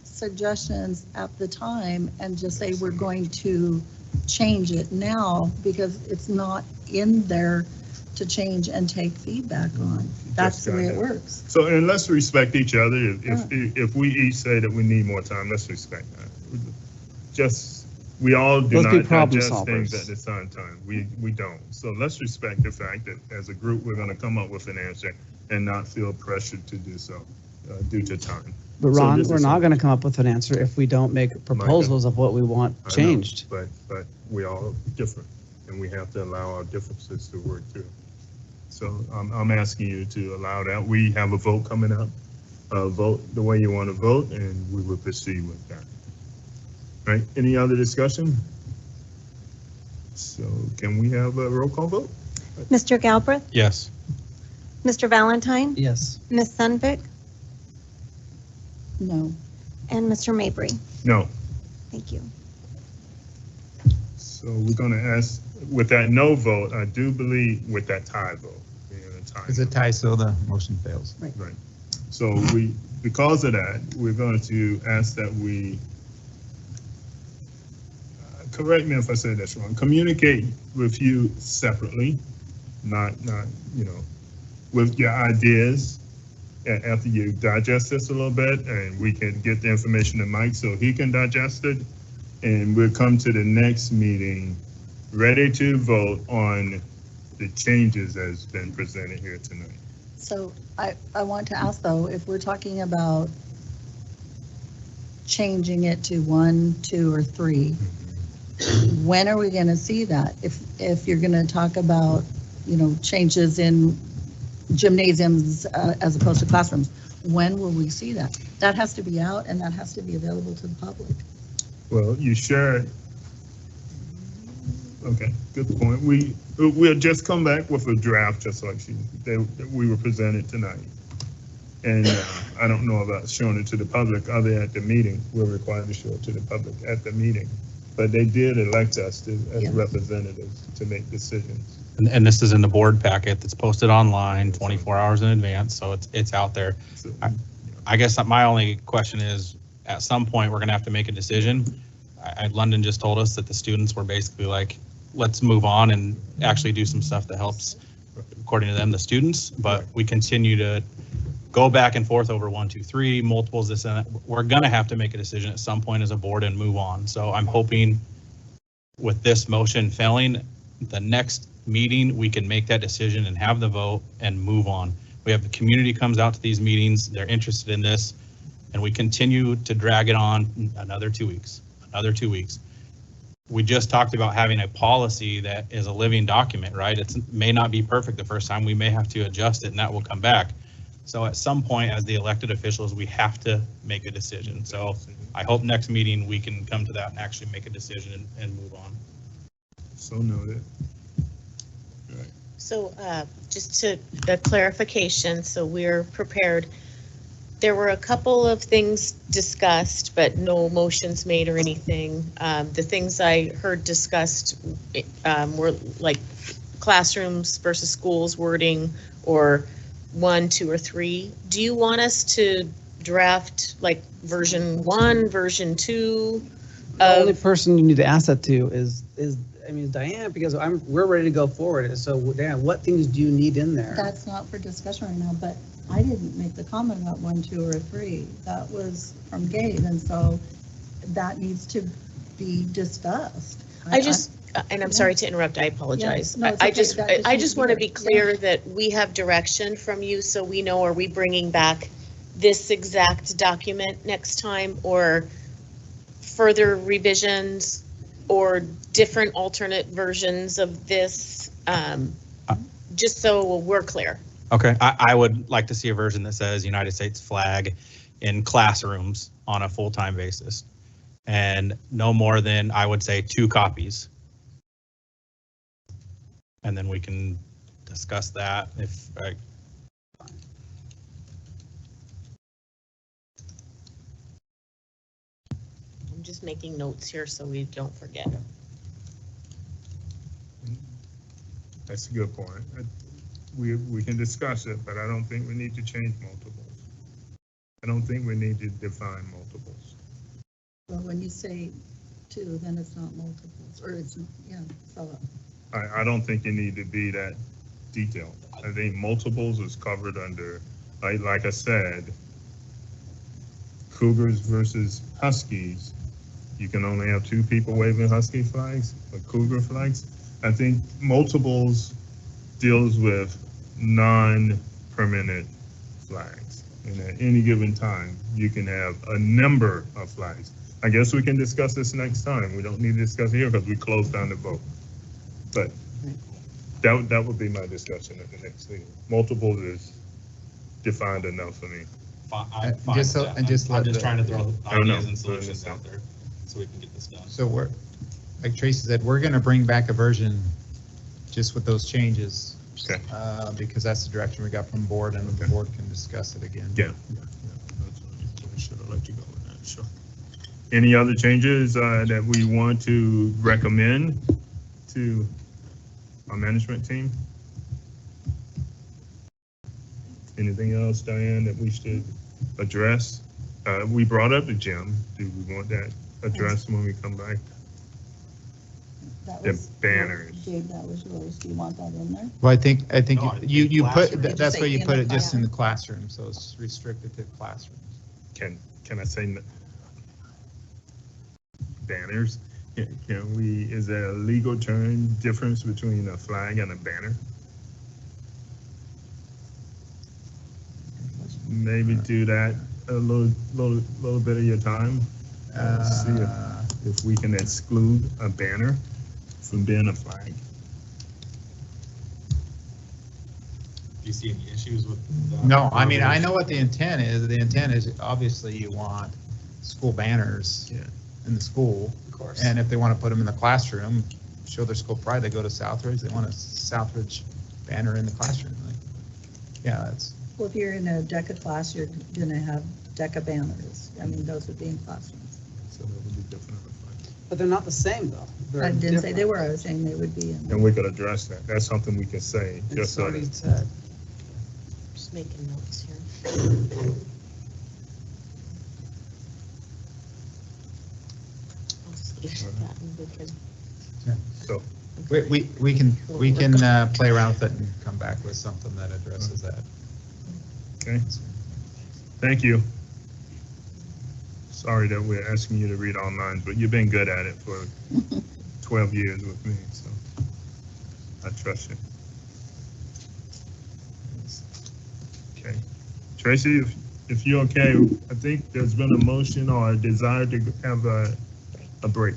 suggestions at the time and just say we're going to change it now, because it's not in there to change and take feedback on. That's the way it works. So, and let's respect each other. If we each say that we need more time, let's respect that. Just, we all do Let's be not problem digest things solvers. at the same time. We don't. So let's respect the fact that as a group, we're gonna come up with an answer and not feel pressured to do so due to time. But So Ron, this we're is- not gonna come up with an answer if we don't make proposals of what we want I know, changed. But we all different, and we have to allow our differences to work too. So I'm asking you to allow that. We have a vote coming up. Vote the way you want to vote, and we will proceed with that. Right? Any other discussion? So can we have a roll call vote? Mr. Galbraith, Yes. Mr. Valentine, Yes. Ms. Sunvik, No. and Mr. Mabry. No. Thank you. So we're going to ask, with that no vote, I do believe with that tie vote. It's a tie, so the motion fails. Right. So because of that, we're going to ask that we, correct me if I say this wrong, communicate with you separately, not, with your ideas after you digest this a little bit, and we can get the information to Mike so he can digest it. And we'll come to the next meeting ready to vote on the changes that's been presented here tonight. So I want to ask though, if we're talking about changing it to 1, 2, or 3, when are we going to see that? If you're going to talk about, changes in gymnasiums as opposed to classrooms, when will we see that? That has to be out and that has to be available to the public. Well, you shared. Okay, good point. We'll just come back with a draft, just like that we were presented tonight. And I don't know about showing it to the public other at the meeting. We're required to show it to the public at the meeting. But they did elect us as representatives to make decisions. And this is in the board packet that's posted online 24 hours in advance, so it's out there. I guess my only question is, at some point, we're going to have to make a decision. London just told us that the students were basically like, let's move on and actually do some stuff that helps, according to them, the students. But we continue to go back and forth over 1, 2, 3, multiples, this and that. We're going to have to make a decision at some point as a board and move on. So I'm hoping with this motion failing, the next meeting, we can make that decision and have the vote and move on. We have the community comes out to these meetings, they're interested in this, and we continue to drag it on another 2 weeks, another 2 weeks. We just talked about having a policy that is a living document, right? It may not be perfect the first time, we may have to adjust it and that will come back. So at some point, as the elected officials, we have to make a decision. So I hope next meeting we can come to that and actually make a decision and move on. So noted. So just to a clarification, so we're prepared. There were a couple of things discussed, but no motions made or anything. The things I heard discussed were like classrooms versus schools wording, or 1, 2, or 3. Do you want us to draft like version 1, version 2? The only person you need to ask that to is Diane, because we're ready to go forward. So Diane, what things do you need in there? That's not for discussion right now, but I didn't make the comment about 1, 2, or 3. That was from Gabe, and so that needs to be discussed. And I'm sorry to interrupt, I apologize. Yeah, no, I okay. just want to be clear that we have direction from you, so we know, are we bringing back this exact document next time, or further revisions, or different alternate versions of this, just so we're clear. Okay, I would like to see a version that says United States flag in classrooms on a full-time basis, and no more than, I would say, 2 copies. And then we can discuss that if I'm just making notes here so we don't forget. That's a good point. We can discuss it, but I don't think we need to change multiples. I don't think we need to define multiples. Well, when you say 2, then it's not multiples, or it's, so. I don't think you need to be that detailed. I think multiples is covered under, like I said, Cougars versus Huskies. You can only have 2 people waving Husky flags or Cougar flags. I think multiples deals with non-permanent flags. And at any given time, you can have a number of flags. I guess we can discuss this next time. We don't need to discuss it here because we closed down the vote. But that would be my discussion at the next meeting. Multiples is defined enough for me. I'm just trying to throw ideas and solutions out there so we can get this done. So we're, like Tracy said, we're going to bring back a version just with those changes. Okay. Because that's the direction we got from the board, and the board can discuss it again. Yeah. I should have let you go with that. Sure. Any other changes that we want to recommend to our management team? Anything else, Diane, that we should address? We brought up the gym. Do we want that addressed when we come back? The banners. Gabe, that was yours. Do you want that in there? Well, I think No, you put that's say why you in put the it just in the classroom? classroom, so it's restricted to classrooms. Can I say banners? Can we? Is there a legal term difference between a flag and a banner? maybe do that a little bit of your time. See if we can exclude a banner from being a flag. Do you see any issues with that? No, I mean, I know what the intent is. The intent is obviously you want school banners in the school. Of course. And if they want to put them in the classroom, show their school pride, they go to Southridge, they want a Southridge banner in the classroom. Like, yeah, that's. Well, if you're in a DECA class, you're going to have DECA banners. I mean, those would be in classrooms. So that would be different. But they're not the same, though. They're I didn't say they different. were, I was saying they would be in. And we could address that. That's something we can say. It's Just so already that, said. Just making notes here. I'll skip that and we can. so, We can play around with it and come back with something that addresses that. okay. Thank you. Sorry that we're asking you to read all lines, but you've been good at it for 12 years with me, so I trust you. Okay. Tracy, if you're okay, I think there's been a motion or a desire to have a break.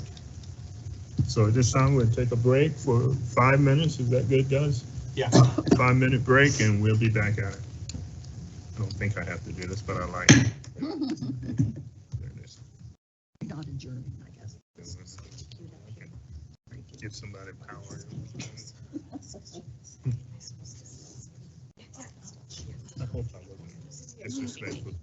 So at this time, we'll take a break for 5 minutes. Is that good, guys? Yeah. 5-minute break and we'll be back at it. I don't think I have to do this, but I like it. There it is. Not adjourning, I guess. Give somebody power. I hope I wasn't disrespectful.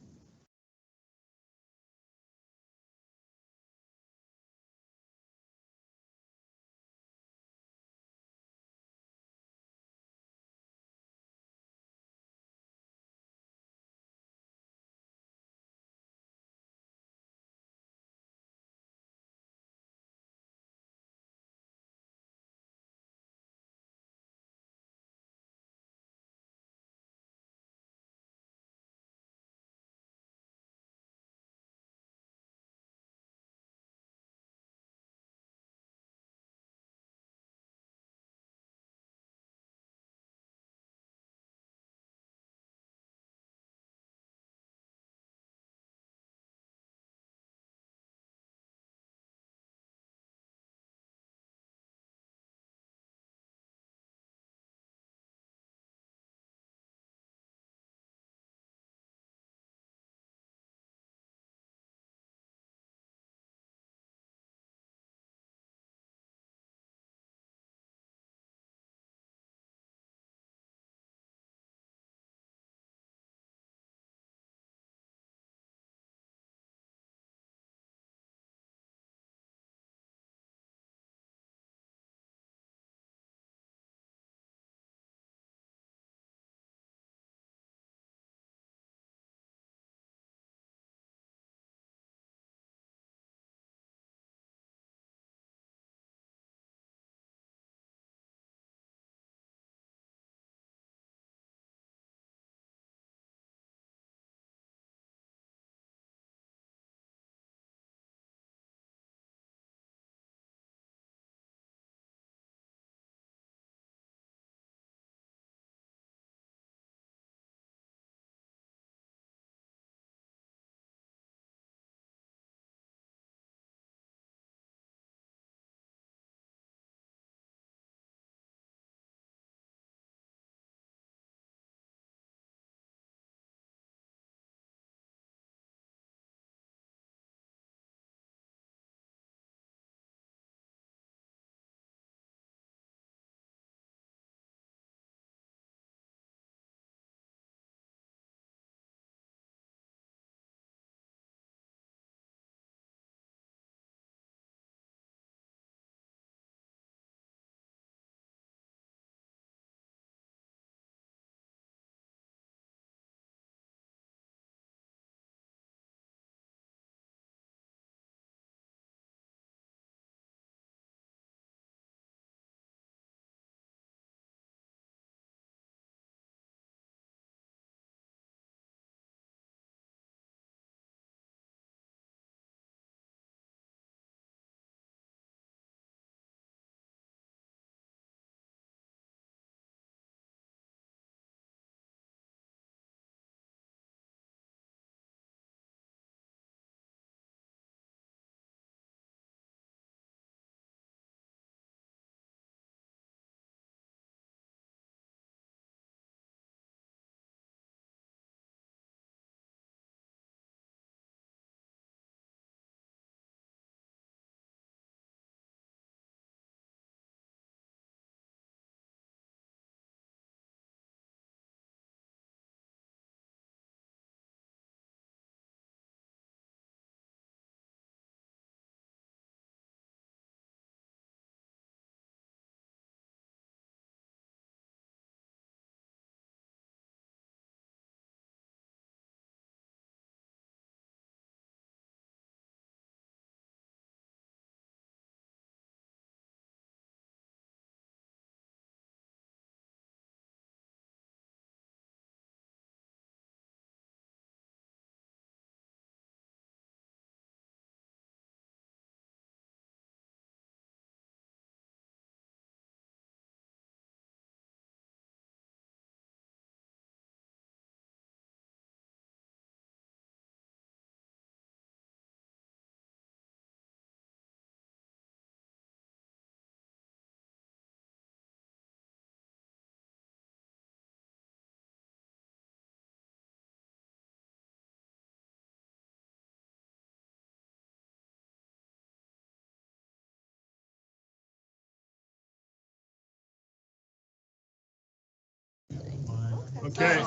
Okay.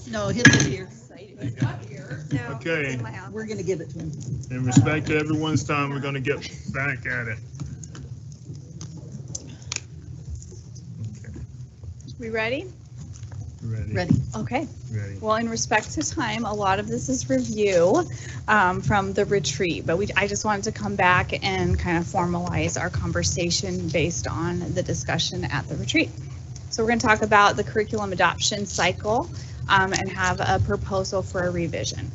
No, his is here. Okay. We're gonna give it to him. In respect to everyone's time, we're gonna get back at it. We ready? Ready. Okay. Ready. Well, in respect to time, a lot of this is review from the retreat, but I just wanted to come back and kind of formalize our conversation based on the discussion at the retreat. So we're going to talk about the curriculum adoption cycle and have a proposal for a revision.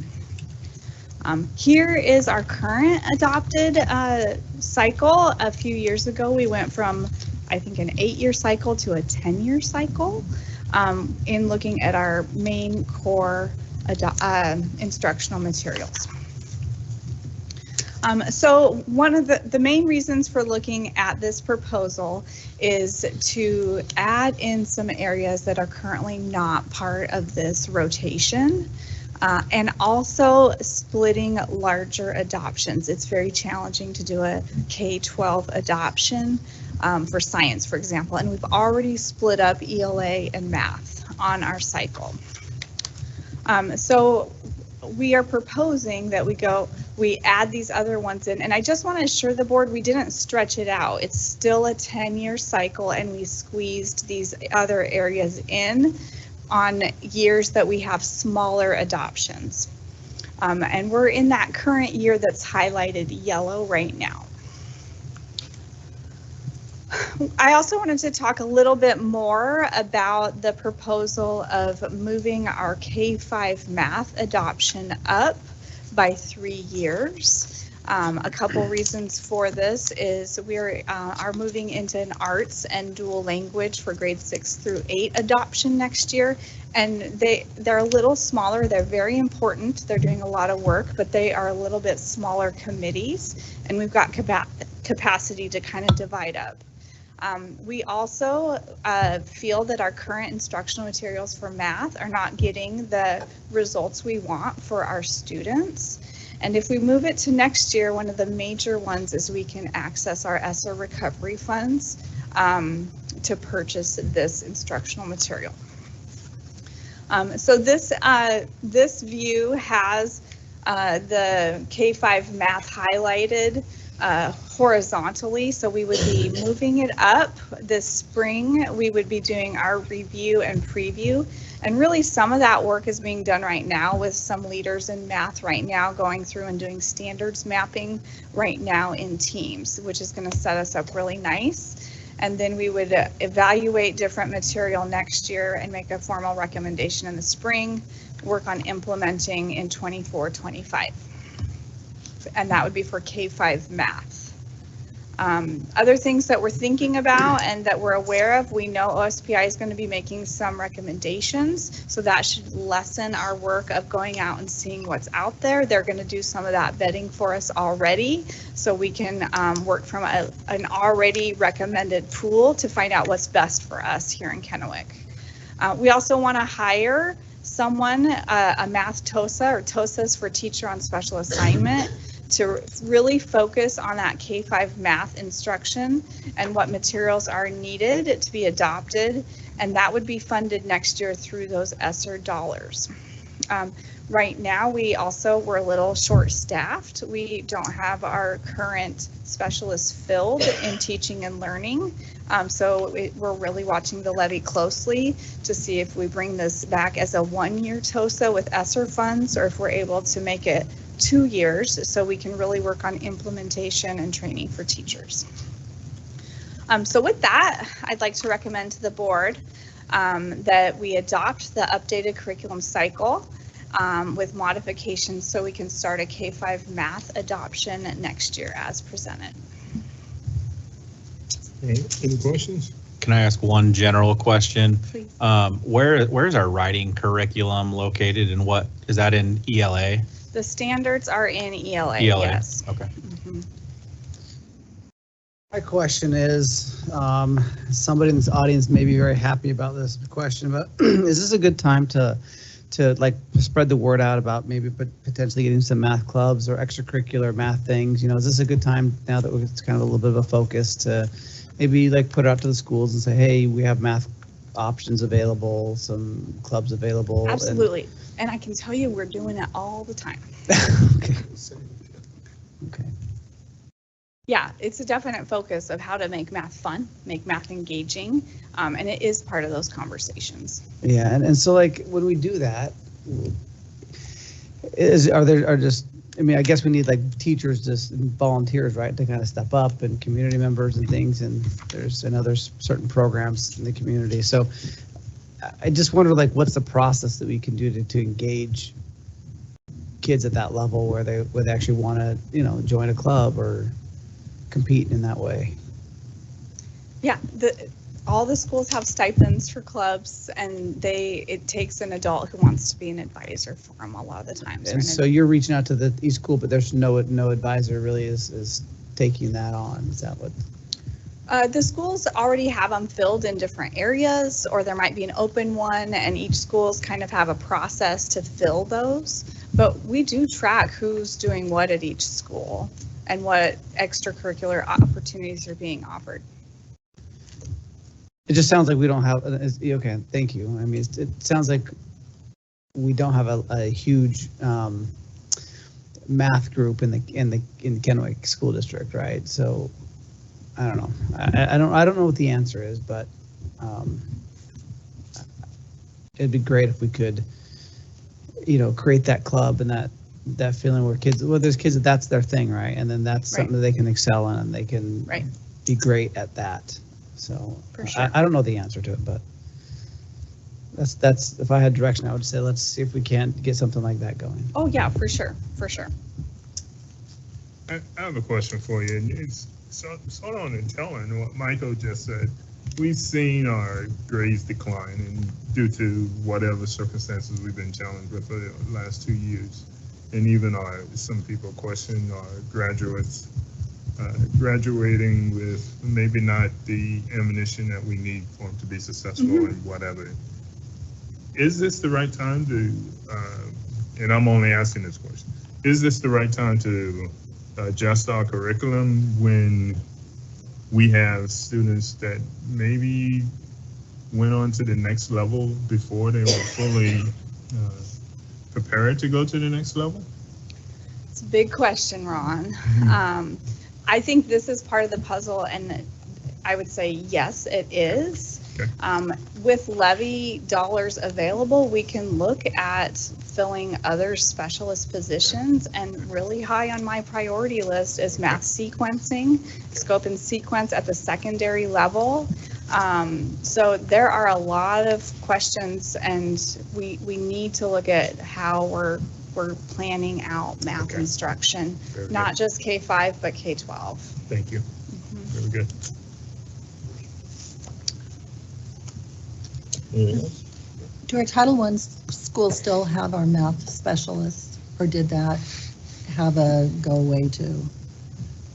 Here is our current adopted cycle. A few years ago, we went from, I think, an 8-year cycle to a 10-year cycle. In looking at our main core instructional materials. So one of the main reasons for looking at this proposal is to add in some areas that are currently not part of this rotation. And also splitting larger adoptions. It's very challenging to do a K-12 adoption for science, for example, and we've already split up ELA and math on our cycle. So we are proposing that we add these other ones in, and I just want to assure the board we didn't stretch it out. It's still a 10-year cycle, and we squeezed these other areas in on years that we have smaller adoptions. And we're in that current year that's highlighted yellow right now. I also wanted to talk a little bit more about the proposal of moving our K-5 math adoption up by 3 years. A couple reasons for this is we are moving into an arts and dual language for grades 6 through 8 adoption next year. And they're a little smaller. They're very important. They're doing a lot of work, but they are a little bit smaller committees, and we've got capacity to kind of divide up. We also feel that our current instructional materials for math are not getting the results we want for our students. And if we move it to next year, one of the major ones is we can access our ESSER recovery funds to purchase this instructional material. So this view has the K-5 math highlighted horizontally, so we would be moving it up this spring. We would be doing our review and preview, and really some of that work is being done right now with some leaders in math right now going through and doing standards mapping right now in teams, which is going to set us up really nice. And then we would evaluate different material next year and make a formal recommendation in the spring, work on implementing in 24-25. And that would be for K-5 math. Other things that we're thinking about and that we're aware of, we know OSPI is going to be making some recommendations, so that should lessen our work of going out and seeing what's out there. They're going to do some of that vetting for us already, so we can work from an already recommended pool to find out what's best for us here in Kennewick. We also want to hire someone, a math TOSA, or TOSAs for teacher on special assignment, to really focus on that K-5 math instruction and what materials are needed to be adopted, and that would be funded next year through those ESSER dollars. Right now, we're a little short-staffed. We don't have our current specialists filled in teaching and learning, so we're really watching the levy closely to see if we bring this back as a 1-year TOSA with ESSER funds, or if we're able to make it 2 years so we can really work on implementation and training for teachers. So with that, I'd like to recommend to the board that we adopt the updated curriculum cycle with modifications so we can start a K-5 math adoption next year as presented. Any questions? Can I ask one general question? Please. Where's our writing curriculum located, and what is that in ELA? The standards are in ELA, yes. Okay. Mm-hmm. My question is, somebody in this audience may be very happy about this question, but is this a good time to like spread the word out about maybe potentially getting some math clubs or extracurricular math things? You know, is this a good time now that it's kind of a little bit of a focus to maybe like put it out to the schools and say, hey, we have math options available, some clubs available. and- Absolutely. And I can tell you, we're doing it all the time. Okay. Okay. Yeah, it's a definite focus of how to make math fun, make math engaging, and it is part of those conversations. Yeah, and so like when we do that, I mean, I guess we need like teachers, just volunteers, right, to kind of step up, and community members and things, and there's certain programs in the community. So I just wonder, like, what's the process that we can do to engage kids at that level where they would actually want to, join a club or compete in that way? Yeah, all the schools have stipends for clubs, and it takes an adult who wants to be an advisor for them a lot of the times. And so you're reaching out to each school, but there's no advisor really is taking that on. Is that what? The schools already have them filled in different areas, or there might be an open one, and each schools kind of have a process to fill those. But we do track who's doing what at each school and what extracurricular opportunities are being offered. It just sounds like we don't have, okay, thank you. I mean, it sounds like we don't have a huge math group in the Kennewick School District, right? So I don't know. I don't know what the answer is, but it'd be great if we could, create that club and that feeling where there's kids that's their thing, right? And then that's something that they can excel in, and they can be great at that. So For sure. I don't know the answer to it, but that's if I had direction, I would say let's see if we can't get something like that going. Oh yeah, for sure, for sure. I have a question for you, and it's sort of on telling what Michael just said. We've seen our grades decline, and due to whatever circumstances we've been challenged with for the last 2 years, and even some people question our graduates graduating with maybe not the ammunition that we need for them to be successful in whatever. Is this the right time to, and I'm only asking this question, is this the right time to adjust our curriculum when we have students that maybe went on to the next level before they were fully prepared to go to the next level? It's a big question, Ron. I think this is part of the puzzle, and I would say yes, it is. Okay. With levy dollars available, we can look at filling other specialist positions, and really high on my priority list is math sequencing, scope and sequence at the secondary level. So there are a lot of questions, and we need to look at how we're planning out math instruction, not just K-5, but K-12. Thank you. Very good. Do our Title I schools still have our math specialists, or did that have a go away too?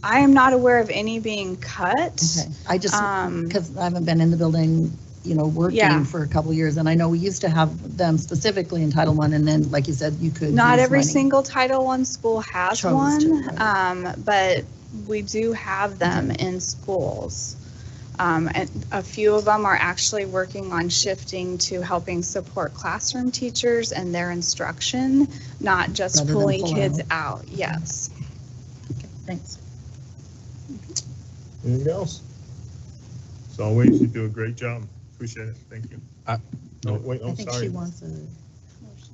I am not aware of any being cut. Okay. I just, because I haven't been in the building, working for a couple of years, and I know we used to have them specifically in Title I, and then, like you said, you could. Not use every money. single Title I school has Chose one, to, but we do have them in schools. And a few of them are actually working on shifting to helping support classroom teachers and their instruction, not just Rather than pulling pull kids out. Yes. Okay, thanks. Anything else? As always, you do a great job. Appreciate it. Thank you. Wait, I I'm think sorry. she wants a.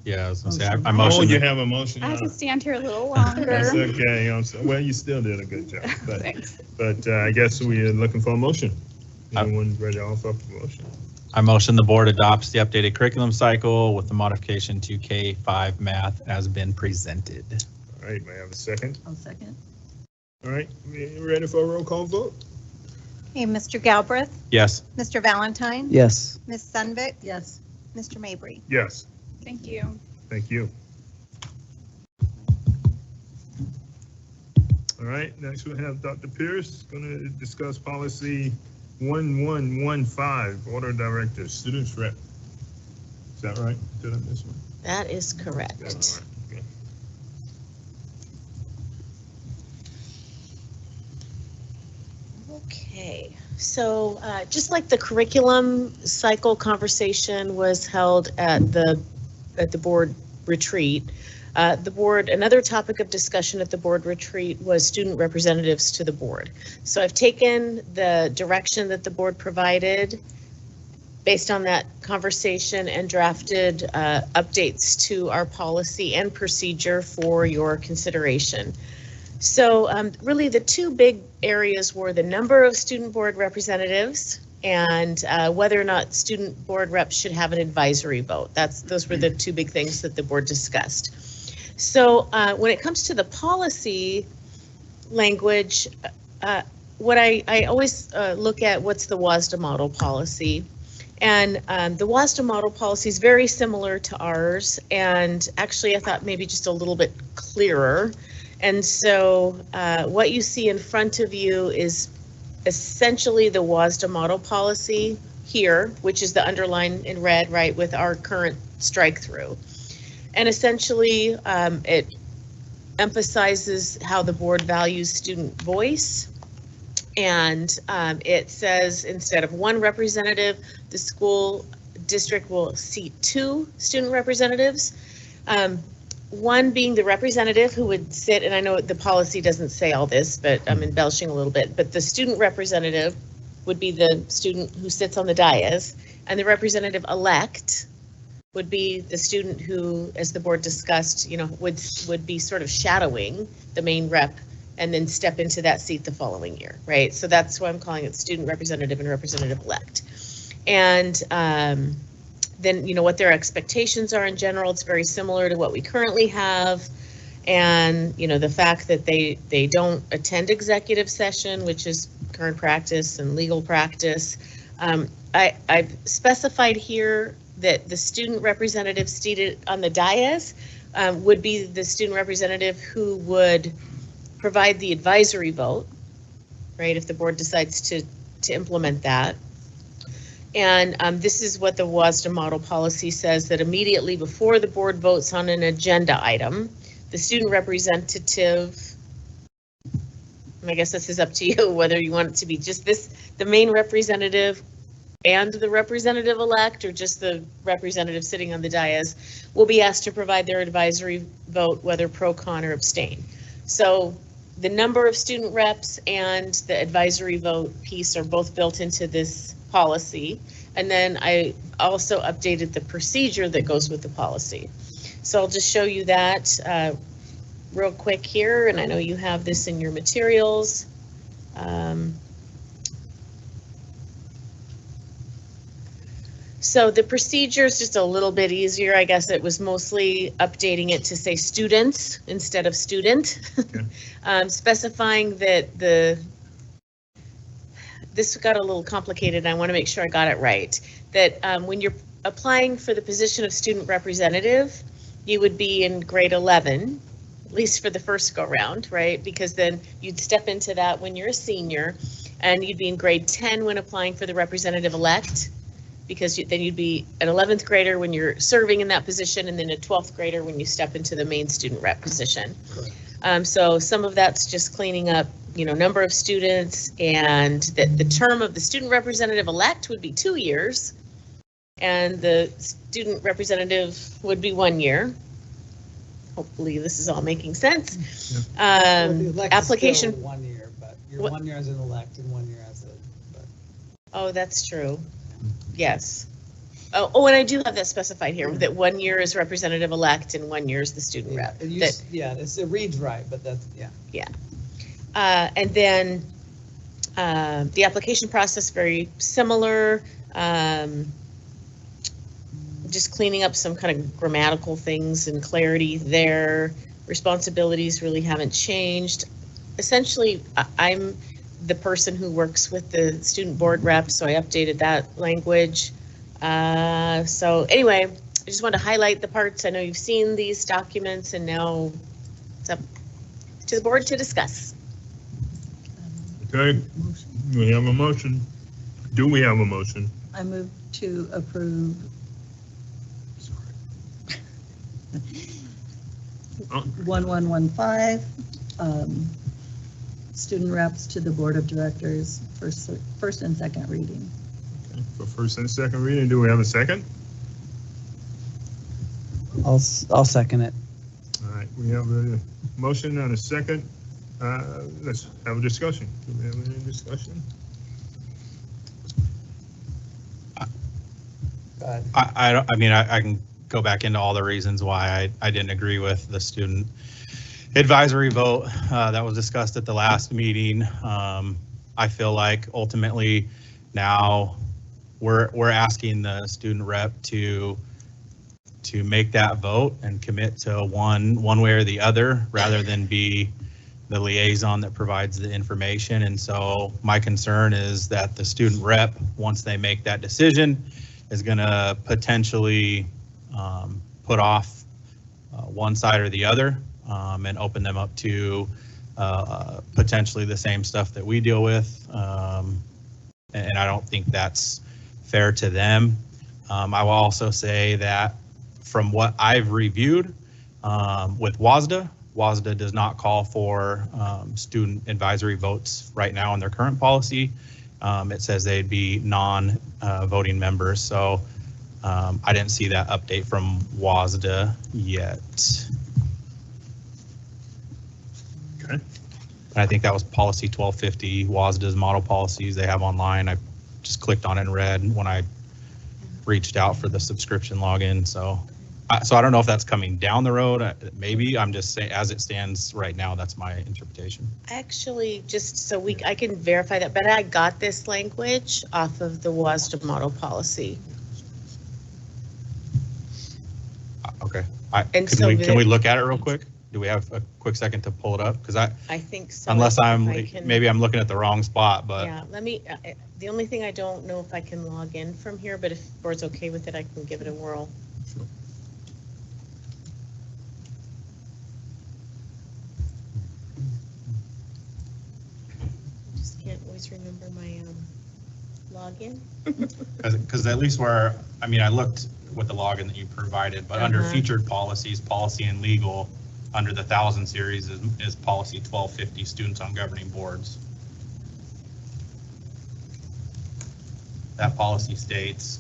Yeah, I was gonna say, Motion. I motioned. You have a motion. I have to stand here a little longer. That's okay. Well, you still did a good job. But, Thanks. but I guess we are looking for a motion. Anyone ready to offer up a motion? I motion the board adopts the updated curriculum cycle with the modification to K-5 math as been presented. All right, may I have a second? I'll second. All right, we ready for a roll call vote? Okay, Mr. Galbraith, Yes. Mr. Valentine, Yes. Ms. Sunvik, Yes. Mr. Mabry. Yes, Thank you. thank you. All right, next we have Dr. Pierce going to discuss policy 1115, order director, students rep. Is that right? Did I miss one? That is correct. Yeah, all right, okay. Okay, so just like the curriculum cycle conversation was held at the board retreat, another topic of discussion at the board retreat was student representatives to the board. So I've taken the direction that the board provided based on that conversation and drafted updates to our policy and procedure for your consideration. So really the two big areas were the number of student board representatives and whether or not student board reps should have an advisory vote. Those were the two big things that the board discussed. So when it comes to the policy language, what I always look at what's the WASDA model policy. And the WASDA model policy is very similar to ours, and actually I thought maybe just a little bit clearer. And so what you see in front of you is essentially the WASDA model policy here, which is the underline in red, right, with our current strike through. And essentially it emphasizes how the board values student voice. And it says instead of one representative, the school district will seat 2 student representatives. One being the representative who would sit, and I know the policy doesn't say all this, but I'm embellishing a little bit, but the student representative would be the student who sits on the dais, and the representative elect would be the student who, as the board discussed, you know, would be sort of shadowing the main rep and then step into that seat the following year, right? So that's why I'm calling it student representative and representative elect. And then, you know, what their expectations are in general, it's very similar to what we currently have. And, you know, the fact that they don't attend executive session, which is current practice and legal practice. I've specified here that the student representative seated on the dais would be the student representative who would provide the advisory vote, right, if the board decides to implement that. And this is what the WASDA model policy says, that immediately before the board votes on an agenda item, the student representative, and I guess this is up to you, whether you want it to be just the main representative and the representative elect, or just the representative sitting on the dais, will be asked to provide their advisory vote, whether pro, con, or abstain. So the number of student reps and the advisory vote piece are both built into this policy. And then I also updated the procedure that goes with the policy. So I'll just show you that real quick here. And I know you have this in your materials. So the procedure is just a little bit easier. I guess it was mostly updating it to say students instead of student. Okay. Specifying that this got a little complicated. I want to make sure I got it right. That when you're applying for the position of student representative, you would be in grade 11, at least for the first go round, right? Because then you'd step into that when you're a senior, and you'd be in grade 10 when applying for the representative elect, because then you'd be an 11th grader when you're serving in that position, and then a 12th grader when you step into the main student rep position. So some of that's just cleaning up, you know, number of students, and that the term of the student representative elect would be 2 years, and the student representative would be 1 year. Hopefully this is all making sense. Well, the elect is Application. still 1 year, but you're What? 1 year as an elect and 1 year as a. But. Oh, that's true. Yes. Oh, and I do have that specified here, that 1 year is representative elect and 1 year is the student rep. It reads right, but that's, yeah. Yeah. And then the application process, very similar. Just cleaning up some kind of grammatical things and clarity there. Responsibilities really haven't changed. Essentially, I'm the person who works with the student board rep, so I updated that language. So anyway, I just want to highlight the parts. I know you've seen these documents, and now it's up to the board to discuss. Okay, we have a motion. Do we have a motion? I move to approve. 1115, student reps to the board of directors for first and second reading. Okay, for first and second reading, do we have a second? I'll second it. All right, we have a motion and a second. Let's have a discussion. Do we have any discussion? I mean, I can go back into all the reasons why I didn't agree with the student advisory vote that was discussed at the last meeting. I feel like ultimately now we're asking the student rep to make that vote and commit to one way or the other rather than be the liaison that provides the information. And so my concern is that the student rep, once they make that decision, is going to potentially put off one side or the other and open them up to potentially the same stuff that we deal with. And I don't think that's fair to them. I will also say that from what I've reviewed with WASDA, WASDA does not call for student advisory votes right now in their current policy. It says they'd be non-voting members. So I didn't see that update from WASDA yet. Okay. And I think that was policy 1250, WASDA's model policies they have online. I just clicked on it and read when I reached out for the subscription login. So I don't know if that's coming down the road. Maybe. I'm just saying, as it stands right now, that's my interpretation. Actually, just so I can verify that, but I got this language off of the WASDA model policy. Okay. And Can we look at it real quick? Do we have a quick second to pull it up? Because I think so. Unless maybe I'm looking at the wrong spot, but. Yeah, let me, the only thing I don't know if I can log in from here, but if the board's okay with it, I can give it a whirl. Sure. Just can't always remember my login. Because at least where, I mean, I looked with the login that you provided, but under featured policies, policy and legal, under the 1000 series is policy 1250, students on governing boards. That policy states,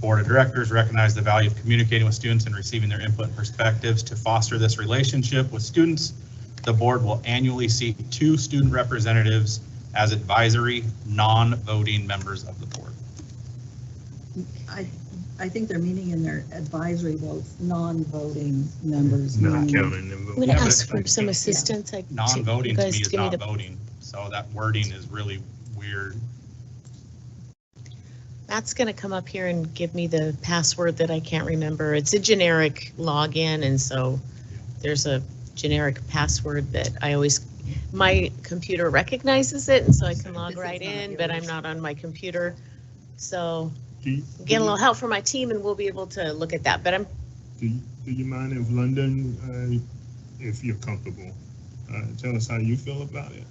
Board of Directors recognize the value of communicating with students and receiving their input and perspectives. To foster this relationship with students, the board will annually seat 2 student representatives as advisory, non-voting members of the board. I think they're meaning in their advisory votes, non-voting members. Not counting them. I'm going to ask for some assistance. Non-voting to me is not voting, so that wording is really weird. Matt's going to come up here and give me the password that I can't remember. It's a generic login, and so there's a generic password that I always, my computer recognizes it, and so I can log right in, but I'm not on my computer. So get a little help from my team and we'll be able to look at that. But Do you mind if London, if you're comfortable, tell us how you feel about it?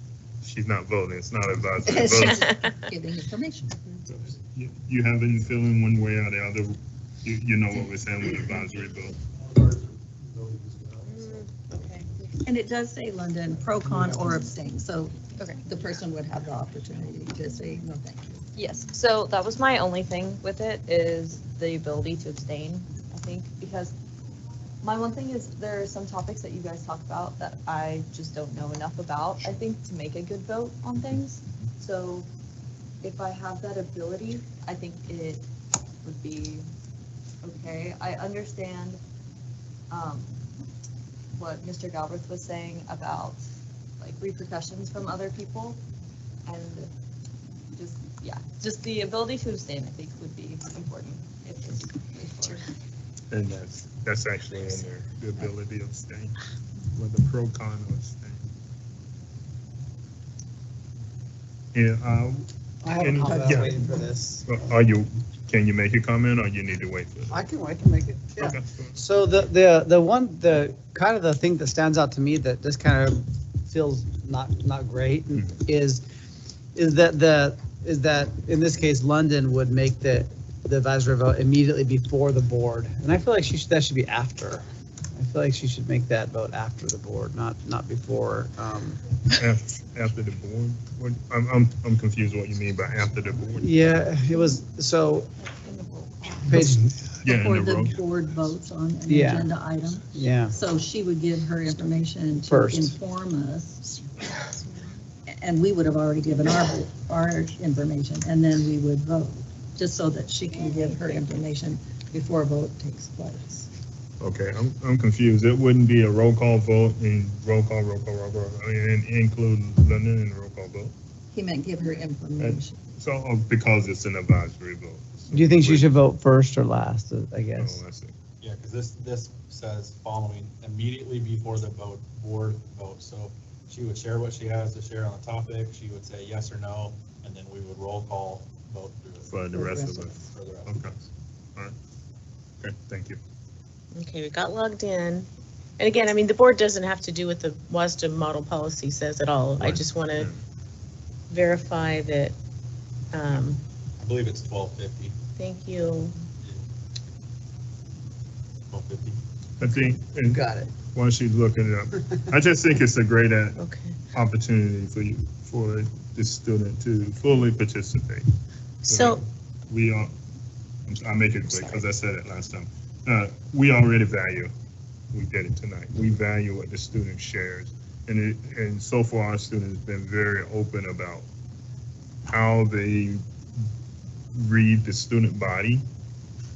She's not voting. It's not advisory. She's giving information. You have any feeling one way or the other? You know what we're saying with advisory vote. Okay. And it does say London, pro, con, or abstain. So the person would have the opportunity to say no, thank you. Yes, so that was my only thing with it, is the ability to abstain, I think, because my one thing is there are some topics that you guys talk about that I just don't know enough about, I think, to make a good vote on things. So if I have that ability, I think it would be okay. I understand what Mr. Galbraith was saying about like repercussions from other people, and just the ability to abstain, I think, would be important. And that's actually in there, the ability to abstain, whether pro, con, or abstain. Yeah. I have a comment. Yeah. Waiting for this. Can you make a comment, or you need to wait for it? I can make it. Yeah. Okay. So the kind of the thing that stands out to me that just kind of feels not great is that in this case London would make the advisory vote immediately before the board, and I feel like that should be after. I feel like she should make that vote after the board, not before. After the board? What, I'm confused what you mean by after the board. Yeah, it was, so, page, Yeah, Before in the the road. board votes on an Yeah. agenda item. yeah, So she would give her information to First. inform us. And we would have already given our information, and then we would vote, just so that she can give her information before a vote takes place. Okay, I'm confused. It wouldn't be a roll call vote and roll call, and include London in the roll call vote? He meant give her information. So, because it's an advisory vote. So do you think she should vote first or last, I guess? Oh, I see. Yeah, because this says following immediately before the board vote. So she would share what she has to share on the topic. She would say yes or no, and then we would roll call vote through it. For the rest of us. For the rest Okay. of us. All right. Okay, thank you. Okay, we got logged in. And again, I mean, the board doesn't have to do what the WASDA model policy says at all. I Right. just want to verify that, I believe it's 1250. thank you. 1250. I think, and Got it. while she's looking it up, I just think it's a great Okay. opportunity for the student to fully participate. So, We are, I'll make it quick because I said it last time. We already value, we did it tonight. We value what the student shares. And so far our students have been very open about how they read the student body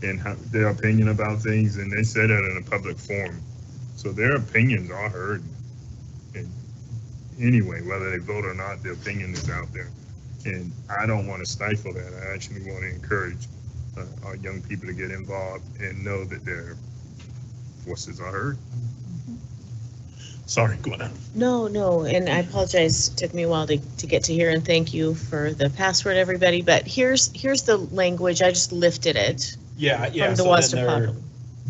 and how their opinion about things. And they said that in a public forum. So their opinions are heard. And anyway, whether they vote or not, their opinion is out there. And I don't want to stifle that. I actually want to encourage our young people to get involved and know that their voices are heard. Sorry, go on. no, and I apologize, it took me a while to get to here, and thank you for the password, everybody, but here's the language, I just lifted it. Yeah, From the so WASDA then portal.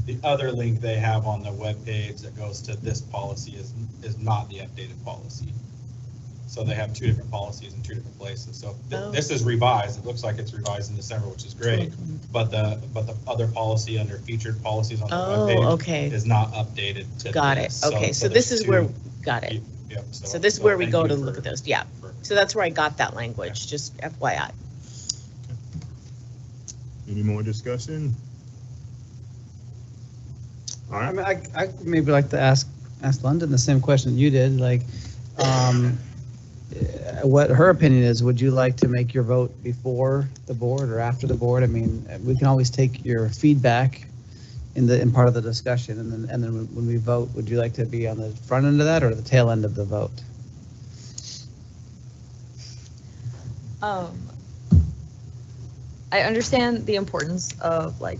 the other link they have on the webpage that goes to this policy is not the updated policy. So they have two different policies in two different places. So this is revised. It looks like it's revised in December, which is great. But the other policy under featured policies on the webpage Okay. is not updated to Got it, this. okay, so there's this is two- where, got it. Yep, So this is where we thank go you to for- look at those, yeah. So that's where I got that language, just FYI. Any more discussion? All I right. mean, I maybe like to ask London the same question you did, like, what her opinion is. Would you like to make your vote before the board or after the board? I mean, we can always take your feedback in part of the discussion, and then when we vote, would you like to be on the front end of that or the tail end of the vote? I understand the importance of like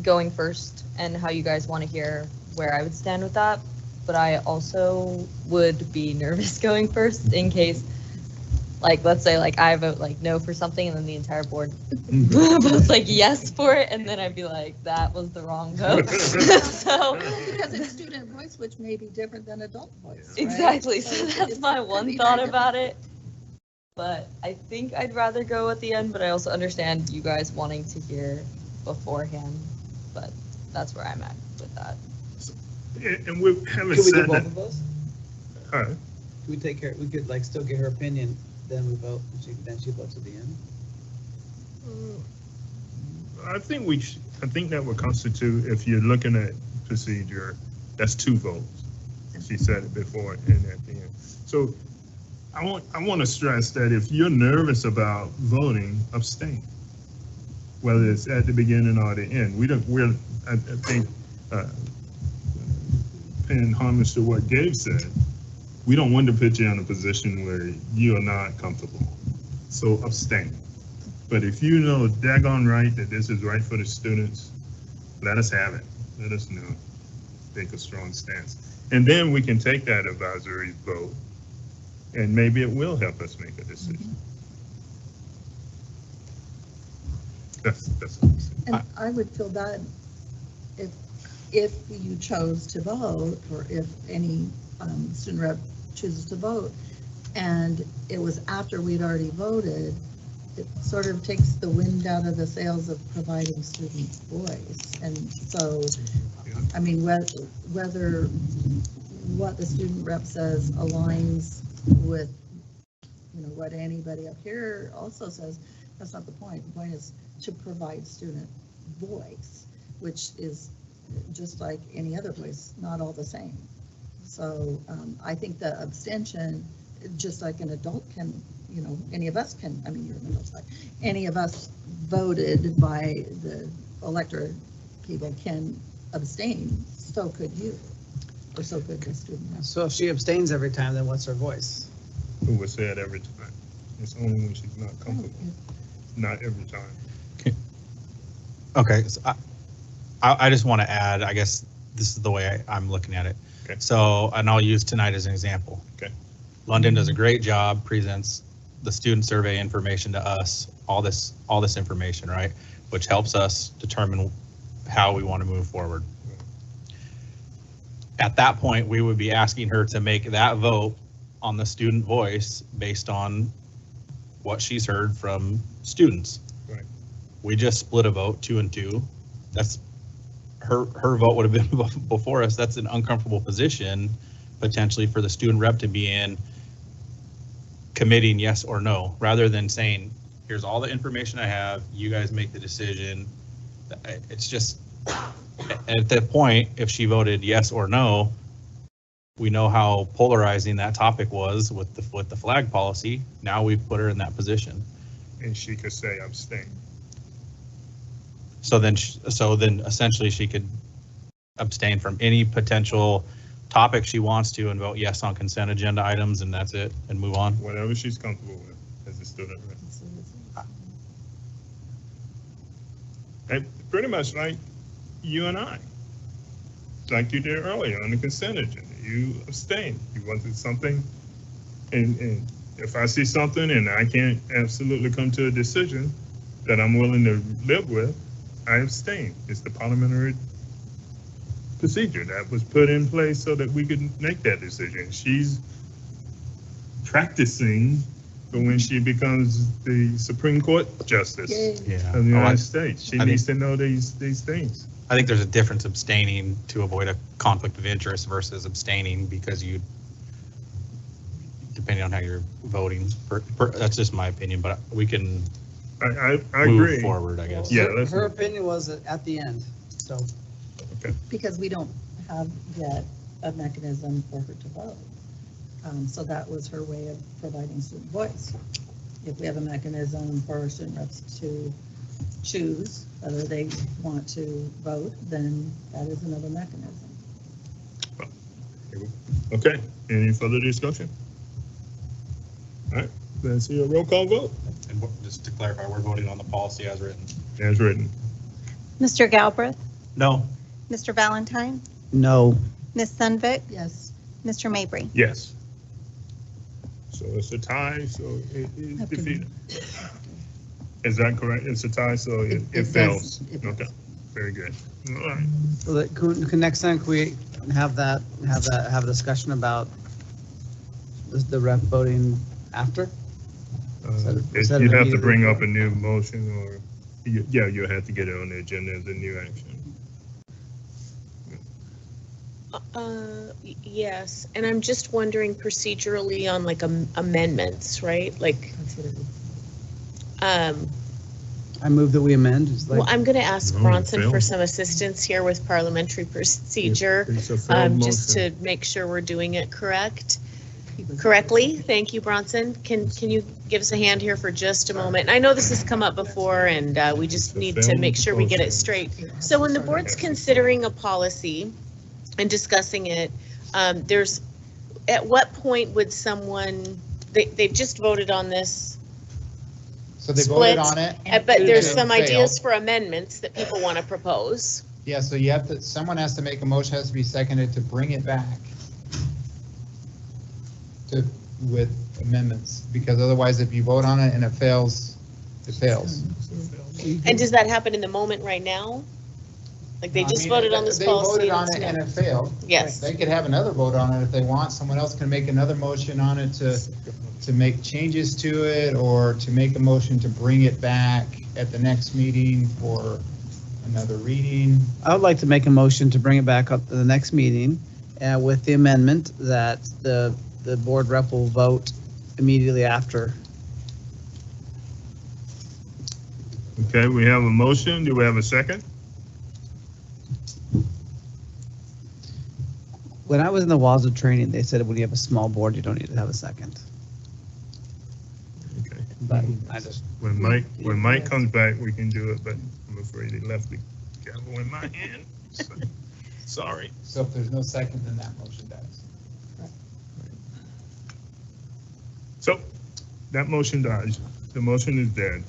going first and how you guys want to hear where I would stand with that, but I also would be nervous going first in case, like, let's say like I vote like no for something and then the entire board votes like yes for it, and then I'd be like, that was the wrong vote. So Because it's student voice, which may be different than adult voice. right? exactly, so it's- that's my it could one be thought very about it. But I think I'd rather go at the end, but I also understand you guys wanting to hear beforehand, but that's where I'm at with that. And we haven't Could we do said both that. of those? Huh? Could we take care, we could like still get her opinion, then we vote, and then she votes at the end? I think I think that would constitute, if you're looking at procedure, that's two votes. She said it before and at the end. So I want to stress that if you're nervous about voting, abstain. Whether it's at the beginning or the end. I think, paying homage to what Gabe said, we don't want to put you in a position where you are not comfortable. So abstain. But if you know daggone right that this is right for the students, let us have it. Let us know. Take a strong stance. And then we can take that advisory vote, and maybe it will help us make a decision. That's all I'm saying. And I would feel bad if you chose to vote, or if any student rep chooses to vote, and it was after we'd already voted, it sort of takes the wind out of the sails of providing students voice. And so, I mean, whether what the student rep says aligns with, you know, what anybody up here also says, that's not the point. The point is to provide student voice, which is just like any other voice, not all the same. So I think the abstention, just like an adult can, you know, any of us can, I mean, you're an adult, but any of us voted by the electorate people can abstain, so could you, or so could the student. So if she abstains every time, then what's her voice? Who would say it every time? It's only when she's not comfortable. Not every time. Okay, so I just want to add, I guess this is the way I'm looking at it. Okay. So, and I'll use tonight as an example. Okay. London does a great job, presents the student survey information to us, all this information, right? Which helps us determine how we want to move forward. At that point, we would be asking her to make that vote on the student voice based on what she's heard from students. Right. We just split a vote 2 and 2. That's her vote would have been before us. That's an uncomfortable position potentially for the student rep to be in, committing yes or no, rather than saying, here's all the information I have, you guys make the decision. It's just, at that point, if she voted yes or no, we know how polarizing that topic was with the flag policy. Now we've put her in that position. And she could say abstain. So then essentially she could abstain from any potential topic she wants to and vote yes on consent agenda items, and that's it, and move on. Whatever she's comfortable with as a student rep. And pretty much like you and I, like you did earlier on the consent agenda. You abstain. You wanted something, and if I see something and I can't absolutely come to a decision that I'm willing to live with, I abstain. It's the parliamentary procedure that was put in place so that we could make that decision. She's practicing for when she becomes the Supreme Court Justice of the United States. She needs to know these things. I think there's a difference abstaining to avoid a conflict of interest versus abstaining because you, depending on how you're voting, that's just my opinion, but we can I move agree. forward, I guess. Yeah, Her opinion was at the end, so. Okay. Because we don't have yet a mechanism for her to vote. So that was her way of providing student voice. If we have a mechanism for student reps to choose whether they want to vote, then that is another mechanism. Okay, any further discussion? All right, let's see a roll call vote. And just to clarify, we're voting on the policy as written. As written. Mr. Galbraith, No. Mr. Valentine, No. Ms. Sunvik, Yes. Mr. Mabry. Yes. So it's a tie, so it is defeated. Is that correct? It's a tie, so it fails. Okay, very good. All right. So can next time, can we have a discussion about the rep voting after? You have to bring up a new motion, or you'll have to get it on the agenda as a new action. Yes, and I'm just wondering procedurally on like amendments, right? Like, I move that we amend. well, I'm going to ask No, Bronson fail. for some assistance here with parliamentary procedure, It's a failed just to motion. make sure we're doing it correctly. Thank you, Bronson. Can you give us a hand here for just a moment? I know this has come up before, and we just need to make sure we get it straight. So when the board's considering a policy and discussing it, there's, at what point would someone, they just voted on this. So they voted split, on it. but there's and some failed. ideas for amendments that people want to propose. Yeah, so you have to, someone has to make a motion, has to be seconded to bring it back to, with amendments, because otherwise if you vote on it and it fails, it fails. And does that happen in the moment right now? Like they I just mean, voted on this they policy. voted on it's it and no. it failed. Yes. They could have another vote on it if they want. Someone else can make another motion on it to make changes to it, or to make a motion to bring it back at the next meeting for another reading. I would like to make a motion to bring it back up to the next meeting with the amendment that the board rep will vote immediately after. Okay, we have a motion. Do we have a second? When I was in the WASA training, they said when you have a small board, you don't need to have a second. Okay. But I just. When Mike comes back, we can do it, but I'm afraid he left the gavel in my hand. So, sorry. So if there's no second, then that motion dies. So that motion dies. The motion is dead.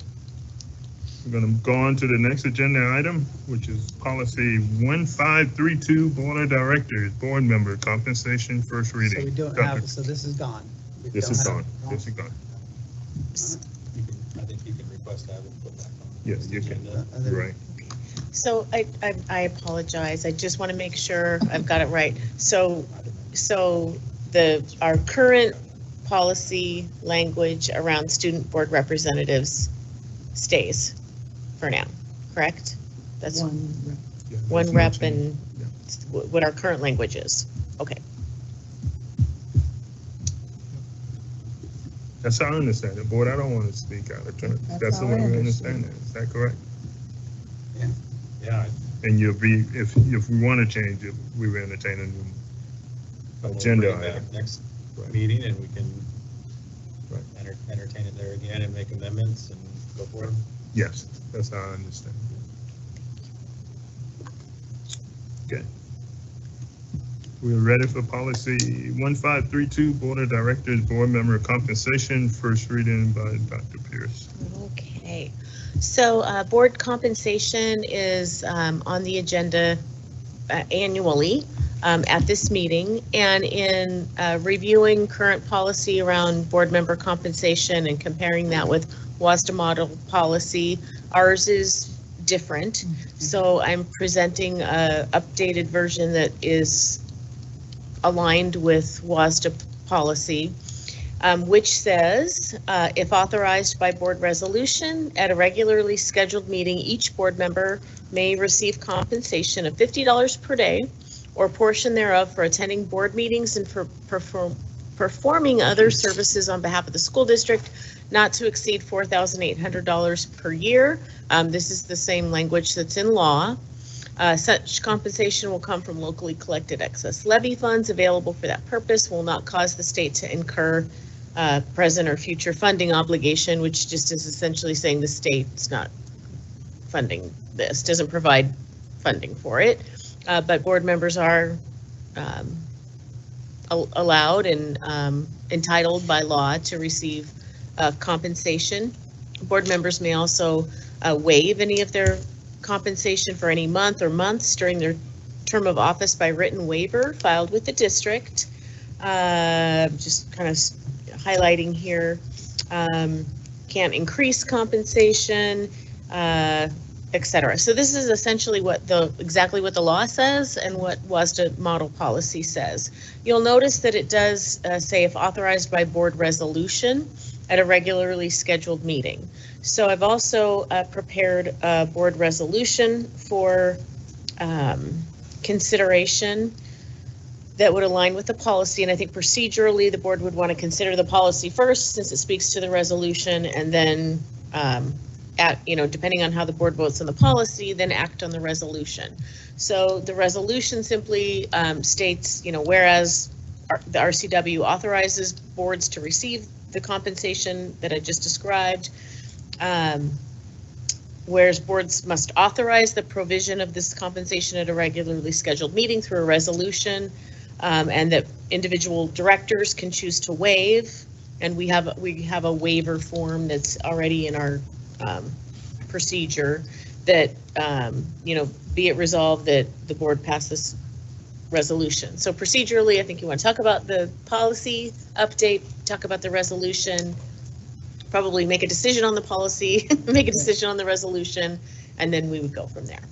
We're going to go on to the next agenda item, which is policy 1532, Board of Directors, Board Member Compensation, first reading. So we don't have, so this is gone. This is gone. This is gone. I think you can request that and put back on. Yes, you can. Right. So I apologize. I just want to make sure I've got it right. So our current policy language around student board representatives stays for now, correct? That's one rep and what our current language is. Okay. That's how I understand it. Board, I don't want to speak out of turn. That's the way I understand it. Is that correct? Yeah. And you'll be, if we want to change it, we will entertain a new agenda item. Next meeting, and we can entertain it there again and make amendments and go for it. Yes, that's how I understand it. Okay. We're ready for policy 1532, Board of Directors, Board Member Compensation, first reading by Dr. Pierce. Okay. So board compensation is on the agenda annually at this meeting, and in reviewing current policy around board member compensation and comparing that with WASDA model policy, ours is different. So I'm presenting a updated version that is aligned with WASDA policy, which says, if authorized by board resolution at a regularly scheduled meeting, each board member may receive compensation of $50 per day or portion thereof for attending board meetings and for performing other services on behalf of the school district, not to exceed $4,800 per year. This is the same language that's in law. Such compensation will come from locally collected excess levy funds available for that purpose, will not cause the state to incur present or future funding obligation, which just is essentially saying the state's not funding this, doesn't provide funding for it. But board members are allowed and entitled by law to receive compensation. Board members may also waive any of their compensation for any month or months during their term of office by written waiver filed with the district. Just kind of highlighting here, can't increase compensation, etc. So this is essentially exactly what the law says and what WASDA model policy says. You'll notice that it does say if authorized by board resolution at a regularly scheduled meeting. So I've also prepared a board resolution for consideration that would align with the policy, and I think procedurally the board would want to consider the policy first since it speaks to the resolution, and then depending on how the board votes on the policy, then act on the resolution. So the resolution simply states, whereas the RCW authorizes boards to receive the compensation that I just described, whereas boards must authorize the provision of this compensation at a regularly scheduled meeting through a resolution, and that individual directors can choose to waive, and we have a waiver form that's already in our procedure that be it resolved that the board pass this resolution. So procedurally, I think you want to talk about the policy update, talk about the resolution, probably make a decision on the policy, make a decision on the resolution, and then we would go from there.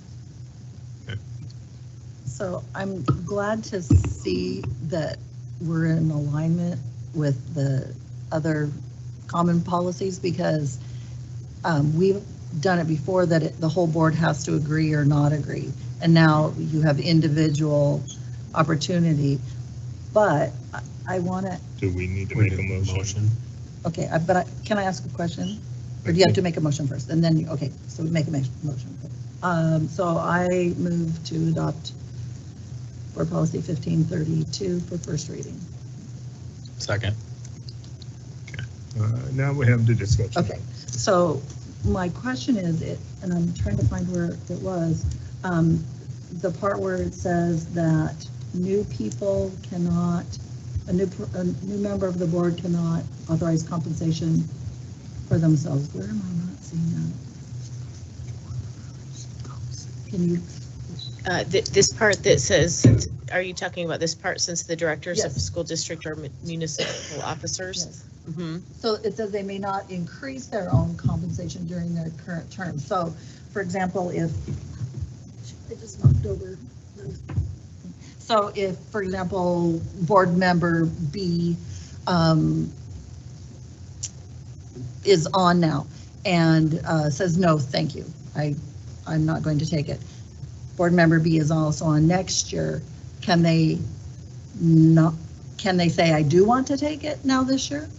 So I'm glad to see that we're in alignment with the other common policies, because we've done it before that the whole board has to agree or not agree. And now you have individual opportunity, but I want to. Do we need to make a motion? Okay, can I ask a question? Or do you have to make a motion first? And then, okay, so we make a motion. So I move to adopt board policy 1532 for first reading. Second. Now we have the discussion. Okay, so my question is, and I'm trying to find where it was, the part where it says that new people cannot, a new member of the board cannot authorize compensation for themselves. Where am I not seeing that? Can you? This part that says, are you talking about this part, since the directors Yes. of the school district or municipal officers? Yes. Mm-hmm. So it says they may not increase their own compensation during their current term. So, for example, if, I just knocked over. So if, for example, board member B is on now and says, no, thank you, I'm not going to take it. Board member B is also on next year. Can they say, I do want to take it now this year?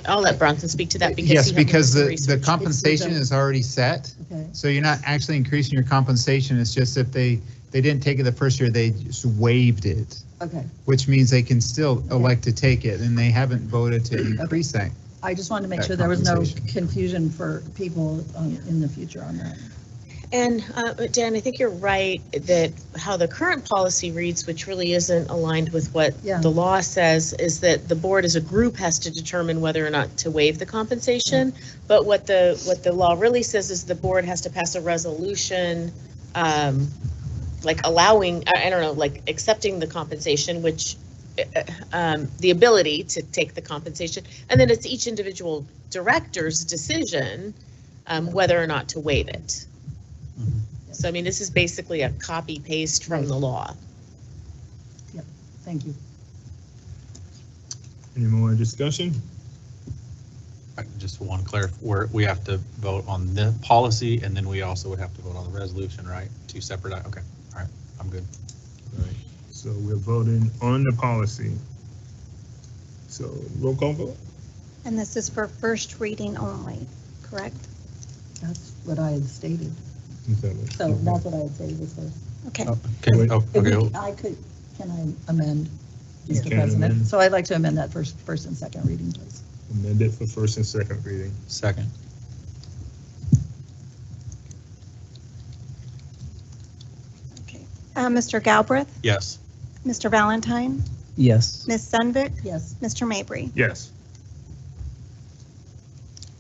I'll let Bronson speak to that because Yes, he because had the research. compensation is already set. Okay. So you're not actually increasing your compensation. It's just if they didn't take it the first year, they just waived it. Okay. Which means they can still elect to take it, and they haven't voted to increase that. I just wanted to make that sure there was no compensation. confusion for people in the future on that. And Dan, I think you're right that how the current policy reads, which really isn't aligned with what the law says, is that the board as a group has to determine whether or not to waive the compensation. But what the law really says is the board has to pass a resolution, like allowing, I don't know, like accepting the compensation, which the ability to take the compensation, and then it's each individual director's decision whether or not to waive it. So, I mean, this is basically a copy paste from the law. Yep, thank you. Any more discussion? Just one where we have to vote on the policy, and then we also would have to vote on the resolution, right? Two separate, okay, all right, I'm good. All right, so we're voting on the policy. So roll call vote? And this is for first reading only, correct? That's what I had stated. Okay. So that's what I had stated was first. Okay. Okay. Can I amend, You Mr. can President? amend. So I'd like to amend that first and second reading, please. Amend it for first and second reading. Second. Mr. Galbraith, Yes. Mr. Valentine, Yes. Ms. Sunvik, Yes. Mr. Mabry. Yes.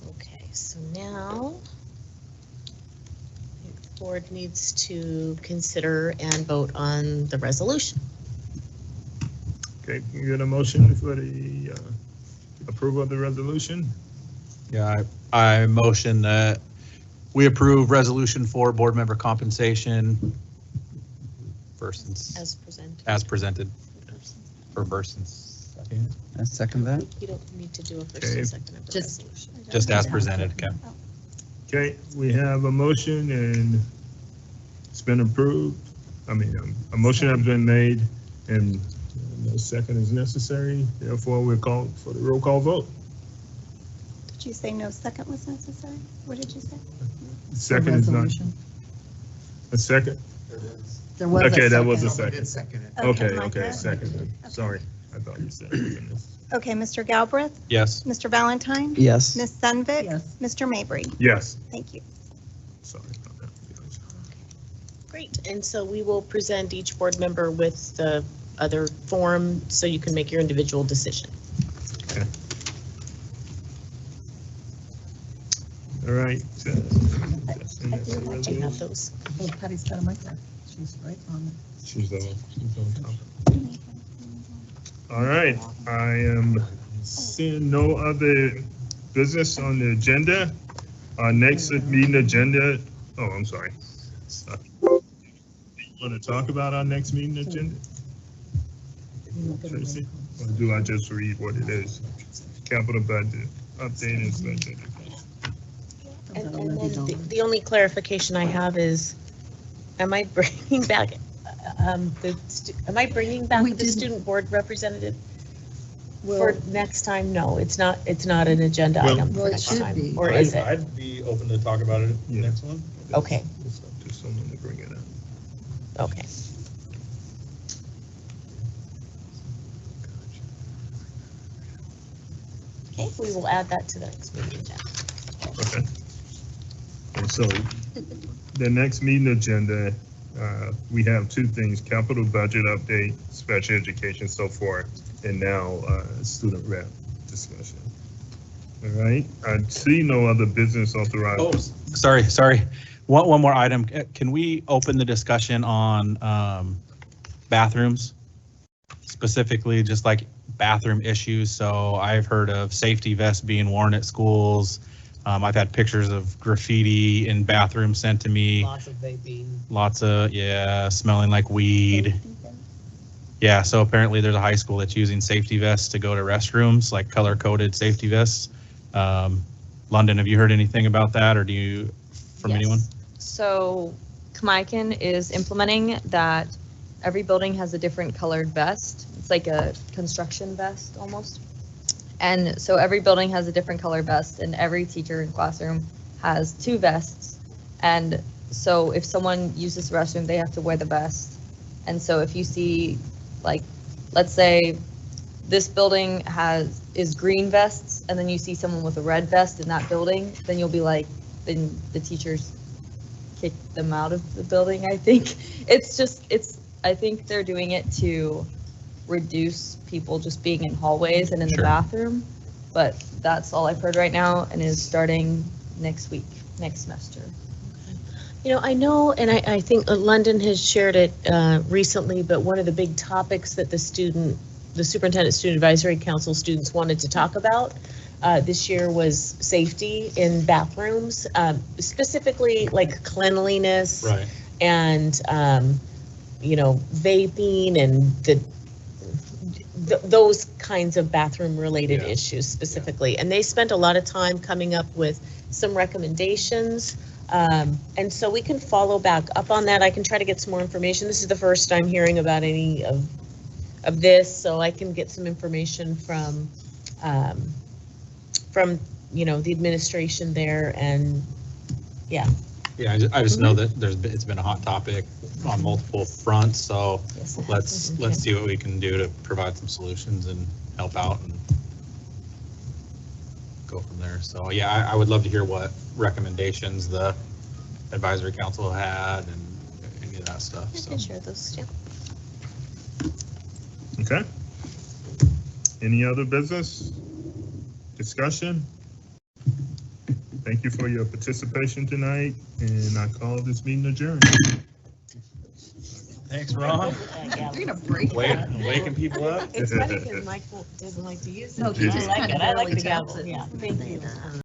Okay, so now I think the board needs to consider and vote on the resolution. Okay, can you get a motion for the approval of the resolution? Yeah, I motion that we approve resolution for board member compensation as presented for first and second. I second that. You don't need to do a first Okay. and second of the resolution. Just as presented, okay. Okay, we have a motion and it's been approved. I mean, a motion has been made and no second is necessary. Therefore, we'll call for the roll call vote. Did you say no second was necessary? What did you say? Second is not. Resolution. A second? There was a Okay, that second. was a second. Okay, Mike, okay, good. second. Sorry, I thought you said it was in this. Okay, Mr. Galbraith, Yes. Mr. Valentine, Yes. Ms. Sunvik, Yes. Mr. Mabry. Yes. Thank you. Sorry about that. Great, and so we will present each board member with the other form so you can make your individual decision. Okay. All right. Do you have those? Oh, Patty's got a mic there. She's right on it. She's on top. All right, I am seeing no other business on the agenda. Our next meeting agenda, oh, I'm sorry. Want to talk about our next meeting agenda? Tracy? Or do I just read what it is? Capital budget, update and special education. And then the only clarification I have is, am I bringing back, the student board representative for next time? No, it's not an agenda Well- item for Well, it next should time, be. or is it? I'd be open to talk about it next one. Okay, It's up to someone to bring it up. okay. Okay, we will add that to the next meeting agenda. Okay. And so the next meeting agenda, we have two things, capital budget update, special education, so forth, and now student rep discussion. All right, I see no other business authorized. Oh, sorry. One more item. Can we open the discussion on bathrooms? Specifically, just like bathroom issues. So I've heard of safety vests being worn at schools. I've had pictures of graffiti in bathrooms sent to me. Lots of vaping. Lots of, yeah, smelling like weed. Yeah, so apparently there's a high school that's using safety vests to go to restrooms, like color-coded safety vests. London, have you heard anything about that, or do you, from anyone? So Kamaikan is implementing that every building has a different colored vest. It's like a construction vest almost. And so every building has a different color vest, and every teacher in classroom has two vests. And so if someone uses the restroom, they have to wear the vest. And so if you see, like, let's say this building is green vests, and then you see someone with a red vest in that building, then you'll be like, then the teachers kick them out of the building, I think. I think they're doing it to reduce people just being in hallways and in the bathroom. But that's all I've heard right now, and is starting next week, next semester. You know, I know, and I think London has shared it recently, but one of the big topics that the Superintendent Student Advisory Council students wanted to talk about this year was safety in bathrooms, specifically like cleanliness. Right. And, vaping and those kinds of bathroom related issues specifically. And they spent a lot of time coming up with some recommendations. And so we can follow back up on that. I can try to get some more information. This is the first time hearing about any of this, so I can get some information from the administration there, and yeah. Yeah, I just know that it's been a hot topic on multiple fronts, so let's see what we can do to provide some solutions and help out and go from there. So yeah, I would love to hear what recommendations the advisory council had and any of that stuff. I can share those too. Okay. Any other business discussion? Thank you for your participation tonight, and I call this meeting adjourned. Thanks, Ron. You're gonna break Waking people up. It's funny because Michael doesn't like to use it. No, he just I like kinda it. I like barely the taps gavel. it. Yeah, thank you.